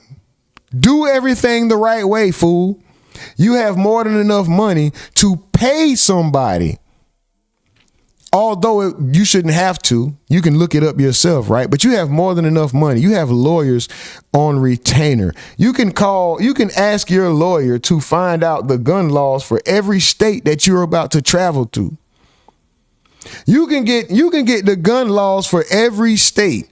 Do everything the right way, fool. You have more than enough money to pay somebody. Although you shouldn't have to. You can look it up yourself, right? But you have more than enough money. You have lawyers on retainer. You can ask your lawyer to find out the gun laws for every state that you're about to travel to. You can get the gun laws for every state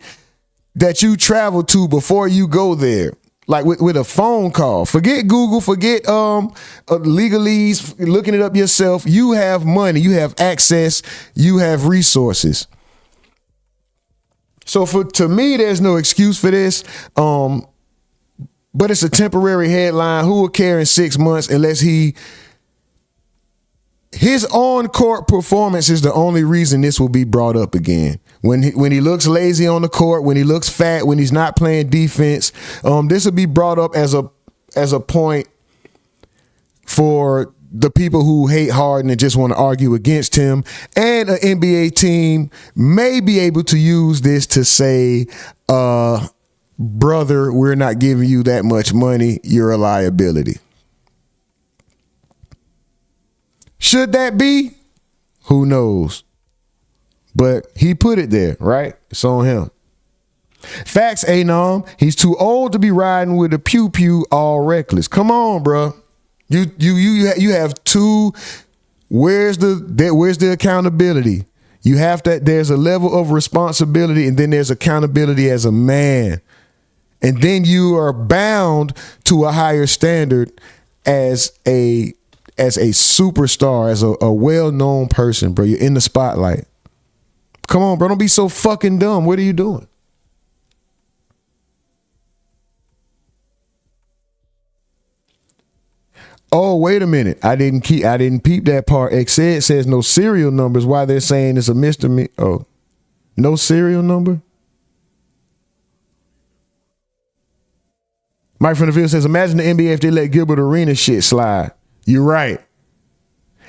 that you travel to before you go there. Like with a phone call. Forget Google, forget legalese, looking it up yourself. You have money, you have access, you have resources. So to me, there's no excuse for this. But it's a temporary headline. Who will care in 6 months unless his on-court performance is the only reason this will be brought up again. When he looks lazy on the court, when he looks fat, when he's not playing defense, this will be brought up as a point for the people who hate Harden and just want to argue against him. And an NBA team may be able to use this to say, brother, we're not giving you that much money. You're a liability. Should that be? Who knows? But he put it there, right? It's on him. Facts, Anom. He's too old to be riding with a pew-pew all reckless. Come on, bro. You have two. Where's the accountability? You have that. There's a level of responsibility, and then there's accountability as a man. And then you are bound to a higher standard as a superstar, as a well-known person, bro. You're in the spotlight. Come on, bro. Don't be so fucking dumb. What are you doing? Oh, wait a minute. I didn't peep that part. Xed says no serial numbers. Why they're saying it's a misdemeanor? Oh, no serial number? Mike from the field says, imagine the NBA if they let Gilbert Arenas shit slide. You're right.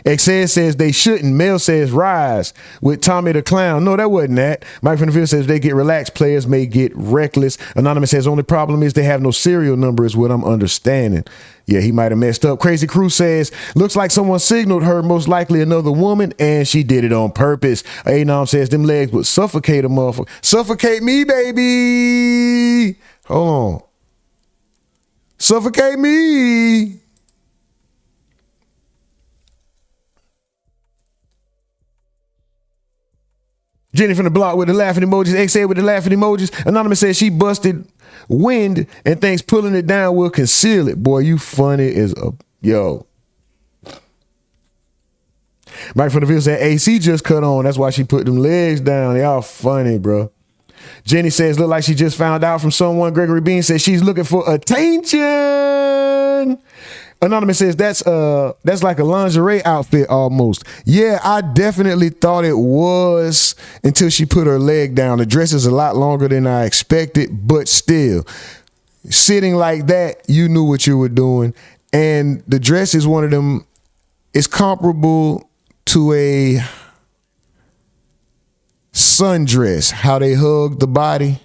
Xed says they shouldn't. Mel says rise with Tommy the Clown. No, that wasn't that. Mike from the field says if they get relaxed, players may get reckless. Anonymous says only problem is they have no serial number is what I'm understanding. Yeah, he might have messed up. Crazy Crew says, looks like someone signaled her, most likely another woman, and she did it on purpose. Anom says them legs would suffocate a motherfucker. Suffocate me, baby. Hold on. Suffocate me. Jenny from the block with the laughing emojis. XA with the laughing emojis. Anonymous says she busted wind and thinks pulling it down will conceal it. Boy, you funny as a yo. Mike from the field said AC just cut on. That's why she put them legs down. They all funny, bro. Jenny says look like she just found out from someone. Gregory Bean says she's looking for attention. Anonymous says that's like a lingerie outfit almost. Yeah, I definitely thought it was until she put her leg down. The dress is a lot longer than I expected, but still, sitting like that, you knew what you were doing. And the dress is one of them, it's comparable to a sundress, how they hug the body.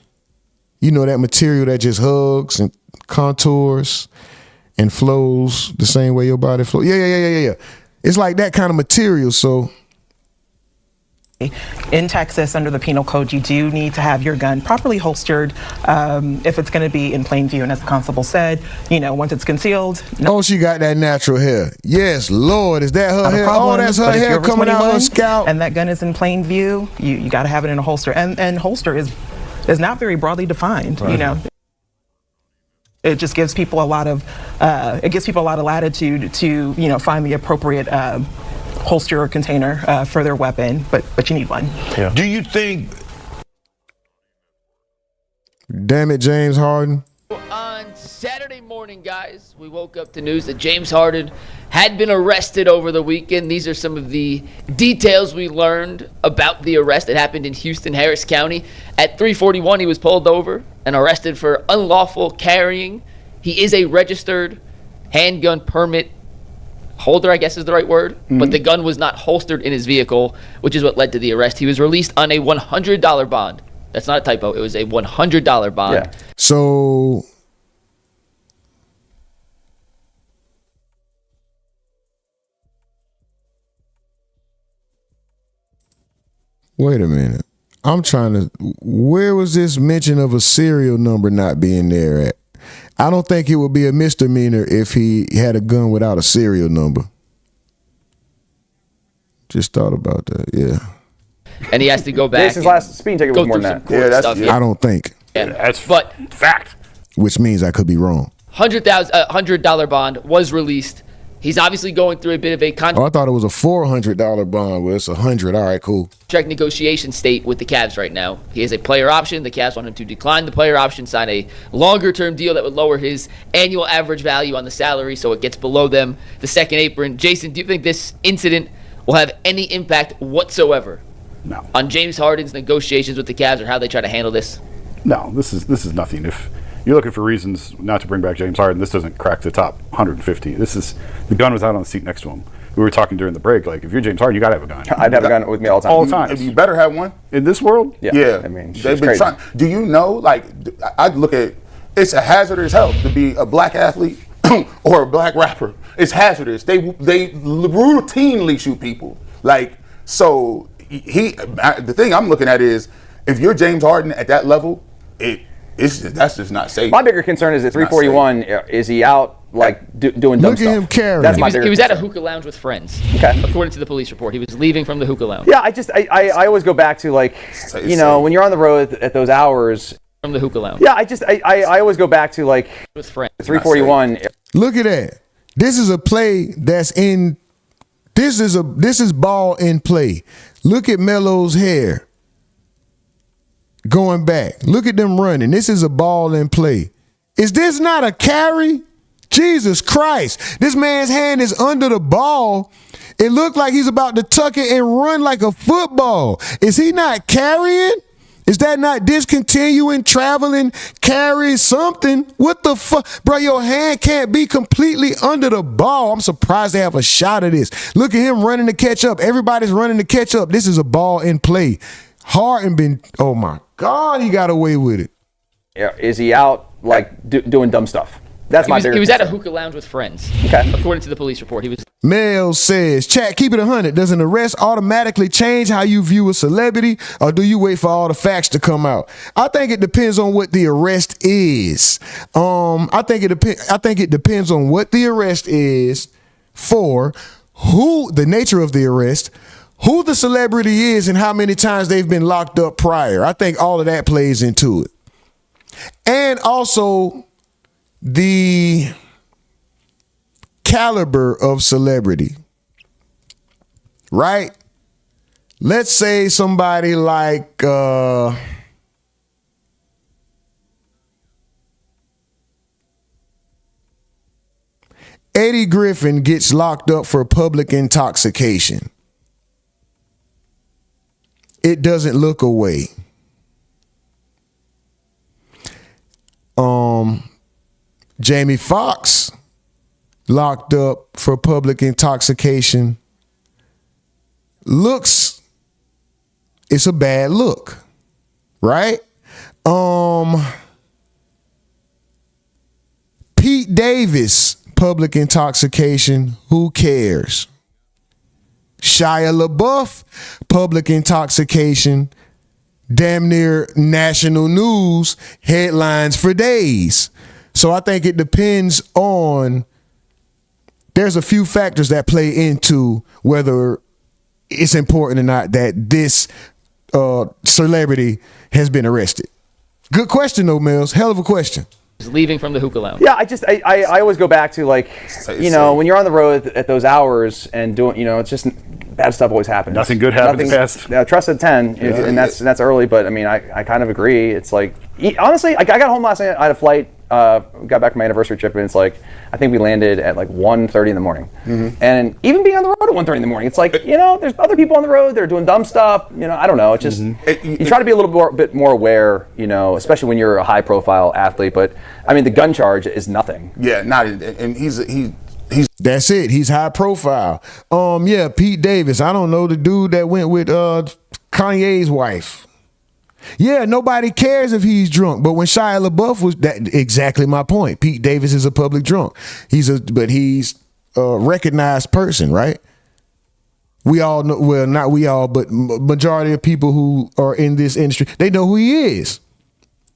You know, that material that just hugs and contours and flows the same way your body flows. Yeah. It's like that kind of material, so. In Texas, under the penal code, you do need to have your gun properly holstered if it's going to be in plain view. And as the constable said, you know, once it's concealed. Oh, she got that natural hair. Yes, Lord, is that her hair? Problem, oh, that's her hair coming out her scalp. And that gun is in plain view. You got to have it in a holster. And holster is not very broadly defined, right. You know. It just gives people a lot of latitude to, you know, find the appropriate holster or container for their weapon, but you need one. Yeah. Do you think? Damn it, James Harden. On Saturday morning, guys, we woke up to news that James Harden had been arrested over the weekend. These are some of the details we learned about the arrest. It happened in Houston, Harris County. At 3:41, he was pulled over and arrested for unlawful carrying. He is a registered handgun permit holder, I guess is the right word, but the gun was not holstered in his vehicle, which is what led to the arrest. He was released on a $100 bond. That's not a typo. It was a $100 bond. Yeah. So wait a minute. I'm trying to, where was this mention of a serial number not being there at? I don't think it would be a misdemeanor if he had a gun without a serial number. Just thought about that, yeah. And he has to go back. His last speeding ticket was more than that. I don't think. Yeah, that's but fact. which means I could be wrong. $100 bond was released. He's obviously going through a bit of a Oh, I thought it was a $400 bond. Well, it's $100. All right, cool. contract negotiation state with the Cavs right now. He has a player option. The Cavs want him to decline the player option, sign a longer-term deal that would lower his annual average value on the salary so it gets below them, the second apron. Jason, do you think this incident will have any impact whatsoever on James Harden's negotiations with the Cavs or how they try to handle this? No, this is nothing. If you're looking for reasons not to bring back James Harden, this doesn't crack the top 150. This is, the gun was out on the seat next to him. We were talking during the break, like, if you're James Harden, you gotta have a gun. I'd have a gun with me all the time. All the time. You better have one. In this world? Yeah. I mean, They've been trying. Do you know, like, I look at, it's a hazardous health to be a black athlete or a black rapper. It's hazardous. They routinely shoot people. Like, so the thing I'm looking at is, if you're James Harden at that level, that's just not safe. My bigger concern is at 341, is he out doing dumb stuff? Look at him carry. That's He was at a hookah lounge with friends. Okay. According to the police report, he was leaving from the hookah lounge. Yeah, I always go back to, like, you know, when you're on the road at those hours. From the hookah lounge. Yeah, I always go back to, like, with friends. 341. Look at that. This is a play that's in. This is ball in play. Look at Melo's hair. Going back. Look at them running. This is a ball in play. Is this not a carry? Jesus Christ. This man's hand is under the ball. It looked like he's about to tuck it and run like a football. Is he not carrying? Is that not discontinuing, traveling, carry something? What the fuck? Bro, your hand can't be completely under the ball. I'm surprised they have a shot of this. Look at him running to catch up. Everybody's running to catch up. This is a ball in play. Harden been, oh my God, he got away with it. Yeah, is he out, doing dumb stuff? That's my bigger He was at a concern. hookah lounge with friends. Okay. According to the police report, he was. Mel says, chat, keep it 100. Does an arrest automatically change how you view a celebrity, or do you wait for all the facts to come out? I think it depends on what the arrest is. I think it depends on what the arrest is for, who the nature of the arrest, who the celebrity is, and how many times they've been locked up prior. I think all of that plays into it. And also the caliber of celebrity, right? Let's say somebody like Eddie Griffin gets locked up for public intoxication. It doesn't look away. Jamie Foxx locked up for public intoxication. It's a bad look, right? Pete Davis, public intoxication, who cares? Shia LaBeouf, public intoxication, damn near national news, headlines for days. So I think it depends on, there's a few factors that play into whether it's important or not that this celebrity has been arrested. Good question though, Mills. Hell of a question. He's leaving from the hookah lounge. Yeah, I always go back to, like, you know, when you're on the road at those hours and doing, you know, it's just bad stuff always happens. Nothing good happened fast. Trust at 10, and that's early, but I mean, I kind of agree. It's like, honestly, I got home last night, I had a flight, got back from my anniversary trip, and it's like, I think we landed at like 1:30 in the morning. Mm-hmm. And even being on the road at 1:30 in the morning, it's like, you know, there's other people on the road, they're doing dumb stuff, you know, I don't know. It's just, you try to be a little bit more aware, you know, especially when you're a high profile athlete, but I mean, the gun charge is nothing. Yeah, and he's that's it. He's high profile. Yeah, Pete Davis. I don't know the dude that went with Kanye's wife. Yeah, nobody cares if he's drunk. But when Shia LaBeouf was, that exactly my point. Pete Davis is a public drunk. He's a recognized person, right? We all know, well, not we all, but majority of people who are in this industry, they know who he is.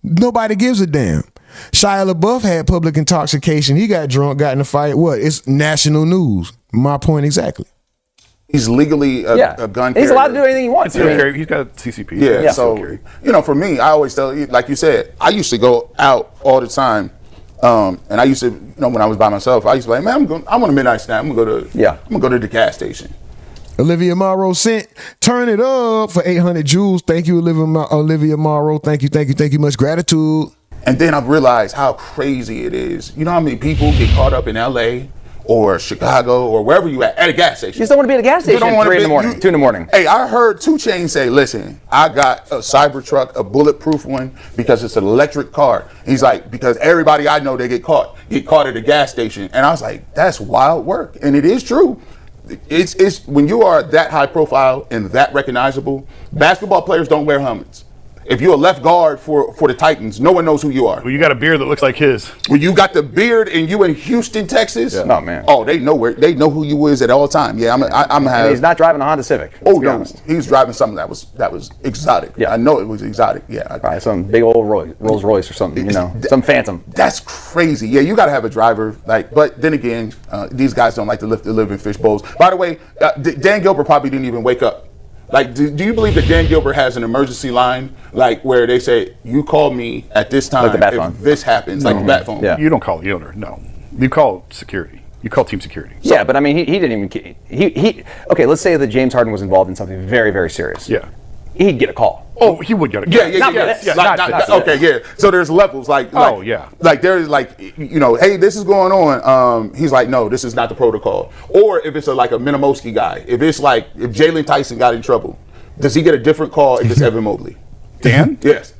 Nobody gives a damn. Shia LaBeouf had public intoxication. He got drunk, got in a fight. What? It's national news. My point exactly. He's legally a gun carrier. He's allowed to do anything he wants. He's got CCP. Yeah, so, you know, for me, I always tell you, like you said, I used to go out all the time. And I used to, you know, when I was by myself, I used to be like, man, I'm on a midnight snack. I'm going to go to the gas station. Olivia Morrow sent, turn it up for 800 joules. Thank you, Olivia Morrow. Thank you. Much gratitude. And then I've realized how crazy it is. You know how many people get caught up in LA or Chicago or wherever you at a gas station? You just don't want to be at a gas station at 3 in the morning, 2 in the morning. Hey, I heard 2 Chainz say, listen, I got a Cybertruck, a bulletproof one, because it's an electric car. He's like, because everybody I know, they get caught at a gas station. And I was like, that's wild work. And it is true. It's when you are that high profile and that recognizable, basketball players don't wear helmets. If you're a left guard for the Titans, no one knows who you are. Well, you got a beard that looks like his. When you got the beard and you in Houston, Texas, oh man, they know who you is at all time. Yeah, I'm and he's not driving a Honda Civic. Oh no, he's driving something that was exotic. Yeah, I know it was exotic. Yeah, probably some big old Rolls Royce or something. You know, some Phantom. That's crazy. Yeah, you got to have a driver. But then again, these guys don't like to live in fish bowls. By the way, Dan Gilbert probably didn't even wake up. Like, do you believe that Dan Gilbert has an emergency line, like where they say, you call me at this time like the bat if phone. this happens, like the bat phone? You don't call the owner, no. You call security. You call team security. Yeah, but I mean, he didn't even, okay, let's say that James Harden was involved in something very, very serious. Yeah. He'd get a call. Oh, he would get a call. Yeah. Okay, yeah. So there's levels, like there's like, you know, hey, this is going on. He's like, no, this is not the protocol. Or if it's like a Minimowski guy, if Jalen Tyson got in trouble, does he get a different call if it's Evan Mobley? Dan? Yes.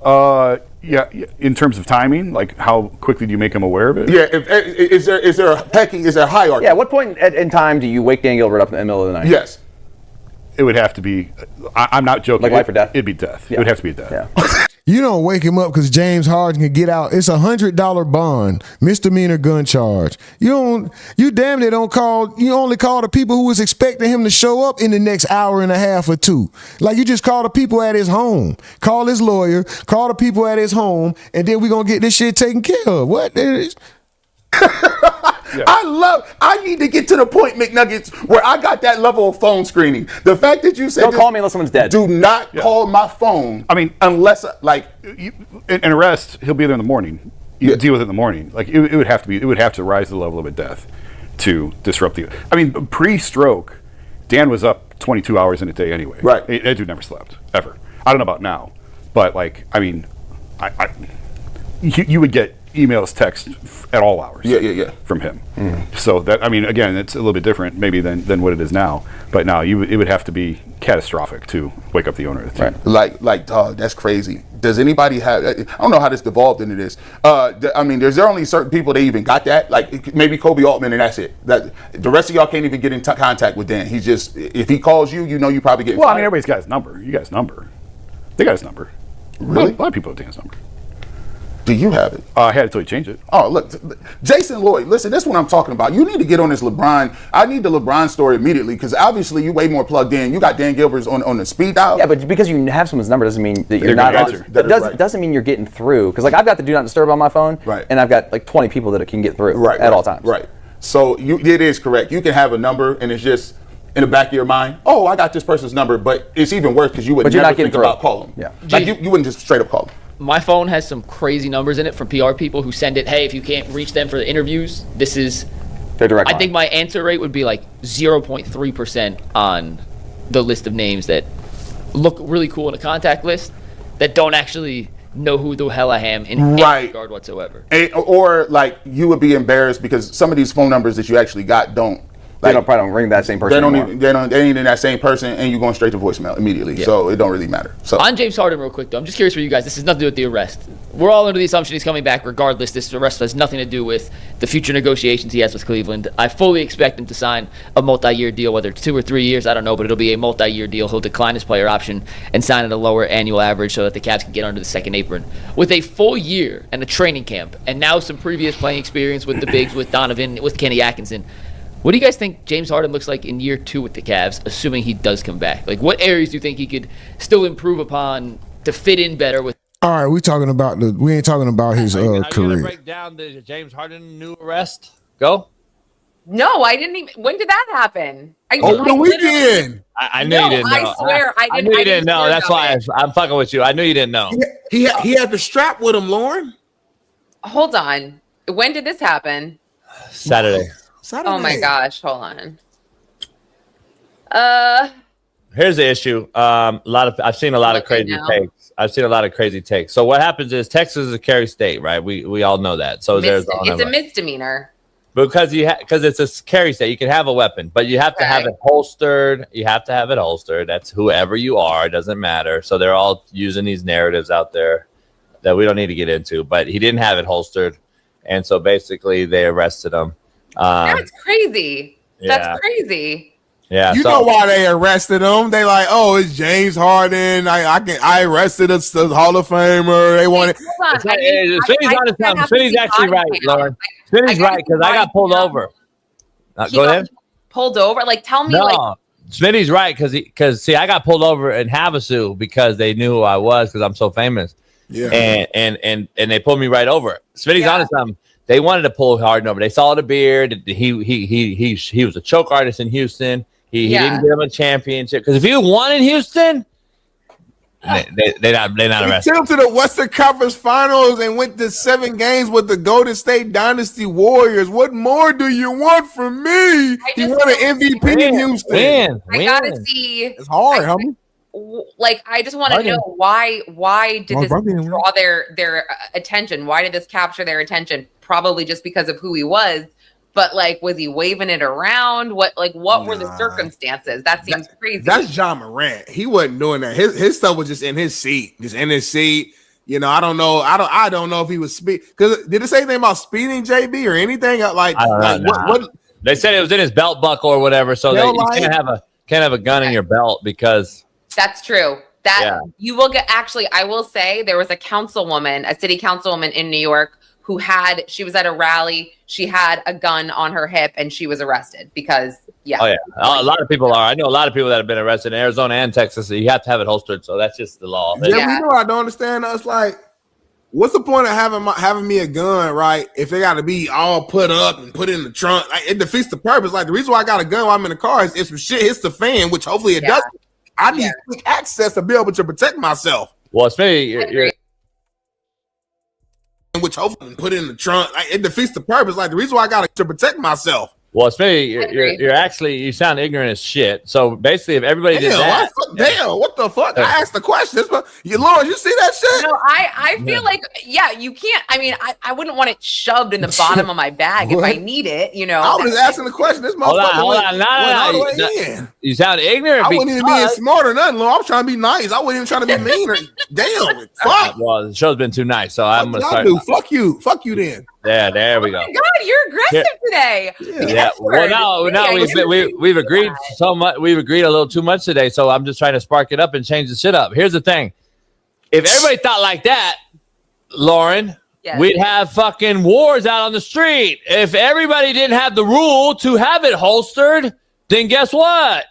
Yeah. In terms of timing, like how quickly do you make him aware of it? Yeah. Is there a pecking? Is there a hierarchy? Yeah. At what point in time do you wake Dan Gilbert up in the middle of the night? Yes. It would have to be. I'm not joking. Like life or death. It'd be death. Yeah. It would have to be death. Yeah. You don't wake him up because James Harden can get out. It's $100 bond, misdemeanor gun charge. You damn near don't call. You only call the people who was expecting him to show up in the next hour and a half or two. Like you just call the people at his home, call his lawyer, call the people at his home, and then we gonna get this shit taken care of. What? Yeah. I need to get to the point, McNuggets, where I got that level of phone screening. The fact that you said don't call me unless someone's dead. Do not call my phone. I mean, unless an arrest, he'll be there in the morning. You deal with it in the morning. Like it would have to be. It would have to rise to the level of a death to disrupt the. I mean, pre-stroke, Dan was up 22 hours in a day anyway. Right. That dude never slept ever. I don't know about now, but like, I mean, you would get emails, text at all hours. Yeah. From him. So that, I mean, again, it's a little bit different maybe than what it is now. But now it would have to be catastrophic to wake up the owner of the team. Right. Like, dog, that's crazy. Does anybody have? I don't know how this devolved into this. I mean, is there only certain people that even got that? Like maybe Kobe Altman and that's it. That the rest of y'all can't even get in contact with Dan. He's just, if he calls you, you know you probably get. Well, I mean, everybody's got his number. You got his number. They got his number. Really? A lot of people have Dan's number. Do you have it? I had it until you changed it. Oh, look, Jason Lloyd, listen, this is what I'm talking about. You need to get on this LeBron. I need the LeBron story immediately because obviously you way more plugged in. You got Dan Gilbert's on the speed dial. Yeah, but because you have someone's number doesn't mean that you're not on. Doesn't mean you're getting through. Because like I've got the do not disturb on my phone, right? And I've got like 20 people that it can get through at all times. Right. So it is correct. You can have a number and it's just in the back of your mind, oh, I got this person's number, but it's even worse because you would never think about calling. Yeah. Like you wouldn't just straight up call them. My phone has some crazy numbers in it from PR people who send it, hey, if you can't reach them for the interviews, this is their direct line. I think my answer rate would be like 0.3% on the list of names that look really cool in a contact list that don't actually know who the hell I am in any regard whatsoever. Or like you would be embarrassed because some of these phone numbers that you actually got don't. They probably don't ring that same person. They ain't in that same person, and you're going straight to voicemail immediately. Yeah. So it don't really matter. So on James Harden, real quick though, I'm just curious for you guys. This has nothing to do with the arrest. We're all under the assumption he's coming back regardless. This arrest has nothing to do with the future negotiations he has with Cleveland. I fully expect him to sign a multi-year deal, whether it's 2 or 3 years, I don't know, but it'll be a multi-year deal. He'll decline his player option and sign at a lower annual average so that the Cavs can get under the second apron. With a full year and a training camp, and now some previous playing experience with the bigs, with Donovan, with Kenny Atkinson. What do you guys think James Harden looks like in year 2 with the Cavs, assuming he does come back? Like, what areas do you think he could still improve upon to fit in better with? All right, we ain't talking about his Are you gonna career. break down the James Harden new arrest? Go. No, I didn't even. When did that happen? Over the weekend. I knew you didn't know. I swear, I knew you didn't know. That's why I'm fucking with you. I knew you didn't know. He had the strap with him, Lauren. Hold on. When did this happen? Saturday. Oh my gosh! Hold on. Here's the issue. I've seen a lot of crazy takes. I've seen a lot of crazy takes. So what happens is Texas is a carry state, right? We all know that. So there's It's a misdemeanor. because it's a carry state. You can have a weapon, but you have to have it holstered. You have to have it holstered. That's whoever you are. It doesn't matter. So they're all using these narratives out there that we don't need to get into. But he didn't have it holstered, and so basically they arrested him. That's crazy. Yeah. That's crazy. Yeah, You know why they arrested him? They like, oh, it's James Harden. I arrested a Hall of Famer. They wanted. Smitty's actually right, Lauren. Smitty's right because I got pulled over. Go ahead. Pulled over? Like, tell me. No, Smitty's right because I got pulled over in Havasu because they knew who I was because I'm so famous. Yeah. And they pulled me right over. Smitty's honest. They wanted to pull Harden over. They saw the beard. He was a choke artist in Houston. He didn't give him a championship because if he won in Houston, they're not arrested. He took him to the Western Conference Finals and went to 7 games with the Golden State Dynasty Warriors. What more do you want from me? He won an MVP in Houston. I gotta see. It's hard, homie. Like, I just want to know why did this draw their attention? Why did this capture their attention? Probably just because of who he was. But like, was he waving it around? What were the circumstances? That seems crazy. That's John Morant. He wasn't doing that. His stuff was just in his seat. You know, I don't know. I don't know if he was speed. Because did it say anything about speeding, JB, or anything like? What? They said it was in his belt buckle or whatever. So you can't have a gun in your belt because. That's true. You will get. Actually, I will say there was a city councilwoman in New York she was at a rally. She had a gun on her hip and she was arrested because, a lot of people are. I know a lot of people that have been arrested in Arizona and Texas. So you have to have it holstered. So that's just the law. We know. I don't understand. Us like, what's the point of having me a gun, right? If they got to be all put up and put in the trunk, it defeats the purpose. Like the reason why I got a gun while I'm in the car is if some shit hits the fan, which hopefully it doesn't. I need quick access to be able to protect myself. Well, it's me. Which hopefully put in the trunk. It defeats the purpose. Like the reason why I got to protect myself. Well, it's me. You sound ignorant as shit. So basically, if everybody did that, what the fuck? I asked the question. Lord, you see that shit? No, I feel like you can't. I mean, I wouldn't want it shoved in the bottom of my bag if I need it. You know, I was just asking the question. This motherfucker hold on. You sound ignorant. I wasn't even being smart or nothing, Lord. I was trying to be nice. I wasn't even trying to be mean. Damn, fuck. Well, the show's been too nice, so I'm gonna start. Fuck you then. Yeah, there we go. Oh my God, you're aggressive today. Yeah. Well, now we've agreed so much. We've agreed a little too much today. So I'm just trying to spark it up and change the shit up. Here's the thing: if everybody thought like that, Lauren, we'd have fucking wars out on the street. If everybody didn't have the rule to have it holstered, then guess what?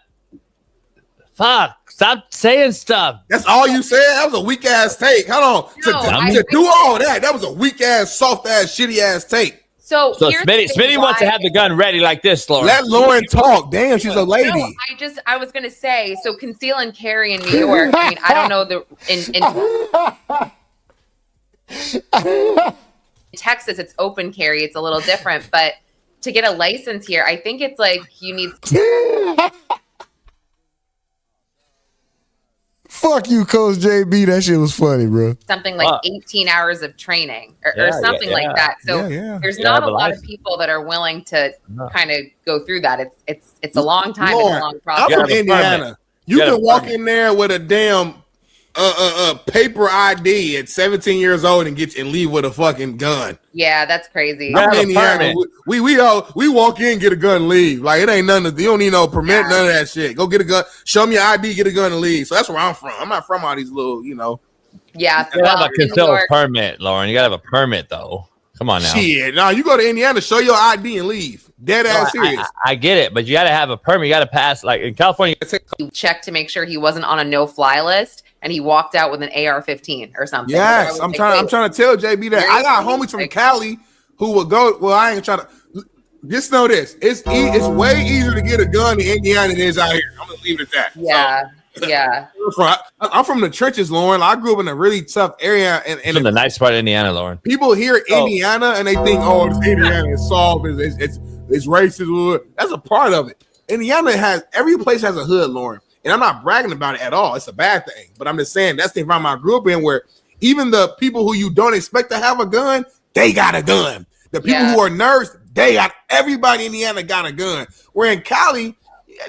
Fuck. Stop saying stuff. That's all you said? That was a weak ass take. Hold on. To do all that was a weak ass, soft ass, shitty ass take. So Smitty wants to have the gun ready like this, Lauren. Let Lauren talk. Damn, she's a lady. No, I was gonna say, so conceal and carry in New York. I mean, I don't know in Texas it's open carry, it's a little different, but to get a license here, I think it's like you need Fuck you, Coach JB. That shit was funny, bro. something like 18 hours of training or something like that. So there's not a lot of people that are willing to kind of go through that. It's a long time. Lord, it's a long process. I'm from Indiana. You can walk in there with a damn paper ID at 17 years old and leave with a fucking gun. Yeah, that's crazy. I'm in Indiana. We walk in, get a gun, and leave. Like it ain't nothing. You don't need no permit, none of that shit. Go get a gun. Show me your ID, get a gun, and leave. So that's where I'm from. I'm not from all these little, Yeah, you gotta have a concealed permit, Lauren. You gotta have a permit though. Come on now. Shit, no, you go to Indiana, show your ID and leave. Dead ass serious. I get it, but you gotta have a permit. You gotta pass. Like in California, you check to make sure he wasn't on a no-fly list, and he walked out with an AR-15 or something. Yes, I'm trying to tell JB that I got homies from Cali who would go. Well, I ain't trying to. Just know this: it's way easier to get a gun in Indiana than it is out here. I'm gonna leave it at that. Yeah, yeah. I'm from the trenches, Lauren. I grew up in a really tough area, and From the nice part of Indiana, Lauren. people hear Indiana and they think, "Oh, it's Indiana. It's soft. It's racist." That's a part of it. Indiana every place has a hood, Lauren, and I'm not bragging about it at all. It's a bad thing, but I'm just saying that's the environment I grew up in, where even the people who you don't expect to have a gun, they got a gun. The people who are nerds, everybody in Indiana got a gun. Where in Cali,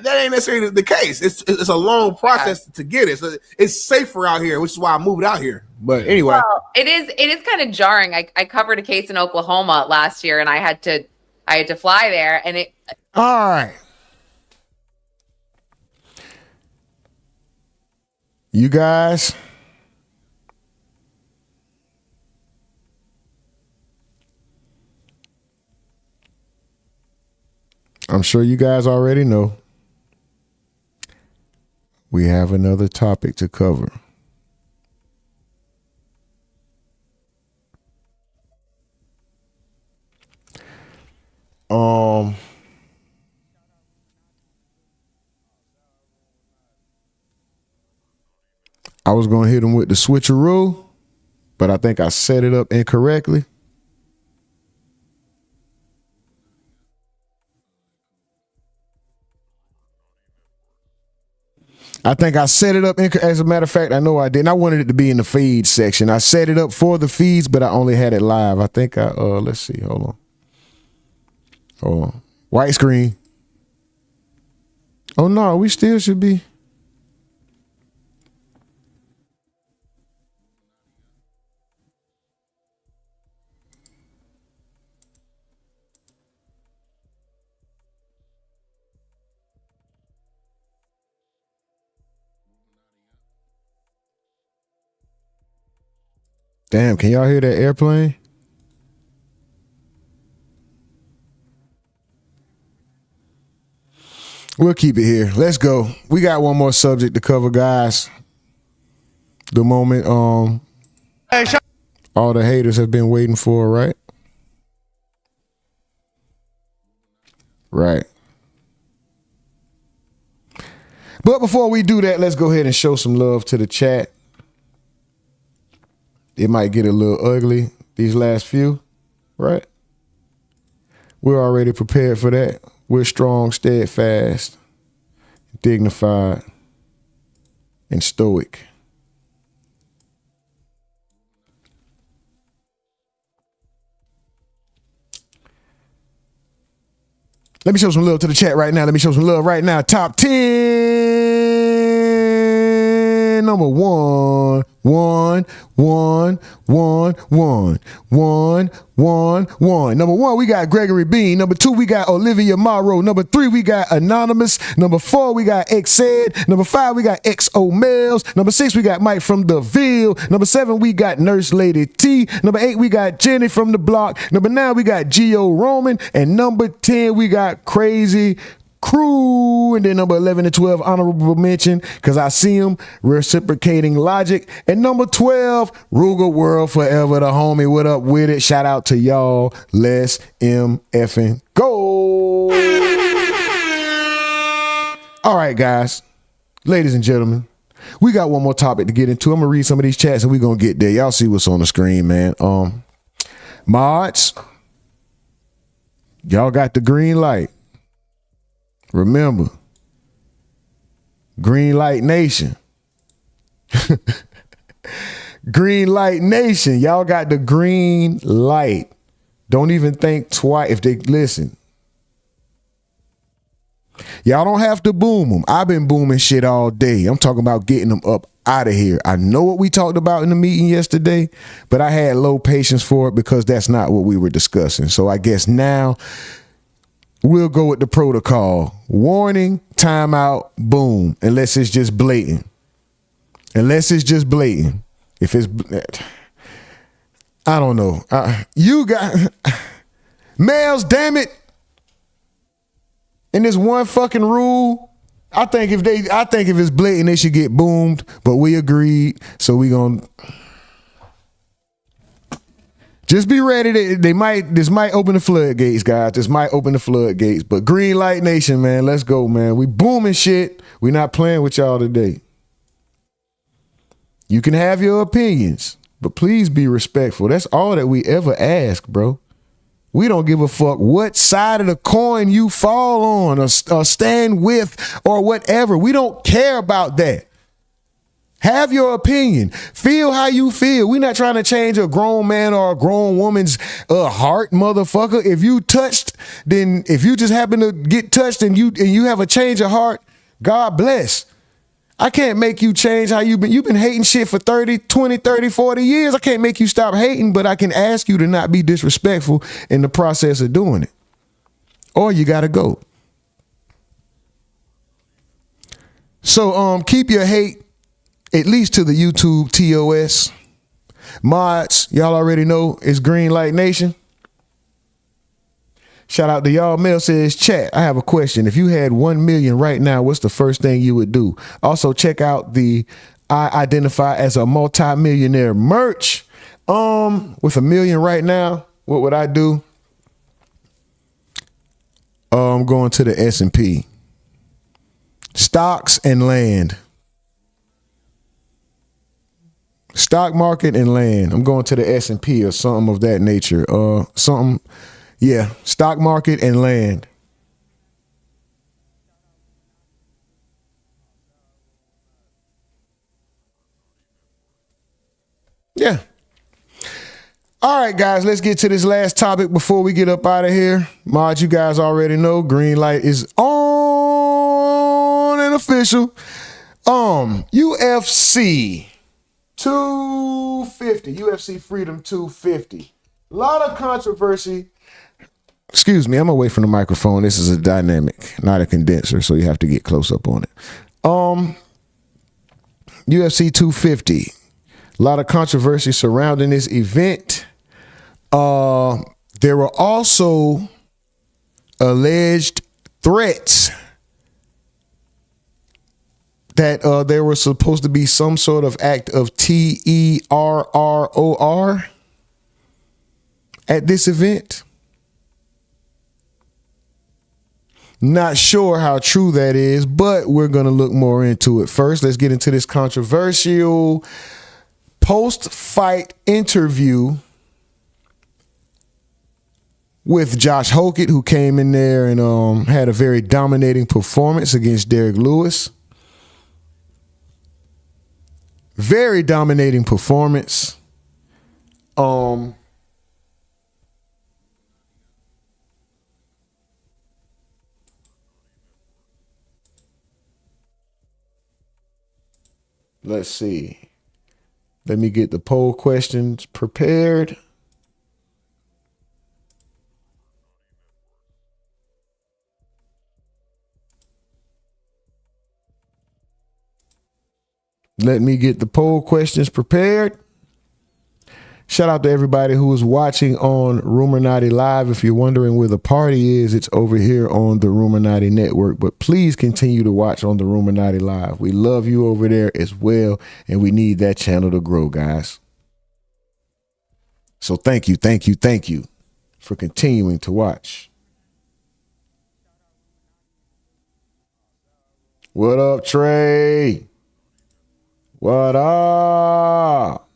that ain't necessarily the case. It's a long process to get it. So it's safer out here, which is why I moved out here. But anyway, Well, it is kind of jarring. I covered a case in Oklahoma last year, and I had to fly there, and it. All right. You guys, I'm sure you guys already know we have another topic to cover. I was going to hit him with the switcheroo, but I think I set it up incorrectly. I think I set it up. As a matter of fact, I know I didn't. I wanted it to be in the feed section. I set it up for the feeds, but I only had it live. I think let's see. Hold on. White screen. Oh no, we still should be. Damn, can y'all hear that airplane? We'll keep it here. Let's go. We got one more subject to cover, guys. The moment all the haters have been waiting for, right? Right. But before we do that, let's go ahead and show some love to the chat. It might get a little ugly these last few, right? We're already prepared for that. We're strong, steadfast, dignified, and stoic. Let me show some love to the chat right now. Top 10. Number 1. Number 1, we got Gregory Bean. Number 2, we got Olivia Morrow. Number 3, we got Anonymous. Number 4, we got Xed. Number 5, we got XO Males. Number 6, we got Mike from the Ville. Number 7, we got Nurse Lady T. Number 8, we got Jenny from the block. Number 9, we got Geo Roman. And number 10, we got Crazy Crew. And then number 11 and 12, honorable mention, because I see them reciprocating logic. And number 12, Ruger World Forever, the homie. What up with it? Shout out to y'all. Let's MFing go. All right, guys, ladies and gentlemen, we got one more topic to get into. I'm gonna read some of these chats and we're gonna get there. Y'all see what's on the screen, man. Mods, y'all got the green light. Remember, Green Light Nation. Green Light Nation. Y'all got the green light. Don't even think twice. If they listen, y'all don't have to boom them. I've been booming shit all day. I'm talking about getting them up out of here. I know what we talked about in the meeting yesterday, but I had low patience for it because that's not what we were discussing. So I guess now we'll go with the protocol. Warning, timeout, boom. Unless it's just blatant. If it's, I don't know. You got males, damn it. In this one fucking rule, I think if it's blatant, they should get boomed. But we agreed, so we gonna Just be ready. This might open the floodgates, guys. This might open the floodgates. But Green Light Nation, man, let's go, man. We booming shit. We not playing with y'all today. You can have your opinions, but please be respectful. That's all that we ever ask, bro. We don't give a fuck what side of the coin you fall on or stand with or whatever. We don't care about that. Have your opinion. Feel how you feel. We're not trying to change a grown man or a grown woman's heart, motherfucker. If you touched, then if you just happen to get touched and you have a change of heart, God bless. I can't make you change how you've been hating shit for 30, 20, 30, 40 years. I can't make you stop hating, but I can ask you to not be disrespectful in the process of doing it. Or you got to go. So keep your hate at least to the YouTube TOS. Mods, y'all already know it's Green Light Nation. Shout out to y'all. Mel says, chat, I have a question. If you had 1 million right now, what's the first thing you would do? Also, check out the I identify as a multi-millionaire merch. With $1 million right now, what would I do? I'm going to the S&P. Stocks and land. Stock market and land. I'm going to the S&P or something of that nature. Yeah, stock market and land. Yeah. All right, guys, let's get to this last topic before we get up out of here. Mod, you guys already know Green Light is on and official. UFC 250, UFC Freedom 250. A lot of controversy. Excuse me, I'm away from the microphone. This is a dynamic, not a condenser, so you have to get close up on it. UFC 250. A lot of controversy surrounding this event. There were also alleged threats that there was supposed to be some sort of act of terror at this event. Not sure how true that is, but we're going to look more into it. First, let's get into this controversial post-fight interview with Josh Hokit, who came in there and had a very dominating performance against Derek Lewis. Very dominating performance. Let's see. Let me get the poll questions prepared. Let me get the poll questions prepared. Shout out to everybody who is watching on RUMORNATI Live. If you're wondering where the party is, it's over here on the RUMORNATI Network. But please continue to watch on the RUMORNATI Live. We love you over there as well, and we need that channel to grow, guys. So thank you for continuing to watch. What up, Trey? What up?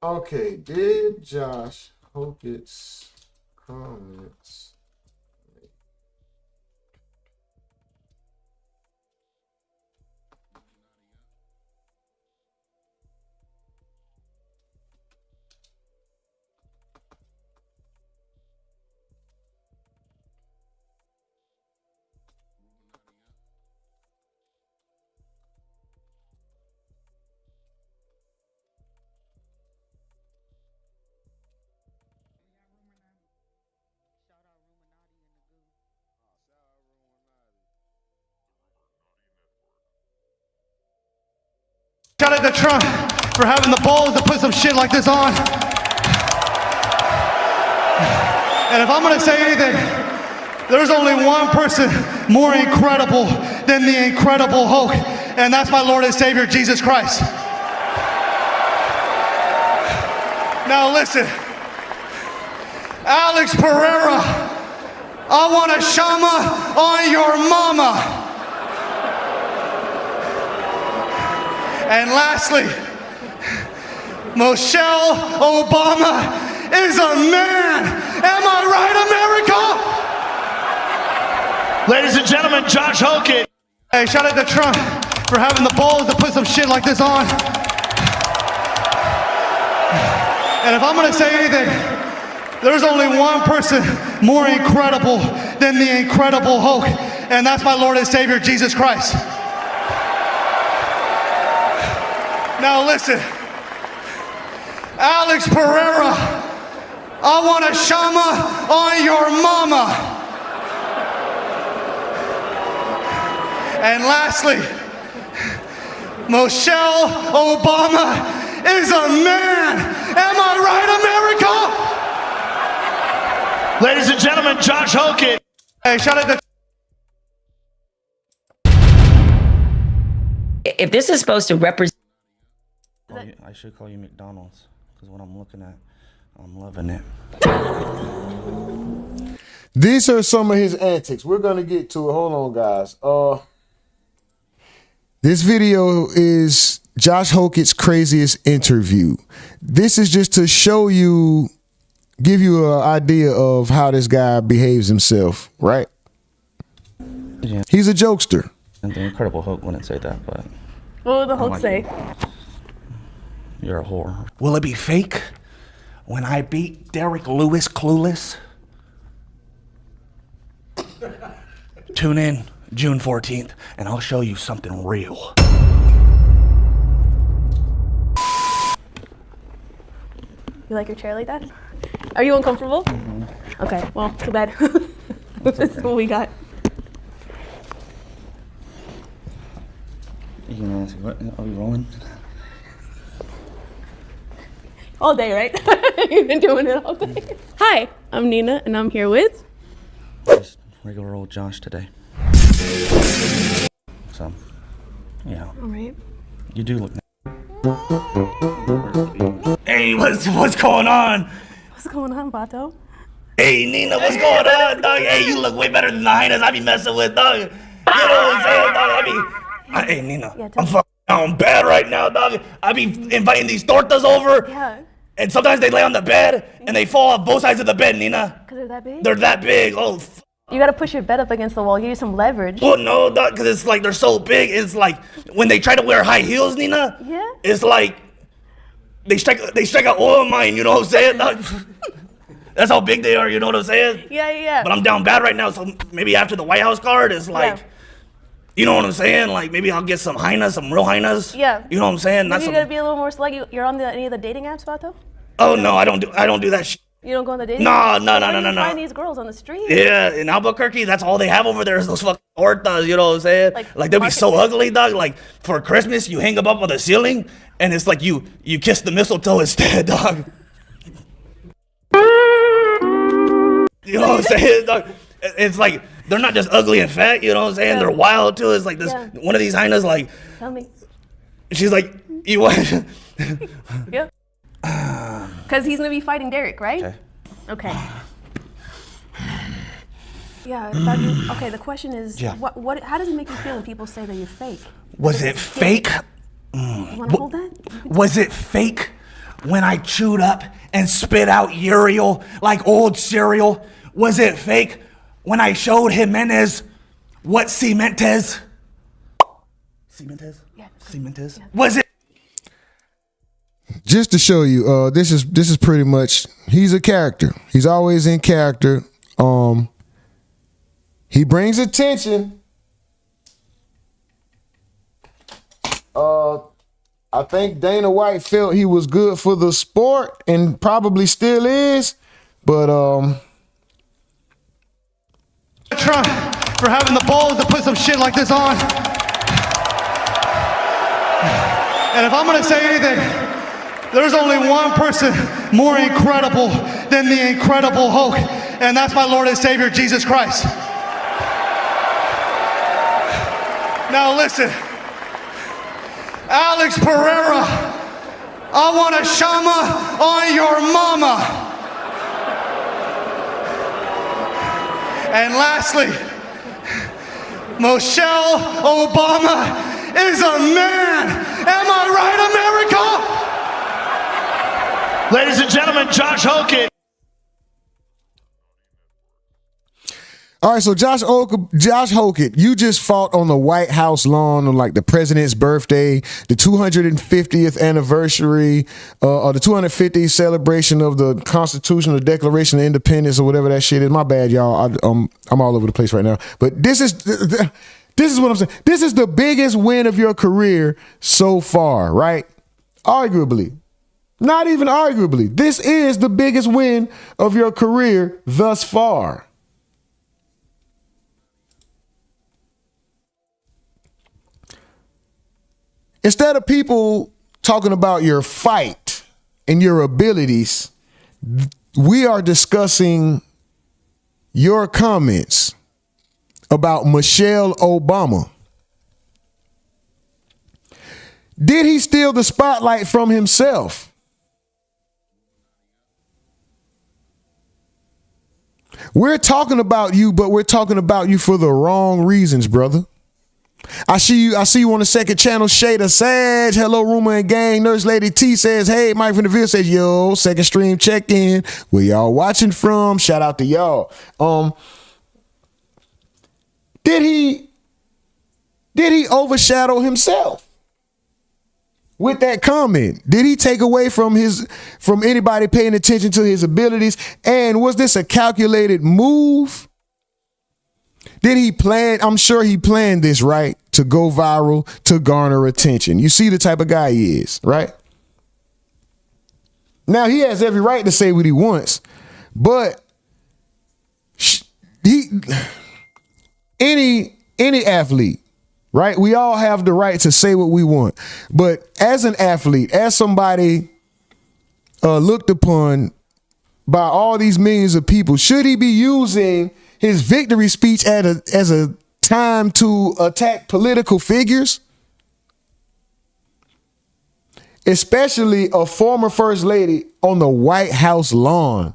Okay, did Josh Hokit's comments? Shout out to Trump. for having the balls to put some shit like this on. And if I'm gonna say anything, there's only one person more incredible than the Incredible Hulk, and that's my Lord and Savior, Jesus Christ. Now listen, Alex Pereira, I want a shama on your mama. And lastly, Michelle Obama is a man. Am I right, America? Ladies and gentlemen, Josh Hokit. Hey, shout out to Trump for having the balls to put some shit like this on. And if I'm gonna say anything, there's only one person more incredible than the Incredible Hulk, and that's my Lord and Savior, Jesus Christ. Now listen, Alex Pereira, I want a shama on your mama. And lastly, Michelle Obama is a man. Am I right, America? Ladies and gentlemen, Josh Hokit. Hey, shout out to... If this is supposed to represent... I should call you McDonald's, because what I'm looking at, I'm loving it. These are some of his antics. We're gonna get to it. Hold on, guys. This video is Josh Hokit's craziest interview. This is just to show you, give you an idea of how this guy behaves himself, right? Yeah. He's a jokester. And the Incredible Hulk wouldn't say that, but... What would the Hulk say? You're a whore. Will it be fake when I beat Derek Lewis clueless? Tune in June 14th and I'll show you something real. You like your chair like that? Are you uncomfortable? Mm-hmm. Okay, well, too bad. This is what we got. You gonna ask what? Are we rolling? All day, right? You've been doing it all day. Hi, I'm Nina, and I'm here with... Just regular old Josh today. So, yeah. All right. You do look... Hey, what's going on? What's going on, Bato? Hey, Nina, what's going on, dog? Hey, you look way better than the hyenas I be messing with, dog. You know what I'm saying, dog? Hey, Nina, I'm fucking down bad right now, dog. I be inviting these tortas over. Yeah. And sometimes they lay on the bed and they fall off both sides of the bed, Nina. Because they're that big? They're that big. Oh, You gotta push your bed up against the wall, give you some leverage. Well, no, dog, because it's like they're so big. It's like when they try to wear high heels, Nina. Yeah. It's like they strike an oil mine. You know what I'm saying, dog? That's how big they are. You know what I'm saying? Yeah. But I'm down bad right now, so maybe after the White House card, it's like, you know what I'm saying? Like maybe I'll get some hyenas, some real hyenas. Yeah. You know what I'm saying? Maybe you gotta be a little more select. You're on any of the dating apps, Bato? Oh no, I don't do that shit. You don't go on the dating No. apps? Where do you find these girls on the street? Yeah, in Albuquerque, that's all they have over there is those fucking tortas, you know what I'm saying? Like they'll be so ugly, dog. Like for Christmas, you hang them up on the ceiling, and it's like you kiss the mistletoe instead, dog. You know what I'm saying, dog? It's like they're not just ugly and fat, you know what I'm saying? They're wild too. It's like this one of these hyenas, like. Tell me. She's like, you want? Yeah. Because he's gonna be fighting Derek, right? Okay. Yeah. Okay. The question is, what? How does it make you feel when people say that you're fake? Was it fake? You want to hold that? Was it fake when I chewed up and spit out Uriel like old cereal? Was it fake when I showed Jimenez what cement is? Cement is? Yeah. Cement is? Yeah. Was it? Just to show you, this is pretty much, he's a character. He's always in character. He brings attention. I think Dana White felt he was good for the sport and probably still is, but Trump for having the balls to put some shit like this on. And if I'm gonna say anything, There's only one person more incredible than the Incredible Hulk, and that's my Lord and Savior, Jesus Christ. Now listen, Alex Pereira, I want a shama on your mama. And lastly, Michelle Obama is a man. Am I right, America? Ladies and gentlemen, Josh Hokit. All right, so Josh Hokit, you just fought on the White House lawn on like the president's birthday, the 250th anniversary, or the 250th celebration of the Constitutional Declaration of Independence, or whatever that shit is. My bad, y'all. I'm all over the place right now. But this is what I'm saying. This is the biggest win of your career so far, right? Arguably. Not even arguably. This is the biggest win of your career thus far. Instead of people talking about your fight and your abilities, we are discussing your comments about Michelle Obama. Did he steal the spotlight from himself? We're talking about you, but we're talking about you for the wrong reasons, brother. I see you on the second channel, Shada Sage. Hello, Rumor and Gang. Nurse Lady T says, hey, Mike from the Ville says, yo, second stream check-in. Where y'all watching from? Shout out to y'all. Did he overshadow himself with that comment? Did he take away from anybody paying attention to his abilities? And was this a calculated move? Did he plan? I'm sure he planned this, right? To go viral, to garner attention. You see the type of guy he is, right? Now, he has every right to say what he wants, but any athlete, right? We all have the right to say what we want. But as an athlete, as somebody looked upon by all these millions of people, should he be using his victory speech as a time to attack political figures? Especially a former first lady on the White House lawn.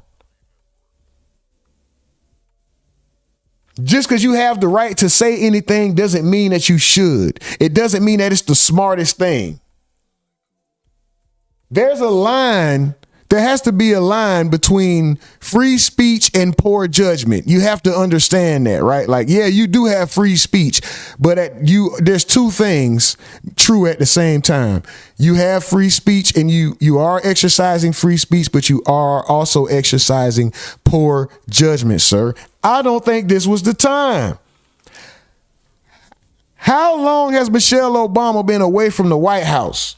Just because you have the right to say anything doesn't mean that you should. It doesn't mean that it's the smartest thing. There's a line. There has to be a line between free speech and poor judgment. You have to understand that, right? Like, yeah, you do have free speech, but there's two things true at the same time. You have free speech and you are exercising free speech, but you are also exercising poor judgment, sir. I don't think this was the time. How long has Michelle Obama been away from the White House?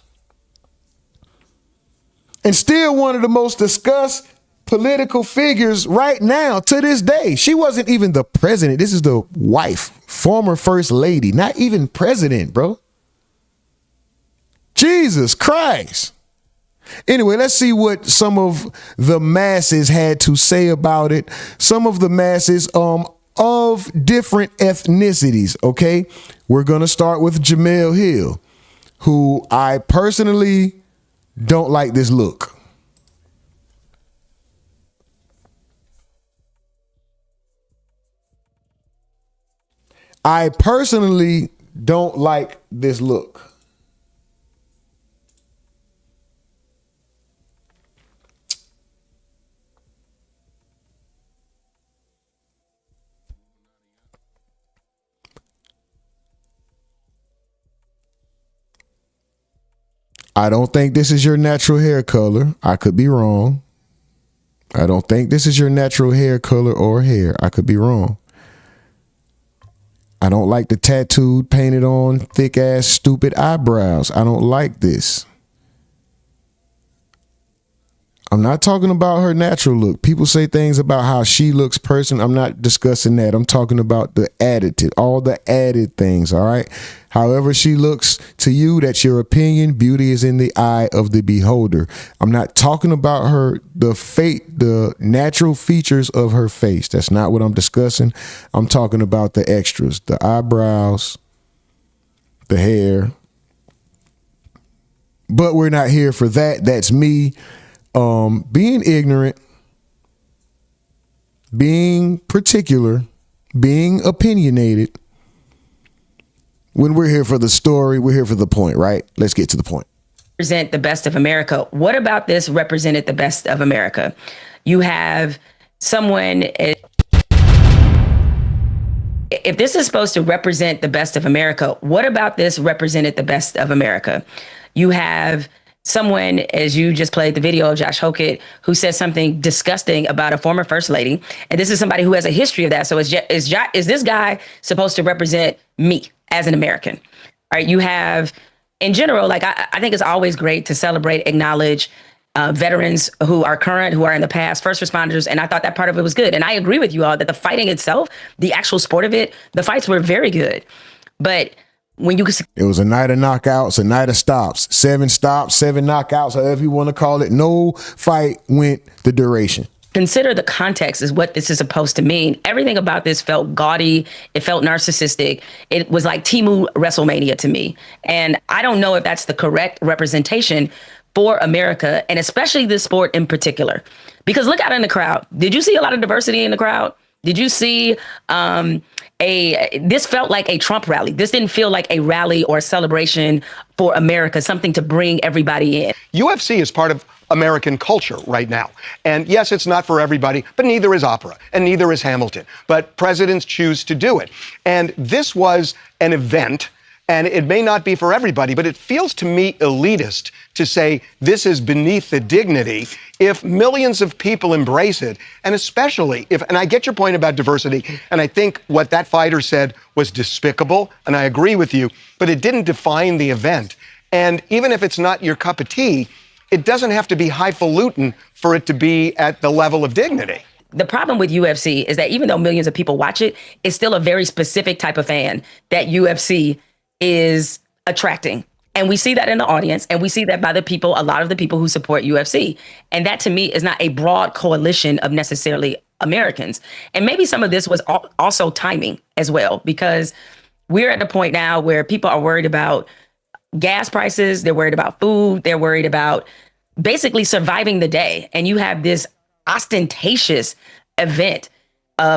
And still one of the most discussed political figures right now to this day. She wasn't even the president. This is the wife, former first lady, not even president, bro. Jesus Christ. Anyway, let's see what some of the masses had to say about it. Some of the masses of different ethnicities, okay? We're going to start with Jemele Hill, who I personally don't like this look. I personally don't like this look. I don't think this is your natural hair color. I could be wrong. I don't think this is your natural hair color or hair. I could be wrong. I don't like the tattooed, painted on, thick ass, stupid eyebrows. I don't like this. I'm not talking about her natural look. People say things about how she looks person. I'm not discussing that. I'm talking about the additive, all the added things, all right? However she looks to you, that's your opinion. Beauty is in the eye of the beholder. I'm not talking about the natural features of her face. That's not what I'm discussing. I'm talking about the extras, the eyebrows, the hair. But we're not here for that. That's me being ignorant, being particular, being opinionated. When we're here for the story, we're here for the point, right? Let's get to the point. Represent the best of America. What about this represented the best of America? You have someone. If this is supposed to represent the best of America, what about this represented the best of America? You have someone, as you just played the video of Josh Hokit, who said something disgusting about a former first lady. And this is somebody who has a history of that. So is this guy supposed to represent me as an American? All right. You have, in general, like I think it's always great to celebrate, acknowledge veterans who are current, who are in the past, first responders. And I thought that part of it was good. And I agree with you all that the fighting itself, the actual sport of it, the fights were very good. But when you it was a night of knockouts, a night of stops, 7 stops, 7 knockouts, however you want to call it. No fight went the duration. Consider the context is what this is supposed to mean. Everything about this felt gaudy. It felt narcissistic. It was like Temu WrestleMania to me. And I don't know if that's the correct representation for America, and especially this sport in particular. Because look out in the crowd. Did you see a lot of diversity in the crowd? Did you see this felt like a Trump rally. This didn't feel like a rally or a celebration for America, something to bring everybody in. UFC is part of American culture right now. And yes, it's not for everybody, but neither is opera and neither is Hamilton. But presidents choose to do it. And this was an event, and it may not be for everybody, but it feels to me elitist to say this is beneath the dignity if millions of people embrace it, and especially if, and I get your point about diversity, and I think what that fighter said was despicable, and I agree with you, but it didn't define the event. And even if it's not your cup of tea, it doesn't have to be highfalutin for it to be at the level of dignity. The problem with UFC is that even though millions of people watch it, it's still a very specific type of fan that UFC is attracting. And we see that in the audience, and we see that by the people, a lot of the people who support UFC. And that to me is not a broad coalition of necessarily Americans. And maybe some of this was also timing as well, because we're at the point now where people are worried about gas prices, they're worried about food, they're worried about basically surviving the day. And you have this ostentatious event,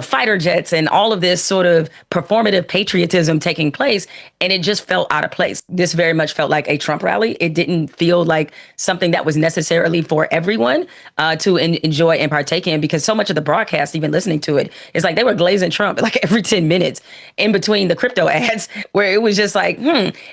fighter jets and all of this sort of performative patriotism taking place, and it just felt out of place. This very much felt like a Trump rally. It didn't feel like something that was necessarily for everyone to enjoy and partake in, because so much of the broadcast, even listening to it, is like they were glazing Trump like every 10 minutes in between the crypto ads, where it was just like,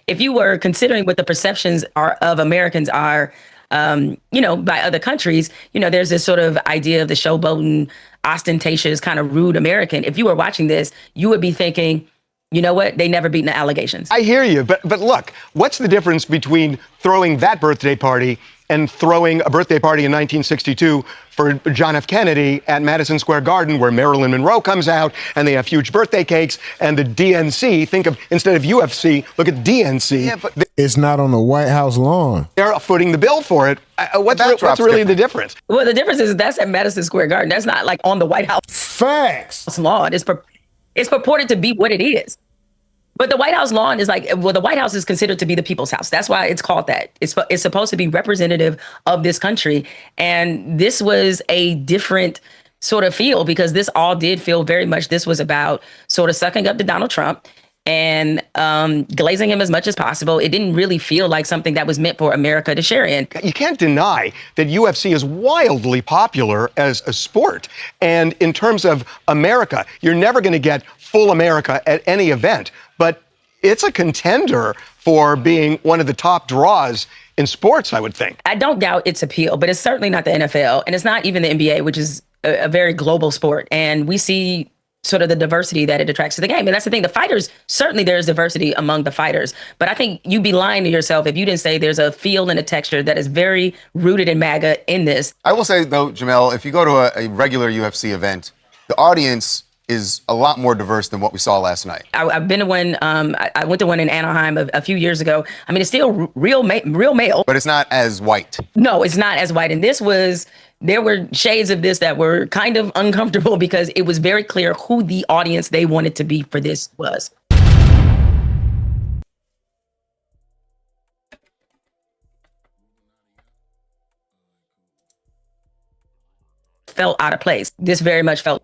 if you were considering what the perceptions are of Americans are, by other countries, there's this sort of idea of the showboating, ostentatious, kind of rude American. If you were watching this, you would be thinking, you know what? They never beaten the allegations. I hear you, but look, what's the difference between throwing that birthday party and throwing a birthday party in 1962 for John F. Kennedy at Madison Square Garden, where Marilyn Monroe comes out and they have huge birthday cakes, and the DNC, think of, instead of UFC, look at DNC. Yeah, but it's not on the White House lawn. They're footing the bill for it. What's really the difference? Well, the difference is that's at Madison Square Garden. That's not like on the White House. Facts. Lawn. It's purported to be what it is. But the White House lawn is like, well, the White House is considered to be the people's house. That's why it's called that. It's supposed to be representative of this country. And this was a different sort of feel, because this all did feel very much, this was about sort of sucking up to Donald Trump and glazing him as much as possible. It didn't really feel like something that was meant for America to share in. You can't deny that UFC is wildly popular as a sport. And in terms of America, you're never going to get full America at any event. But it's a contender for being one of the top draws in sports, I would think. I don't doubt its appeal, but it's certainly not the NFL. And it's not even the NBA, which is a very global sport. And we see sort of the diversity that it attracts to the game. And that's the thing. The fighters, certainly there's diversity among the fighters, but I think you'd be lying to yourself if you didn't say there's a feel and a texture that is very rooted in MAGA in this. I will say, though, Jamel, if you go to a regular UFC event, the audience is a lot more diverse than what we saw last night. I've been to one, I went to one in Anaheim a few years ago. I mean, it's still real male. But it's not as white. No, it's not as white. And there were shades of this that were kind of uncomfortable because it was very clear who the audience they wanted to be for this was. Felt out of place. This very much felt.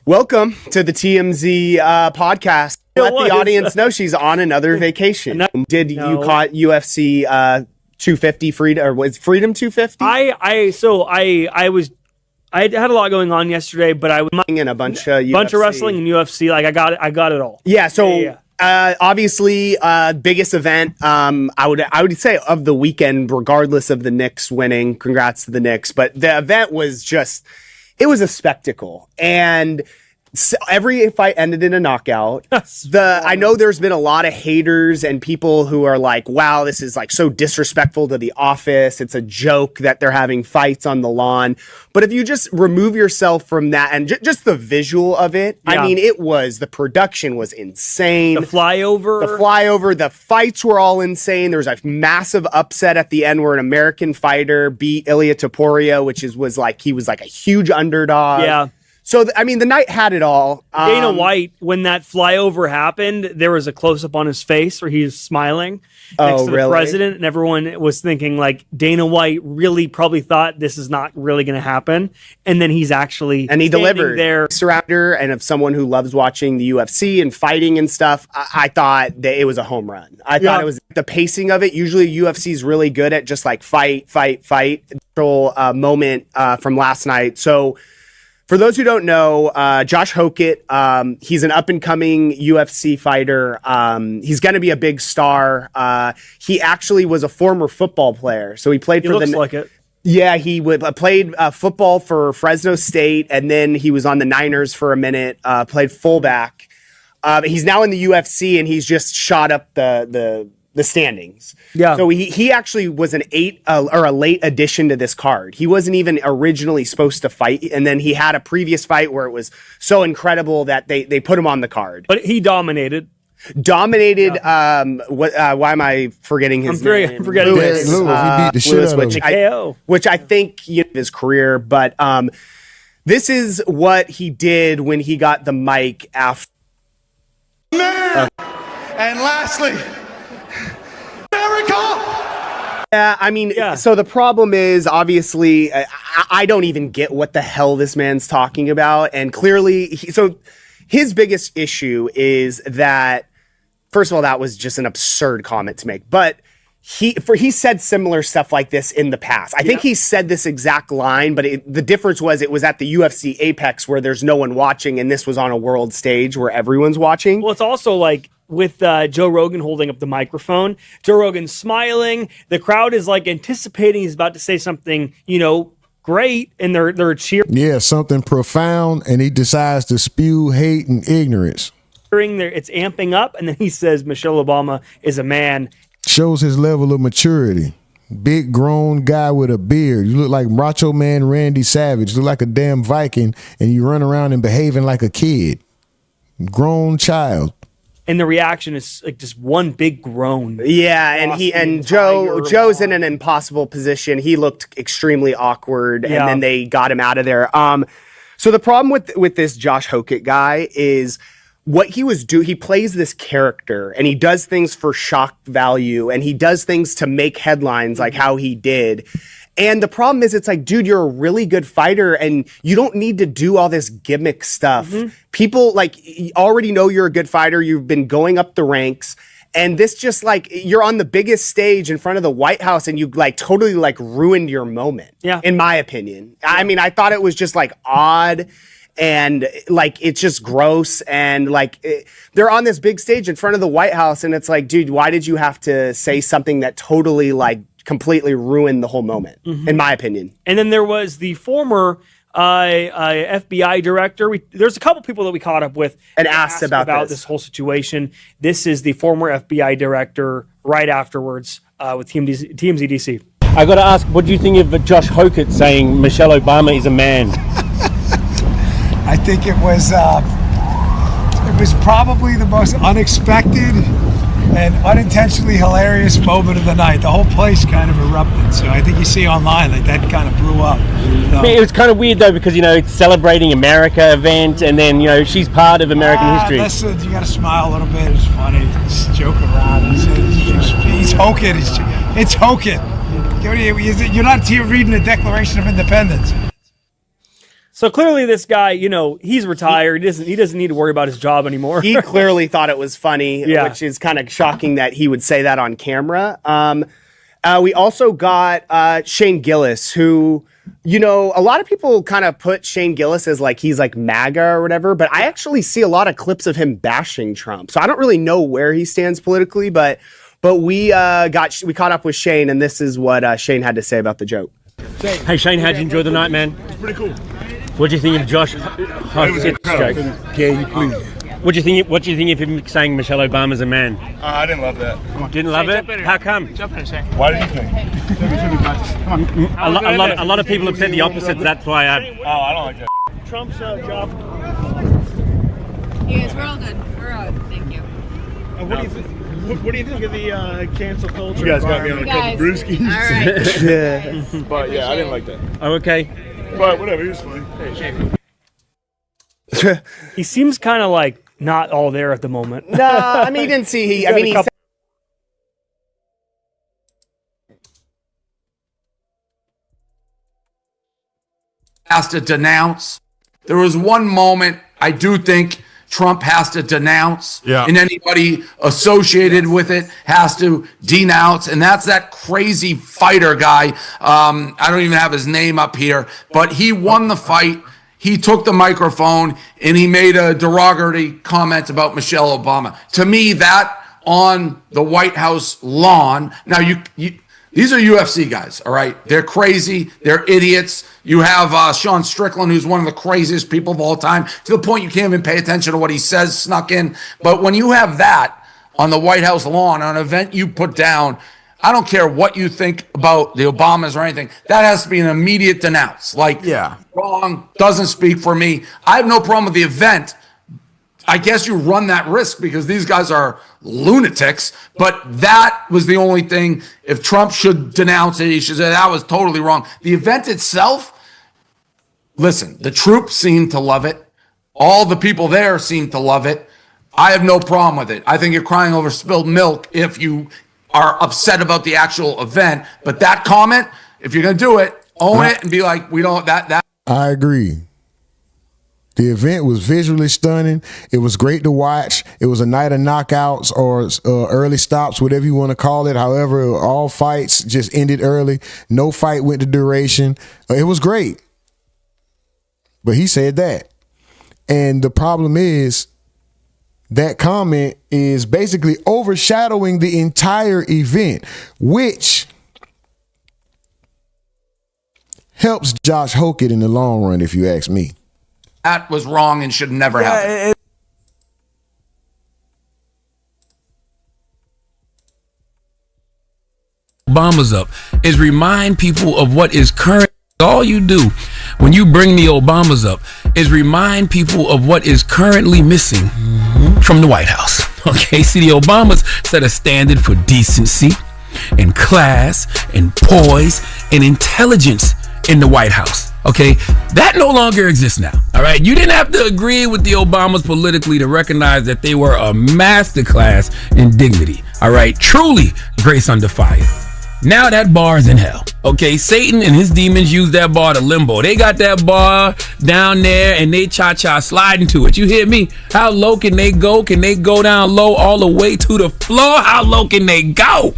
Welcome to the TMZ podcast. Let the audience know she's on another vacation. Did you caught UFC 250 Freedom, or was Freedom 250? I had a lot going on yesterday, but I was in a bunch of wrestling and UFC. Like I got it all. Yeah. So obviously, biggest event. I would say of the weekend, regardless of the Knicks winning. Congrats to the Knicks, but the event was just. It was a spectacle, and every fight ended in a knockout. I know there's been a lot of haters and people who are like, wow, this is like so disrespectful to the office. It's a joke that they're having fights on the lawn. But if you just remove yourself from that and just the visual of it, I mean, the production was insane. The flyover, the fights were all insane. There was a massive upset at the end where an American fighter beat Ilia Topuria, which was like a huge underdog. Yeah. So, I mean, the night had it all. Dana White, when that flyover happened, there was a close-up on his face where he was smiling next to the president, and everyone was thinking, like, Dana White really probably thought this is not really going to happen, and then he's actually and he delivered there. Surrounder and of someone who loves watching the UFC and fighting and stuff, I thought that it was a home run. I thought it was the pacing of it. Usually UFC is really good at just like fight. Moment from last night. So, for those who don't know, Josh Hokit, he's an up-and-coming UFC fighter. He's going to be a big star. He actually was a former football player. So he played looks like it. Yeah, he played football for Fresno State, and then he was on the Niners for a minute, played fullback. He's now in the UFC, and he's just shot up the standings. Yeah. So he actually was a late addition to this card. He wasn't even originally supposed to fight, and then he had a previous fight where it was so incredible that they put him on the card. But he dominated. Why am I forgetting his name? I'm forgetting Lewis. Lewis. He beat the shit out of him. Which I think his career, but this is what he did when he got the mic after. Man! And lastly, America! Yeah, I mean, so the problem is, obviously, I don't even get what the hell this man's talking about. And clearly, his biggest issue is that, first of all, that was just an absurd comment to make. But he said similar stuff like this in the past. I think he said this exact line, but the difference was it was at the UFC Apex where there's no one watching, and this was on a world stage where everyone's watching. Well, it's also like with Joe Rogan holding up the microphone, Joe Rogan's smiling. The crowd is like anticipating he's about to say something, great, and they're cheering. Yeah, something profound, and he decides to spew hate and ignorance. It's amping up, and then he says Michelle Obama is a man. Shows his level of maturity. Big grown guy with a beard. You look like Macho Man Randy Savage. You look like a damn Viking, and you run around and behaving like a kid. Grown child. And the reaction is like just one big groan. Yeah, and Joe's in an impossible position. He looked extremely awkward, and then they got him out of there. So the problem with this Josh Hokit guy is what he plays this character, and he does things for shock value, and he does things to make headlines like how he did. And the problem is, it's like, dude, you're a really good fighter, and you don't need to do all this gimmick stuff. Mm-hmm. People already know you're a good fighter. You've been going up the ranks, and this just you're on the biggest stage in front of the White House, and you totally ruined your moment. Yeah, in my opinion. I mean, I thought it was just odd. And like, it's just gross. And like, they're on this big stage in front of the White House. And it's like, dude, why did you have to say something that totally like completely ruined the whole moment, in my opinion? And then there was the former FBI director. There's a couple people that we caught up with and asked about this whole situation. This is the former FBI director right afterwards with TMZ DC. I got to ask, what do you think of Josh Hokit saying Michelle Obama is a man? I think it was probably the most unexpected and unintentionally hilarious moment of the night. The whole place kind of erupted. So I think you see online, like, that kind of blew up. So. It was kind of weird though, because, you know, it's celebrating America event, and then, you know, she's part of American history. Listen, you got to smile a little bit. It's funny. Just joke around. He's Hokit. It's Hokit. You're not here reading the Declaration of Independence. So clearly this guy, you know, he's retired. He doesn't need to worry about his job anymore. He clearly thought it was funny, which is kind of shocking that he would say that on camera. We also got Shane Gillis, who, you know, a lot of people kind of put Shane Gillis as like he's like MAGA or whatever, but I actually see a lot of clips of him bashing Trump. So I don't really know where he stands politically, but we caught up with Shane, and this is what Shane had to say about the joke. Hey Shane, how'd you enjoy the night, man? It's pretty cool. What do you think of Josh Hokit's joke? Can you please? What do you think of him saying Michelle Obama's a man? I didn't love that. Didn't love it? How come? Jump in, Shane. Why did you think? A lot of people have said the opposite. That's why I don't like that. Trump's job. Yes, we're all good. We're all good. Thank you. What do you think? What do you think of the cancel culture? You guys got me on a couple brewskis. All right. Yeah. But yeah, I didn't like that. Oh, okay. But whatever, he was funny. Hey, He seems kind of like not all there at the moment. Nah, I mean, he didn't see. He said has to denounce. There was one moment I do think Trump has to denounce, and anybody associated with it has to denounce, and that's that crazy fighter guy. I don't even have his name up here, but he won the fight. He took the microphone and he made a derogatory comment about Michelle Obama. To me, that on the White House lawn. Now, these are UFC guys, all right? They're crazy. They're idiots. You have Sean Strickland, who's one of the craziest people of all time, to the point you can't even pay attention to what he says snuck in. But when you have that on the White House lawn, on an event you put down, I don't care what you think about the Obamas or anything, that has to be an immediate denounce. Like, wrong, doesn't speak for me. I have no problem with the event. I guess you run that risk because these guys are lunatics, but that was the only thing. If Trump should denounce it, he should say that was totally wrong. The event itself, listen, the troops seem to love it. All the people there seem to love it. I have no problem with it. I think you're crying over spilled milk if you are upset about the actual event. But that comment, if you're going to do it, own it and be like, we don't, that. I agree. The event was visually stunning. It was great to watch. It was a night of knockouts or early stops, whatever you want to call it. However, all fights just ended early. No fight went to duration. It was great. But he said that. And the problem is that comment is basically overshadowing the entire event, which helps Josh Hokit in the long run, if you ask me. That was wrong and should never happen. Obamas up is remind people of what is current. All you do when you bring the Obamas up is remind people of what is currently missing from the White House. Okay, see, the Obamas set a standard for decency and class and poise and intelligence in the White House. Okay, that no longer exists now. All right, you didn't have to agree with the Obamas politically to recognize that they were a masterclass in dignity. All right, truly grace under fire. Now that bar is in hell. Okay, Satan and his demons use that bar to limbo. They got that bar down there and they cha-cha sliding to it. You hear me? How low can they go? Can they go down low all the way to the floor? How low can they go?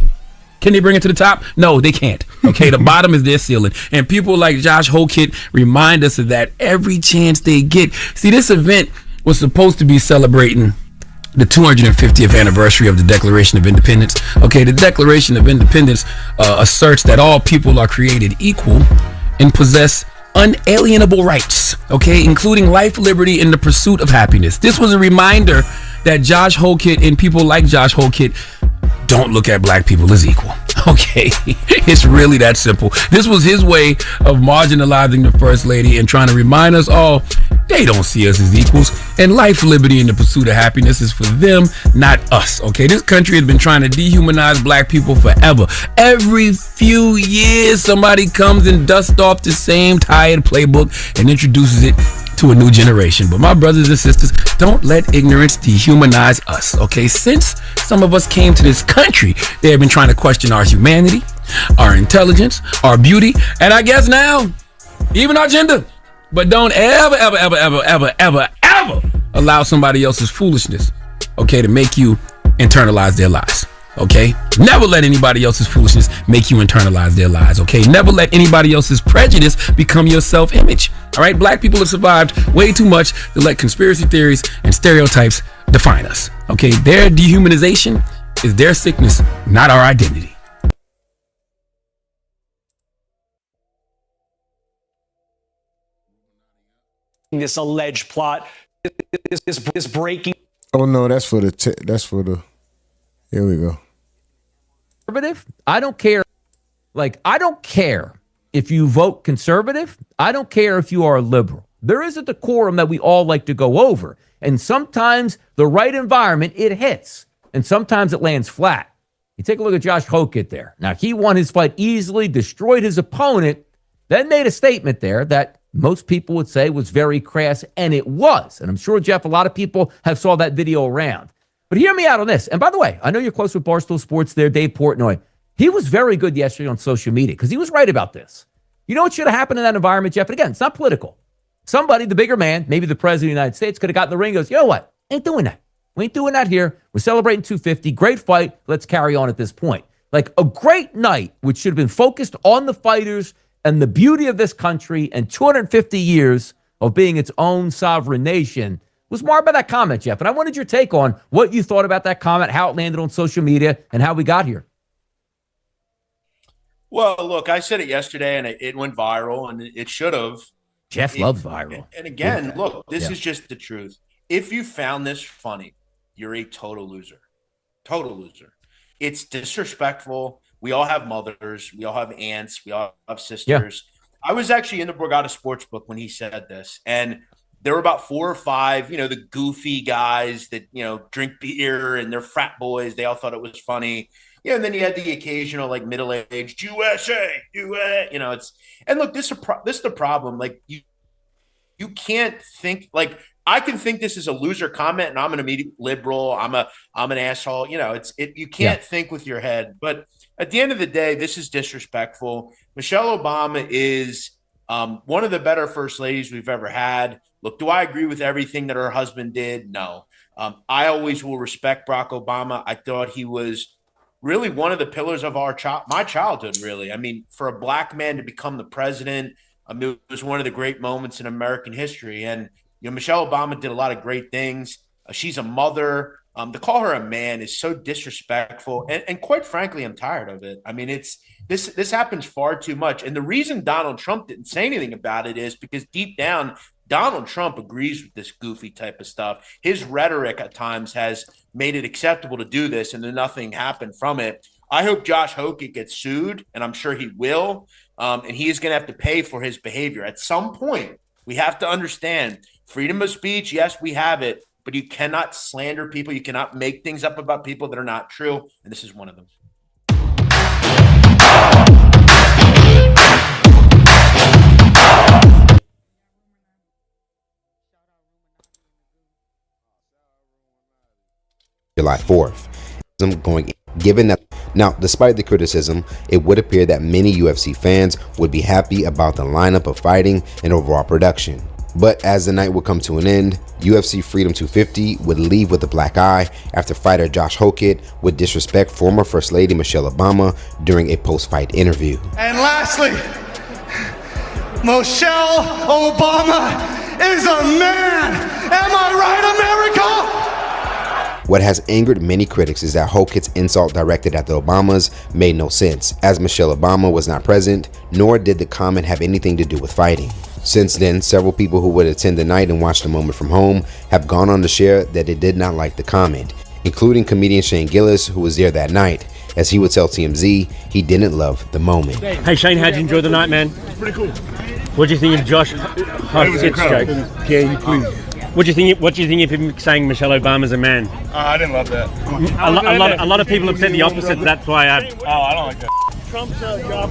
Can they bring it to the top? No, they can't. Okay, the bottom is their ceiling. And people like Josh Hokit remind us of that every chance they get. See, this event was supposed to be celebrating the 250th anniversary of the Declaration of Independence. Okay, the Declaration of Independence asserts that all people are created equal and possess unalienable rights, okay, including life, liberty, and the pursuit of happiness. This was a reminder that Josh Hokit and people like Josh Hokit don't look at black people as equal. Okay, it's really that simple. This was his way of marginalizing the First Lady and trying to remind us all they don't see us as equals, and life, liberty, and the pursuit of happiness is for them, not us. Okay, this country has been trying to dehumanize black people forever. Every few years, somebody comes and dusts off the same tired playbook and introduces it to a new generation. But my brothers and sisters, don't let ignorance dehumanize us. Okay, since some of us came to this country, they have been trying to question our humanity, our intelligence, our beauty, and I guess now even our gender. But don't ever allow somebody else's foolishness, okay, to make you internalize their lies. Okay, never let anybody else's foolishness make you internalize their lies. Okay, never let anybody else's prejudice become your self-image. All right, black people have survived way too much to let conspiracy theories and stereotypes define us. Okay, their dehumanization is their sickness, not our identity. This alleged plot is breaking. Oh no, that's for the. Here we go. Conservative? I don't care. Like, I don't care if you vote conservative. I don't care if you are a liberal. There is a decorum that we all like to go over. And sometimes the right environment, it hits. And sometimes it lands flat. You take a look at Josh Hokit there. Now, he won his fight easily, destroyed his opponent, then made a statement there that most people would say was very crass, and it was. And I'm sure, Jeff, a lot of people have saw that video around. But hear me out on this. And by the way, I know you're close with Barstool Sports there, Dave Portnoy. He was very good yesterday on social media because he was right about this. You know what should have happened in that environment, Jeff? And again, it's not political. Somebody, the bigger man, maybe the president of the United States, could have gotten in the ring and goes, you know what? Ain't doing that. We ain't doing that here. We're celebrating 250. Great fight. Let's carry on at this point. Like a great night, which should have been focused on the fighters and the beauty of this country and 250 years of being its own sovereign nation, was marred by that comment, Jeff. And I wanted your take on what you thought about that comment, how it landed on social media, and how we got here. Well, look, I said it yesterday, and it went viral, and it should have. Jeff loves viral. And again, look, this is just the truth. If you found this funny, you're a total loser. Total loser. It's disrespectful. We all have mothers. We all have aunts. We all have sisters. Yeah. I was actually in the Borgata Sportsbook when he said this, and there were about 4 or 5, the goofy guys that, drink beer and they're frat boys. They all thought it was funny. And then you had the occasional, like, middle-aged USA, and look, this is the problem. Like, you can't think, like, I can think this is a loser comment and I'm an immediate liberal. I'm an asshole. You can't think with your head. But at the end of the day, this is disrespectful. Michelle Obama is one of the better first ladies we've ever had. Look, do I agree with everything that her husband did? No. I always will respect Barack Obama. I thought he was really one of the pillars of my childhood, really. I mean, for a black man to become the president, it was one of the great moments in American history. And, Michelle Obama did a lot of great things. She's a mother. To call her a man is so disrespectful. And quite frankly, I'm tired of it. I mean, this happens far too much. And the reason Donald Trump didn't say anything about it is because deep down, Donald Trump agrees with this goofy type of stuff. His rhetoric at times has made it acceptable to do this, and then nothing happened from it. I hope Josh Hokit gets sued, and I'm sure he will, and he is going to have to pay for his behavior. At some point, we have to understand freedom of speech, yes, we have it, but you cannot slander people. You cannot make things up about people that are not true, and this is one of them. July 4th. Given that now, despite the criticism, it would appear that many UFC fans would be happy about the lineup of fighting and overall production. But as the night would come to an end, UFC Freedom 250 would leave with a black eye after fighter Josh Hokit would disrespect former First Lady Michelle Obama during a post-fight interview. And lastly, Michelle Obama is a man. Am I right, America? What has angered many critics is that Hokit's insult directed at the Obamas made no sense, as Michelle Obama was not present, nor did the comment have anything to do with fighting. Since then, several people who would attend the night and watch the moment from home have gone on to share that they did not like the comment, including comedian Shane Gillis, who was there that night. As he would tell TMZ, he didn't love the moment. Hey Shane, how'd you enjoy the night, man? Pretty cool. What do you think of Josh Hokit's joke? Yeah, please. What do you think of him saying Michelle Obama's a man? I didn't love that. A lot of people have said the opposite. That's why I don't like that. Trump's job.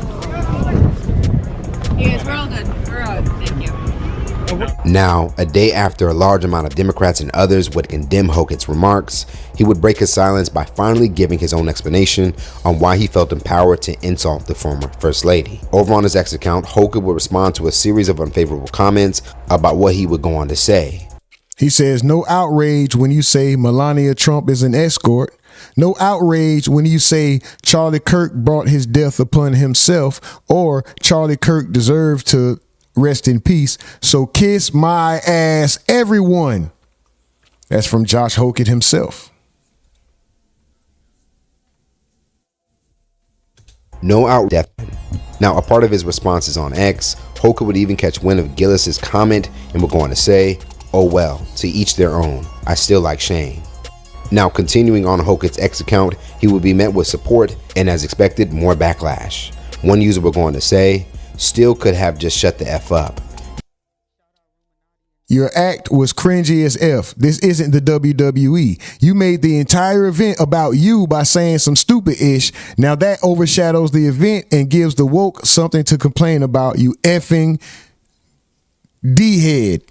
Yes, we're all good. We're all good. Thank you. Now, a day after a large amount of Democrats and others would condemn Hokit's remarks, he would break his silence by finally giving his own explanation on why he felt empowered to insult the former First Lady. Over on his X account, Hokit would respond to a series of unfavorable comments about what he would go on to say. He says, no outrage when you say Melania Trump is an escort. No outrage when you say Charlie Kirk brought his death upon himself, or Charlie Kirk deserved to rest in peace. So kiss my ass, everyone. That's from Josh Hokit himself. No outrage. Now, a part of his responses on X, Hokit would even catch wind of Gillis's comment and would go on to say, oh well, to each their own. I still like Shane. Now, continuing on Hokit's X account, he would be met with support and, as expected, more backlash. One user would go on to say, still could have just shut the F up. Your act was cringy as F. This isn't the WWE. You made the entire event about you by saying some stupid-ish. Now that overshadows the event and gives the woke something to complain about, you effing D-head.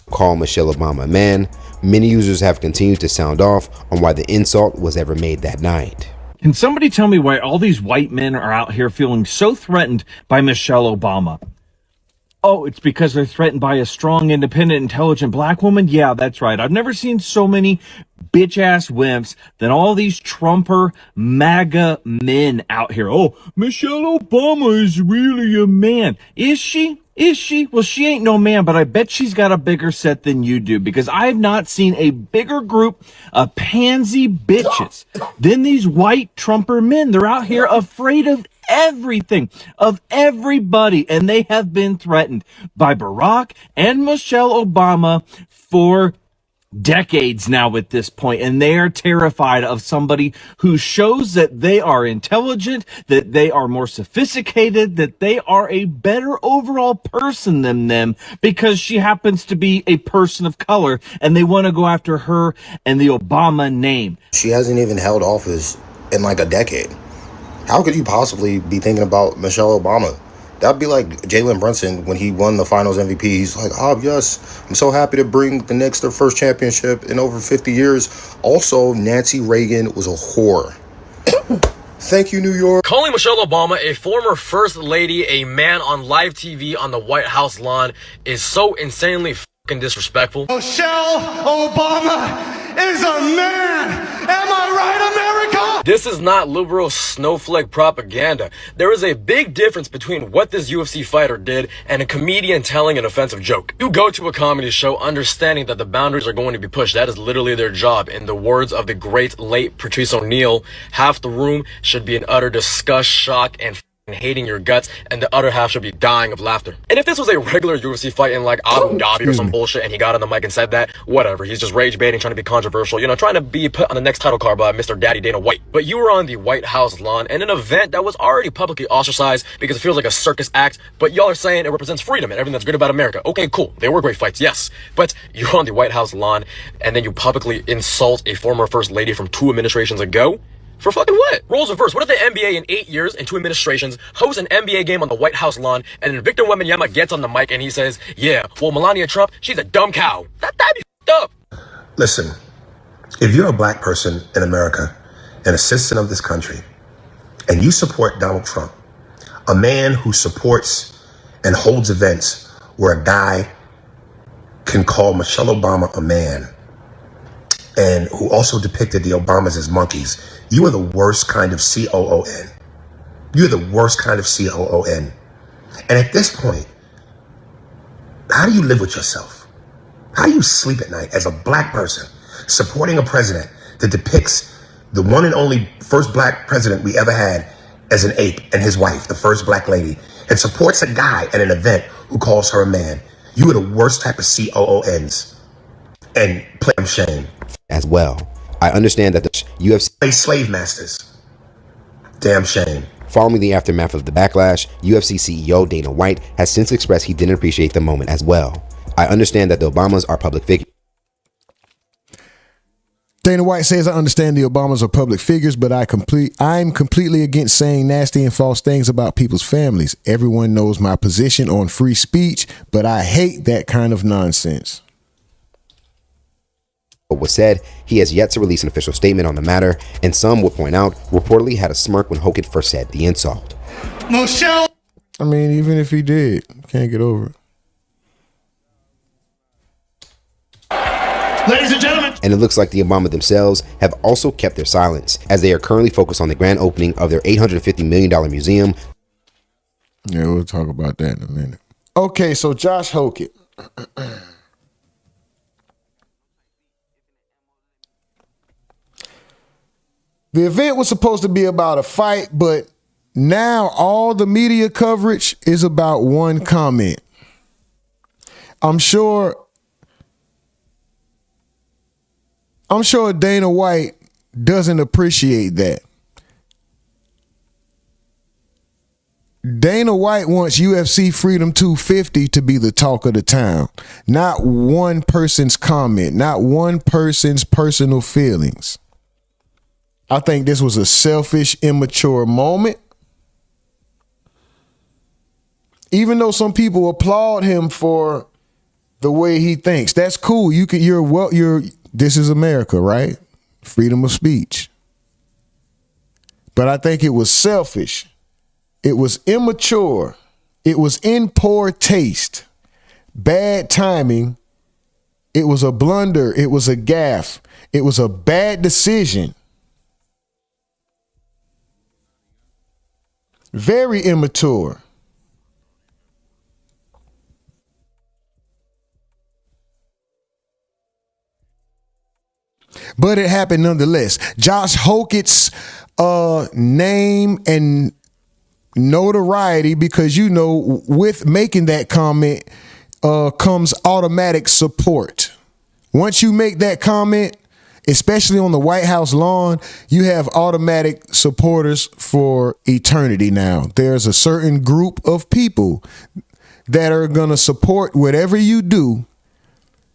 Call Michelle Obama a man. Many users have continued to sound off on why the insult was ever made that night. Can somebody tell me why all these white men are out here feeling so threatened by Michelle Obama? Oh, it's because they're threatened by a strong, independent, intelligent black woman? Yeah, that's right. I've never seen so many bitch-ass wimps than all these Trumper MAGA men out here. Oh, Michelle Obama is really a man. Is she? Is she? Well, she ain't no man, but I bet she's got a bigger set than you do, because I have not seen a bigger group of pansy bitches than these white Trumper men. They're out here afraid of everything, of everybody, and they have been threatened by Barack and Michelle Obama for decades now at this point, and they are terrified of somebody who shows that they are intelligent, that they are more sophisticated, that they are a better overall person than them, because she happens to be a person of color, and they want to go after her and the Obama name. She hasn't even held office in like a decade. How could you possibly be thinking about Michelle Obama? That'd be like Jalen Brunson when he won the finals MVP. He's like, oh, yes, I'm so happy to bring the Knicks their first championship in over 50 years. Also, Nancy Reagan was a whore. Thank you, New York. Calling Michelle Obama a former first lady, a man on live TV on the White House lawn, is so insanely fucking disrespectful. Michelle Obama is a man. Am I right, America? This is not liberal snowflake propaganda. There is a big difference between what this UFC fighter did and a comedian telling an offensive joke. You go to a comedy show understanding that the boundaries are going to be pushed. That is literally their job. In the words of the great late Patrice O'Neal, half the room should be in utter disgust, shock, and hating your guts, and the other half should be dying of laughter. And if this was a regular UFC fight in like Abu Dhabi or some bullshit and he got on the mic and said that, whatever, he's just rage baiting, trying to be controversial, you know, trying to be put on the next title card by Mr. Daddy Dana White. But you were on the White House lawn in an event that was already publicly ostracized because it feels like a circus act, but y'all are saying it represents freedom and everything that's great about America. Okay, cool, they were great fights, yes, but you're on the White House lawn and then you publicly insult a former first lady from 2 administrations ago? For fucking what? Roles reversed. What if the NBA in 8 years and 2 administrations hosts an NBA game on the White House lawn and then Victor Wembanyama gets on the mic and he says, yeah, well, Melania Trump, she's a dumb cow. That'd be f***ed up. Listen, if you're a black person in America and a citizen of this country and you support Donald Trump, a man who supports and holds events where a guy can call Michelle Obama a man and who also depicted the Obamas as monkeys, you are the worst kind of COON. You're the worst kind of COON. And at this point, how do you live with yourself? How do you sleep at night as a black person supporting a president that depicts the one and only first black president we ever had as an ape and his wife, the first black lady, and supports a guy at an event who calls her a man? You are the worst type of COONs. And play shame. As well, I understand that the UFC slave masters. Damn shame. Following the aftermath of the backlash, UFC CEO Dana White has since expressed he didn't appreciate the moment as well. I understand that the Obamas are public figures. Dana White says, I understand the Obamas are public figures, but I'm completely against saying nasty and false things about people's families. Everyone knows my position on free speech, but I hate that kind of nonsense. What was said, he has yet to release an official statement on the matter, and some would point out, reportedly had a smirk when Hokit first said the insult. Michelle! I mean, even if he did, can't get over it. Ladies and gentlemen. And it looks like the Obama themselves have also kept their silence, as they are currently focused on the grand opening of their $850 million museum. Yeah, we'll talk about that in a minute. Okay, so Josh Hokit. The event was supposed to be about a fight, but now all the media coverage is about one comment. I'm sure Dana White doesn't appreciate that. Dana White wants UFC Freedom 250 to be the talk of the town, not one person's comment, not one person's personal feelings. I think this was a selfish, immature moment. Even though some people applaud him for the way he thinks, that's cool. This is America, right? Freedom of speech. But I think it was selfish. It was immature. It was in poor taste. Bad timing. It was a blunder. It was a gaffe. It was a bad decision. Very immature. But it happened nonetheless. Josh Hokit's name and notoriety, because with making that comment comes automatic support. Once you make that comment, especially on the White House lawn, you have automatic supporters for eternity now. There's a certain group of people that are going to support whatever you do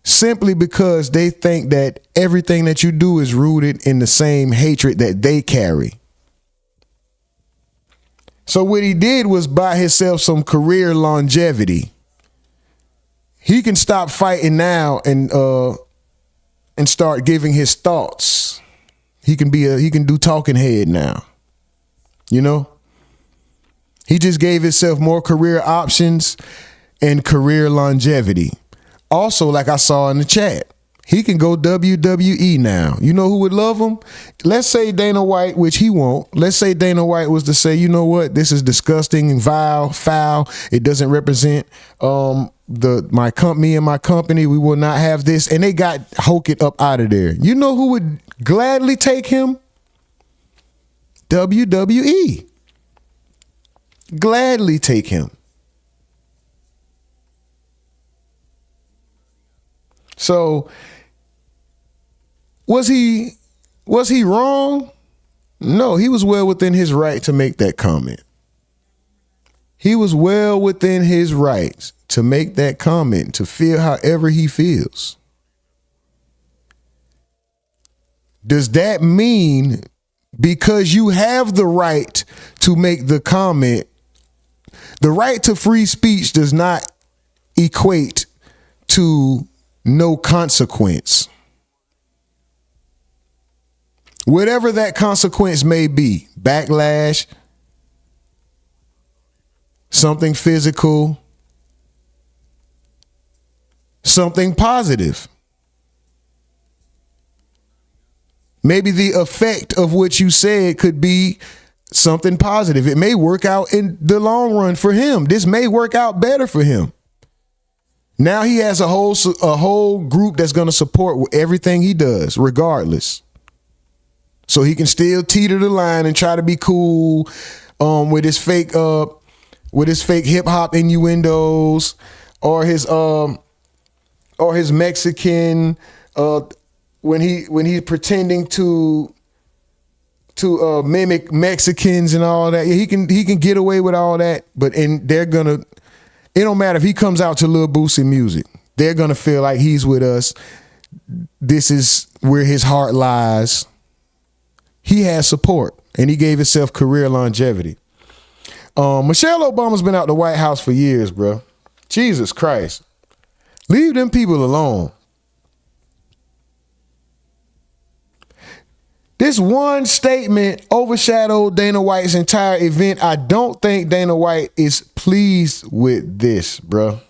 simply because they think that everything that you do is rooted in the same hatred that they carry. So what he did was buy himself some career longevity. He can stop fighting now and start giving his thoughts. He can do talking head now. He just gave himself more career options and career longevity. Also, like I saw in the chat, he can go WWE now. You know who would love him? Let's say Dana White, which he won't. Let's say Dana White was to say, you know what? This is disgusting and vile, foul. It doesn't represent me and my company. We will not have this. And they got Hokit up out of there. You know who would gladly take him? WWE. Gladly take him. So was he wrong? No, he was well within his right to make that comment. He was well within his rights to make that comment, to feel however he feels. Does that mean because you have the right to make the comment, the right to free speech does not equate to no consequence? Whatever that consequence may be, backlash, something physical, something positive. Maybe the effect of what you said could be something positive. It may work out in the long run for him. This may work out better for him. Now he has a whole group that's going to support everything he does, regardless. So he can still teeter the line and try to be cool with his fake hip hop innuendos or his Mexican when he's pretending to mimic Mexicans and all that. Yeah, he can get away with all that, but it don't matter if he comes out to Lil Boosie music. They're gonna feel like he's with us. This is where his heart lies. He has support, and he gave himself career longevity. Michelle Obama's been out the White House for years, bro. Jesus Christ. Leave them people alone. This one statement overshadowed Dana White's entire event. I don't think Dana White is pleased with this, bro.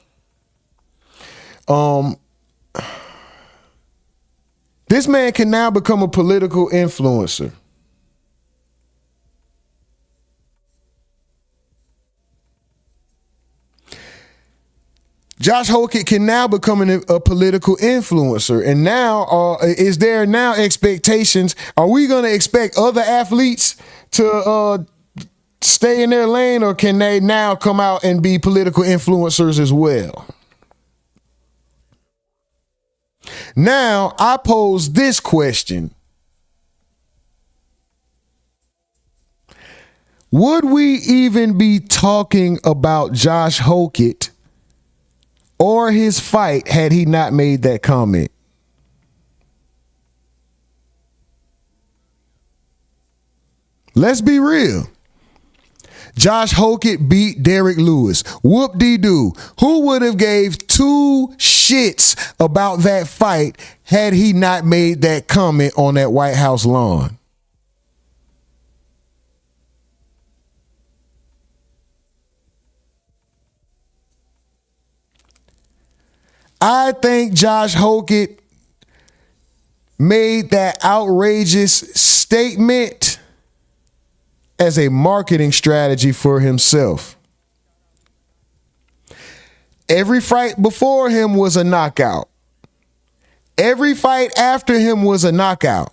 This man can now become a political influencer. Josh Hokit can now become a political influencer. And now, is there now expectations? Are we going to expect other athletes to stay in their lane, or can they now come out and be political influencers as well? Now, I pose this question. Would we even be talking about Josh Hokit or his fight had he not made that comment? Let's be real. Josh Hokit beat Derek Lewis. Whoop-de-doo. Who would have gave two shits about that fight had he not made that comment on that White House lawn? I think Josh Hokit made that outrageous statement as a marketing strategy for himself. Every fight before him was a knockout. Every fight after him was a knockout.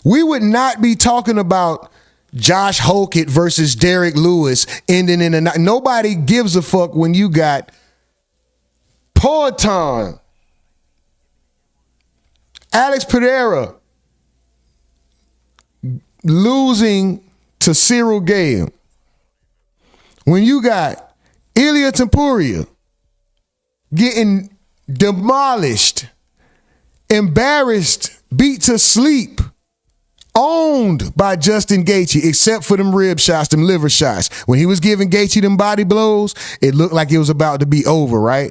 We would not be talking about Josh Hokit versus Derek Lewis ending in a knockout. Nobody gives a fuck when you got Poatan, Alex Pereira losing to Cyril Gale. When you got Ilya Tempuria getting demolished, embarrassed, beat to sleep, owned by Justin Gaethje, except for them rib shots, them liver shots. When he was giving Gaethje them body blows, it looked like it was about to be over, right?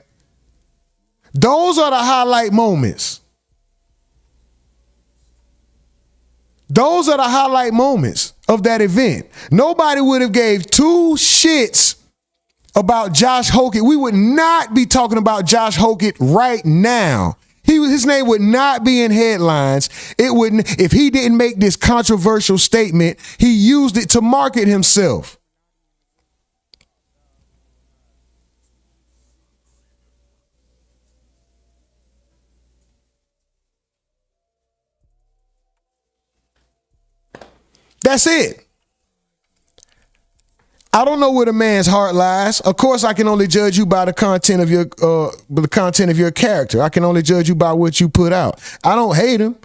Those are the highlight moments. Those are the highlight moments of that event. Nobody would have gave two shits about Josh Hokit. We would not be talking about Josh Hokit right now. His name would not be in headlines. It wouldn't. If he didn't make this controversial statement, he used it to market himself. That's it. I don't know where the man's heart lies. Of course, I can only judge you by the content of your character. I can only judge you by what you put out. I don't hate him.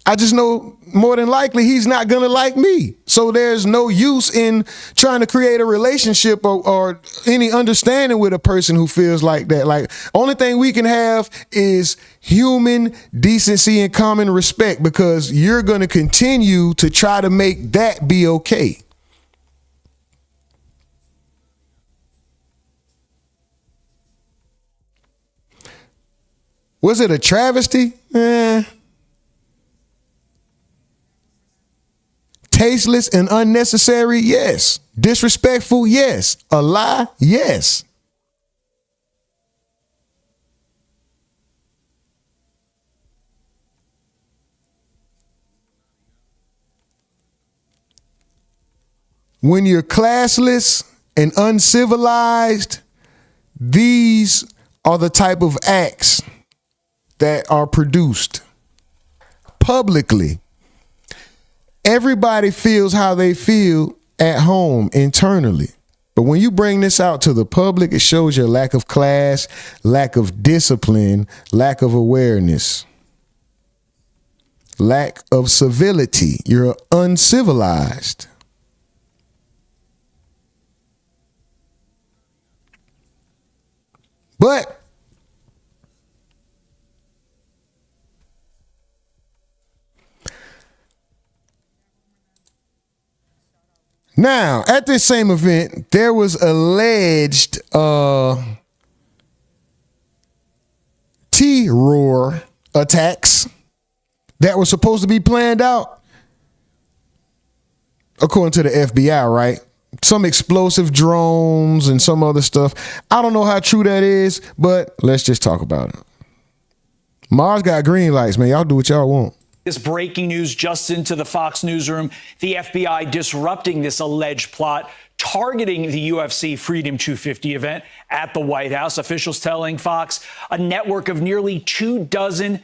I just know more than likely he's not going to like me. So there's no use in trying to create a relationship or any understanding with a person who feels like that. Like, only thing we can have is human decency and common respect, because you're going to continue to try to make that be okay. Was it a travesty? Tasteless and unnecessary? Yes. Disrespectful? Yes. A lie? Yes. when you're classless and uncivilized, these are the type of acts that are produced publicly. Everybody feels how they feel at home internally. But when you bring this out to the public, it shows your lack of class, lack of discipline, lack of awareness, lack of civility. You're uncivilized. But now, at this same event, there was alleged terror attacks that were supposed to be planned out, according to the FBI, right? Some explosive drones and some other stuff. I don't know how true that is, but let's just talk about it. Mars got green lights, man. Y'all do what y'all want. This breaking news just into the Fox newsroom. The FBI disrupting this alleged plot, targeting the UFC Freedom 250 event at the White House. Officials telling Fox a network of nearly 24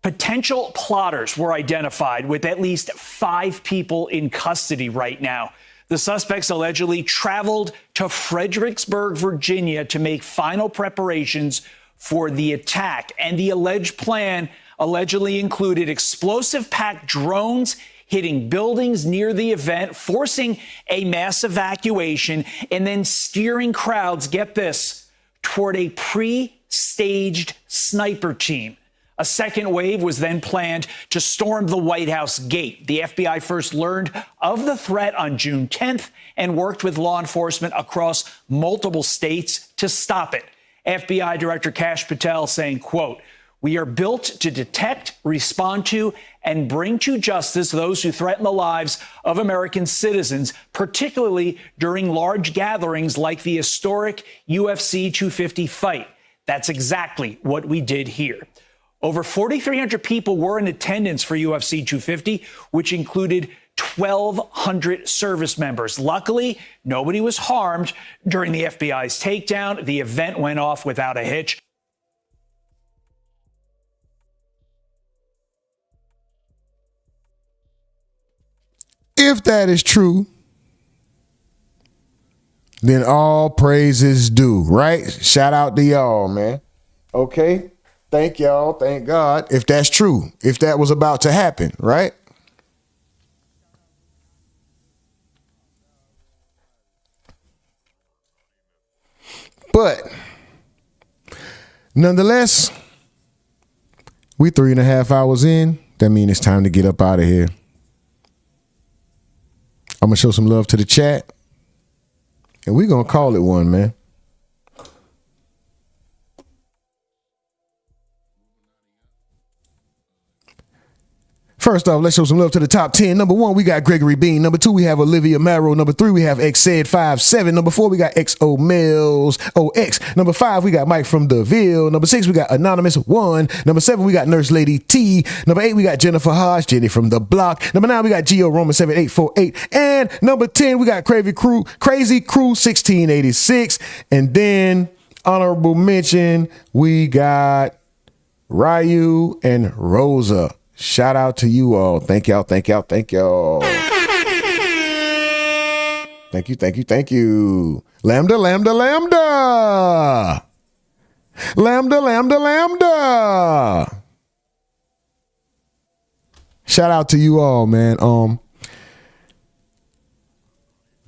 potential plotters were identified, with at least 5 people in custody right now. The suspects allegedly traveled to Fredericksburg, Virginia, to make final preparations for the attack. And the alleged plan allegedly included explosive-packed drones hitting buildings near the event, forcing a mass evacuation, and then steering crowds, get this, toward a pre-staged sniper team. A second wave was then planned to storm the White House gate. The FBI first learned of the threat on June 10th and worked with law enforcement across multiple states to stop it. FBI Director Kash Patel saying, quote, "We are built to detect, respond to, and bring to justice those who threaten the lives of American citizens, particularly during large gatherings like the historic UFC 250 fight." That's exactly what we did here. Over 4,300 people were in attendance for UFC 250, which included 1,200 service members. Luckily, nobody was harmed during the FBI's takedown. The event went off without a hitch. If that is true, then all praise is due, right? Shout out to y'all, man. Okay? Thank y'all. Thank God. If that's true, if that was about to happen, right? But nonetheless, we 3.5 hours in. That means it's time to get up out of here. I'm going to show some love to the chat. And we're going to call it one, man. First off, let's show some love to the top 10. Number 1, we got Gregory Bean. Number 2, we have Olivia Marrow. Number 3, we have XZ57. Number 4, we got XO Mills OX. Number 5, we got Mike from DeVille. Number 6, we got Anonymous 1. Number 7, we got Nurse Lady T. Number 8, we got Jennifer Hodge, Jenny from the block. Number 9, we got Geo Roman 7848. And number 10, we got Crazy Crew 1686. And then honorable mention, we got Ryu and Rosa. Shout out to you all. Thank y'all. Thank y'all. Thank y'all. Thank you. Thank you. Thank you. Lambda, lambda, lambda. Lambda, lambda, lambda. Shout out to you all, man.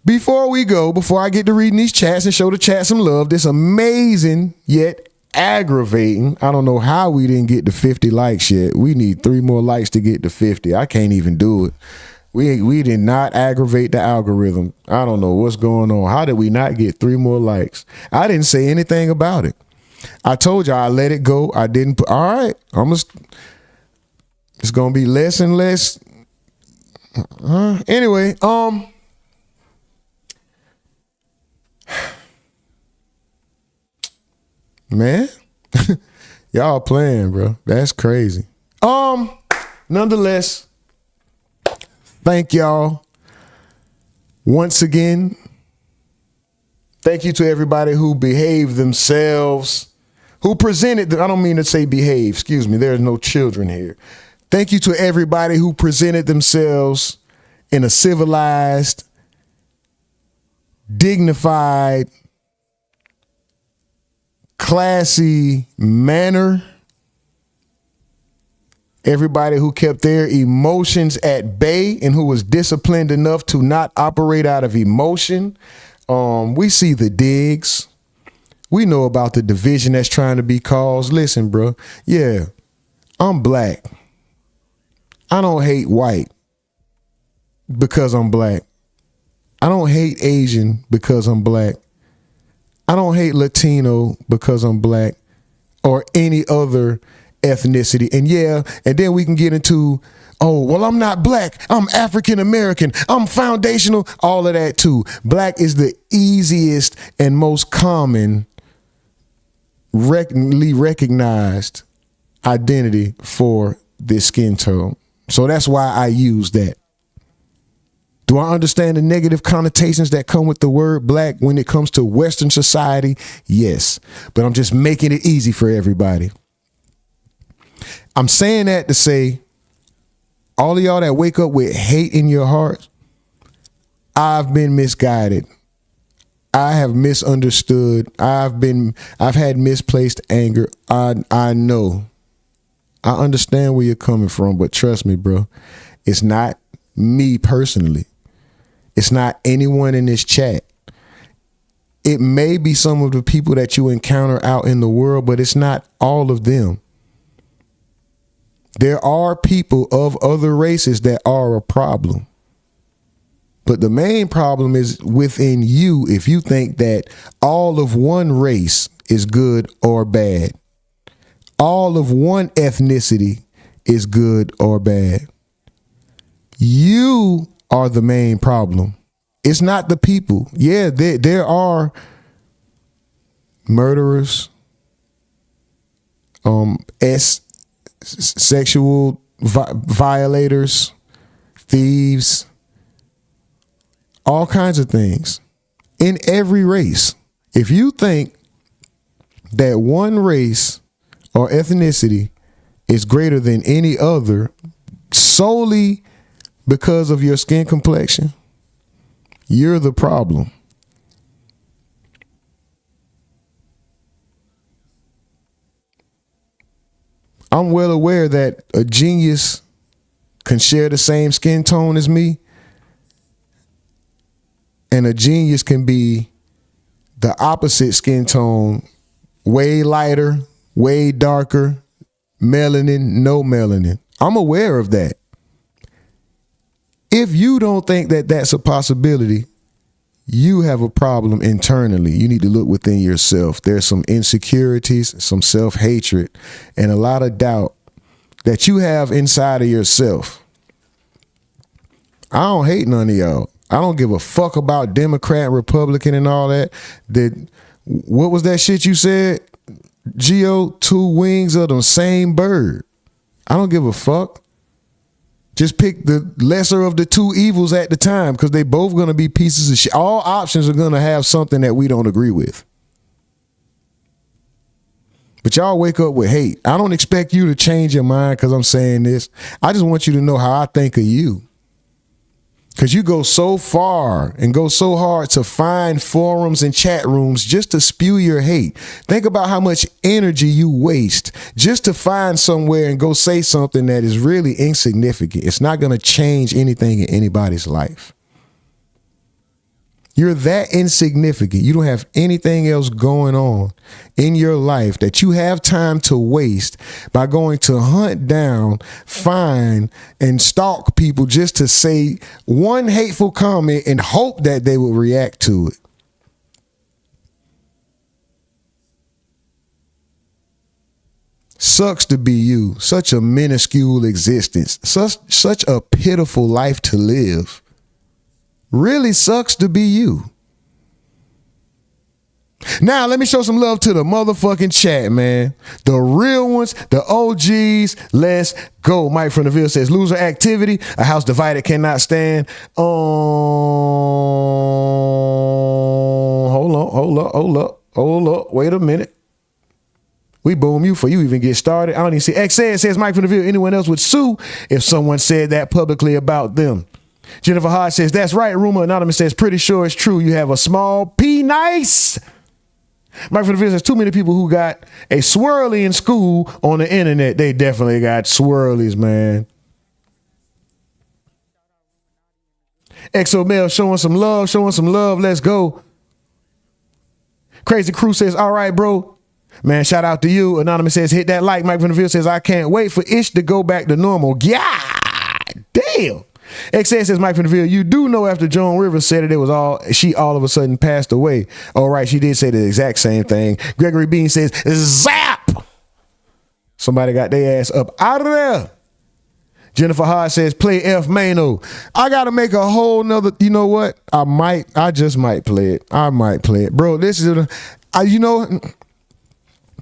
Before we go, before I get to reading these chats and show the chat some love, this amazing yet aggravating. I don't know how we didn't get to 50 likes yet. We need 3 more likes to get to 50. I can't even do it. We did not aggravate the algorithm. I don't know what's going on. How did we not get 3 more likes? I didn't say anything about it. I told y'all I let it go. I didn't put, all right. It's gonna be less and less. Anyway, man, y'all playing, bro. That's crazy. Nonetheless, thank y'all Once again, thank you to everybody who behaved themselves, who presented, I don't mean to say behave, excuse me, there's no children here. Thank you to everybody who presented themselves in a civilized, dignified, classy manner. Everybody who kept their emotions at bay and who was disciplined enough to not operate out of emotion. We see the digs. We know about the division that's trying to be caused. Listen, bro. Yeah, I'm black. I don't hate white because I'm black. I don't hate Asian because I'm black. I don't hate Latino because I'm black or any other ethnicity. And yeah, and then we can get into, oh, well, I'm not black. I'm African American. I'm foundational. All of that too. Black is the easiest and most common recognized identity for this skin tone. So that's why I use that. Do I understand the negative connotations that come with the word black when it comes to Western society? Yes, but I'm just making it easy for everybody. I'm saying that to say, all of y'all that wake up with hate in your heart, I've been misguided. I have misunderstood. I've had misplaced anger. I know. I understand where you're coming from, but trust me, bro, it's not me personally. It's not anyone in this chat. It may be some of the people that you encounter out in the world, but it's not all of them. There are people of other races that are a problem. But the main problem is within you if you think that all of one race is good or bad. All of one ethnicity is good or bad. You are the main problem. It's not the people. Yeah, there are murderers, sexual violators, thieves, all kinds of things in every race. If you think that one race or ethnicity is greater than any other solely because of your skin complexion, you're the problem. I'm well aware that a genius can share the same skin tone as me, and a genius can be the opposite skin tone, way lighter, way darker, melanin, no melanin. I'm aware of that. If you don't think that that's a possibility, you have a problem internally. You need to look within yourself. There's some insecurities, some self-hatred, and a lot of doubt that you have inside of yourself. I don't hate none of y'all. I don't give a fuck about Democrat, Republican, and all that. What was that shit you said? Geo, two wings of the same bird. I don't give a fuck. Just pick the lesser of the two evils at the time, because they both going to be pieces of shit. All options are going to have something that we don't agree with. But y'all wake up with hate. I don't expect you to change your mind because I'm saying this. I just want you to know how I think of you. Because you go so far and go so hard to find forums and chat rooms just to spew your hate. Think about how much energy you waste just to find somewhere and go say something that is really insignificant. It's not going to change anything in anybody's life. You're that insignificant. You don't have anything else going on in your life that you have time to waste by going to hunt down, find, and stalk people just to say one hateful comment and hope that they will react to it. Sucks to be you. Such a minuscule existence. Such a pitiful life to live. Really sucks to be you. Now, let me show some love to the motherfucking chat, man. The real ones, the OGs. Let's go. Mike from the Ville says, loser activity. A house divided cannot stand. Hold up. Wait a minute. We boom you before you even get started. I don't even see. X says Mike from the Ville. Anyone else would sue if someone said that publicly about them. Jennifer Hodge says, that's right. Rumor Anonymous says, pretty sure it's true. You have a small penis. Mike from the Ville says, too many people who got a swirly in school on the internet. They definitely got swirlies, man. XOML showing some love. Let's go. Crazy Crew says, all right, bro. Man, shout out to you. Anonymous says, hit that like. Mike from the Ville says, I can't wait for Ish to go back to normal. God damn. XS says, Mike from the Ville, you do know after Joan Rivers said it, she all of a sudden passed away. All right, she did say the exact same thing. Gregory Bean says, zap! Somebody got their ass up out of there. Jennifer Hodge says, play F Mano. I got to make a whole nother, you know what? I just might play it. I might play it. Bro, this is,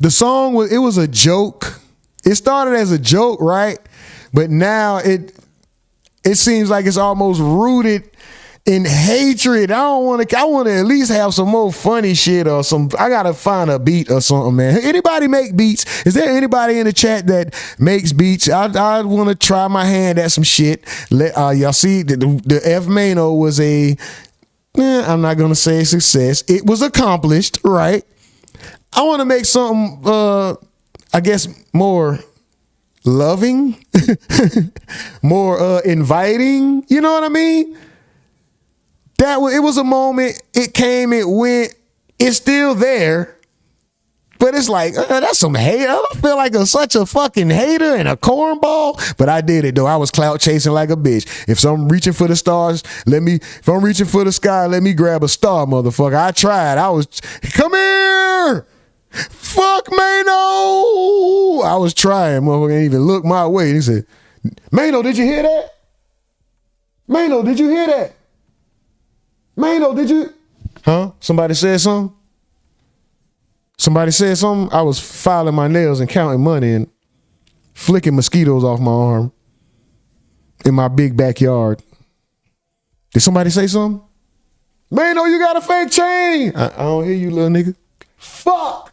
the song was a joke. It started as a joke, right? But now it seems like it's almost rooted in hatred. I want to at least have some more funny shit or some. I gotta find a beat or something, man. Anybody make beats? Is there anybody in the chat that makes beats? I want to try my hand at some shit. Y'all see the F Mano was I'm not gonna say a success. It was accomplished, right? I want to make something, I guess, more loving, more inviting. You know what I mean? It was a moment. It came, it went. It's still there, but it's like that's some hate. I feel like such a fucking hater and a cornball. But I did it though. I was clout chasing like a bitch. If I'm reaching for the stars, if I'm reaching for the sky, let me grab a star, motherfucker. I tried. Come here. Fuck Mano. I was trying, motherfucker, ain't even look my way. He said, Mano, did you hear that? Mano, did you hear that? Mano, did you? Huh? Somebody said something? Somebody said something? I was filing my nails and counting money and flicking mosquitoes off my arm in my big backyard. Did somebody say something? Mano, you got a fake chain. I don't hear you, little nigga. Fuck.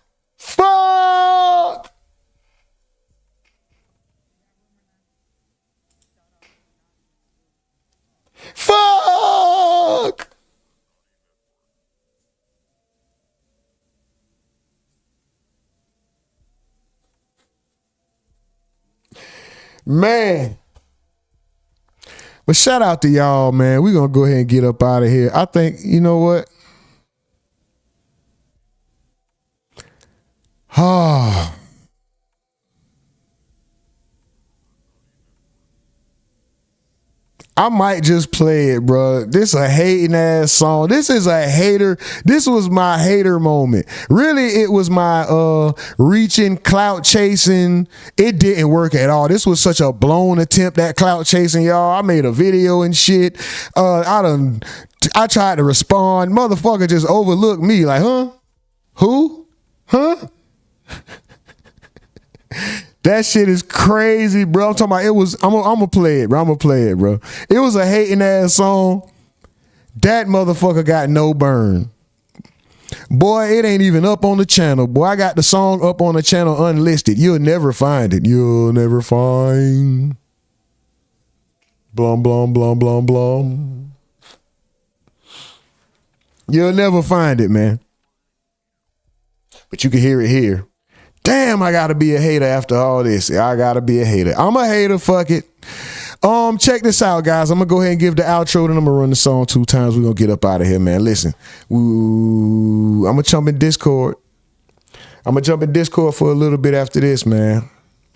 Man. But shout out to y'all, man. We're going to go ahead and get up out of here. I think, you know what? I might just play it, bro. This a hating ass song. This is a hater. This was my hater moment. Really, it was my reaching, clout chasing. It didn't work at all. This was such a blown attempt at clout chasing, y'all. I made a video and shit. I tried to respond. Motherfucker just overlooked me like, huh? Who? Huh? That shit is crazy, bro. I'm talking about I'm gonna play it, bro. It was a hating ass song. That motherfucker got no burn. Boy, it ain't even up on the channel. Boy, I got the song up on the channel unlisted. You'll never find it. You'll never find. Blum, blum, blum, blum, blum. You'll never find it, man. But you can hear it here. Damn, I gotta be a hater after all this. I gotta be a hater. I'm a hater, fuck it. Check this out, guys. I'm gonna go ahead and give the outro, then I'm gonna run the song 2 times. We're gonna get up out of here, man. Listen, I'm gonna jump in Discord. For a little bit after this, man.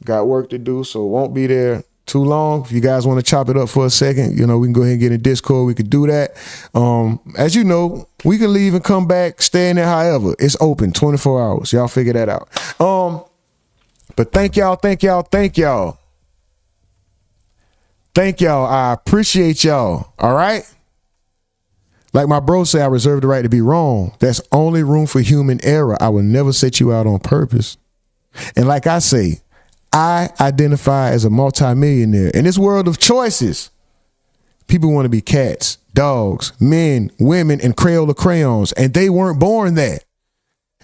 Got work to do, so won't be there too long. If you guys want to chop it up for a second, we can go ahead and get in Discord. We could do that. As you know, we can leave and come back, stay in there however. It's open 24 hours. Y'all figure that out. But thank y'all. Thank y'all. I appreciate y'all. All right? Like my bro say, I reserve the right to be wrong. That's only room for human error. I will never set you out on purpose. And like I say, I identify as a multimillionaire. In this world of choices, people want to be cats, dogs, men, women, and Crayola crayons, and they weren't born that.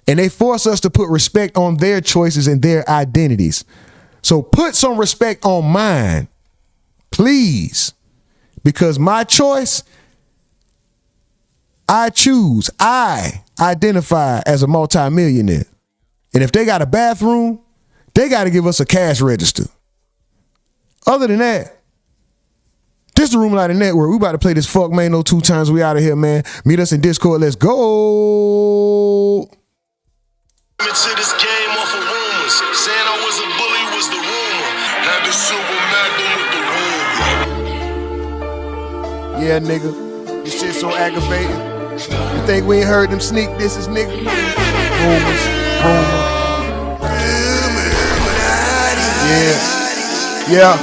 And they force us to put respect on their choices and their identities. So put some respect on mine, please, because my choice, I choose, I identify as a multimillionaire. And if they got a bathroom, they got to give us a cash register. Other than that, this is the Rumonati Network. We about to play this Fuck Mano 2 times. We out of here, man. Meet us in Discord. Let's go. Into this game off of rumors. Saying I was a bully was the rumor. Had the super magnum with the rumor. Yeah, nigga. This shit so aggravating. You think we ain't heard them sneak disses, nigga? Rumors. Yeah.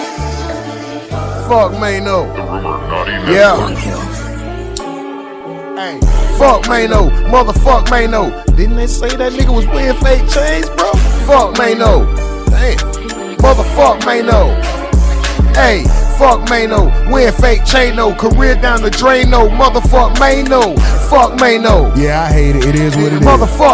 Fuck Mano. Yeah. Hey, fuck Mano. Motherfuck Mano. Didn't they say that nigga was wearing fake chains, bro? Fuck Mano. Damn. Motherfuck Mano. Hey, fuck Mano. Wearing fake chain, no. Career down the drain, no. Motherfuck Mano. Fuck Mano. Yeah, I hate it. It is what it is. Motherfuck.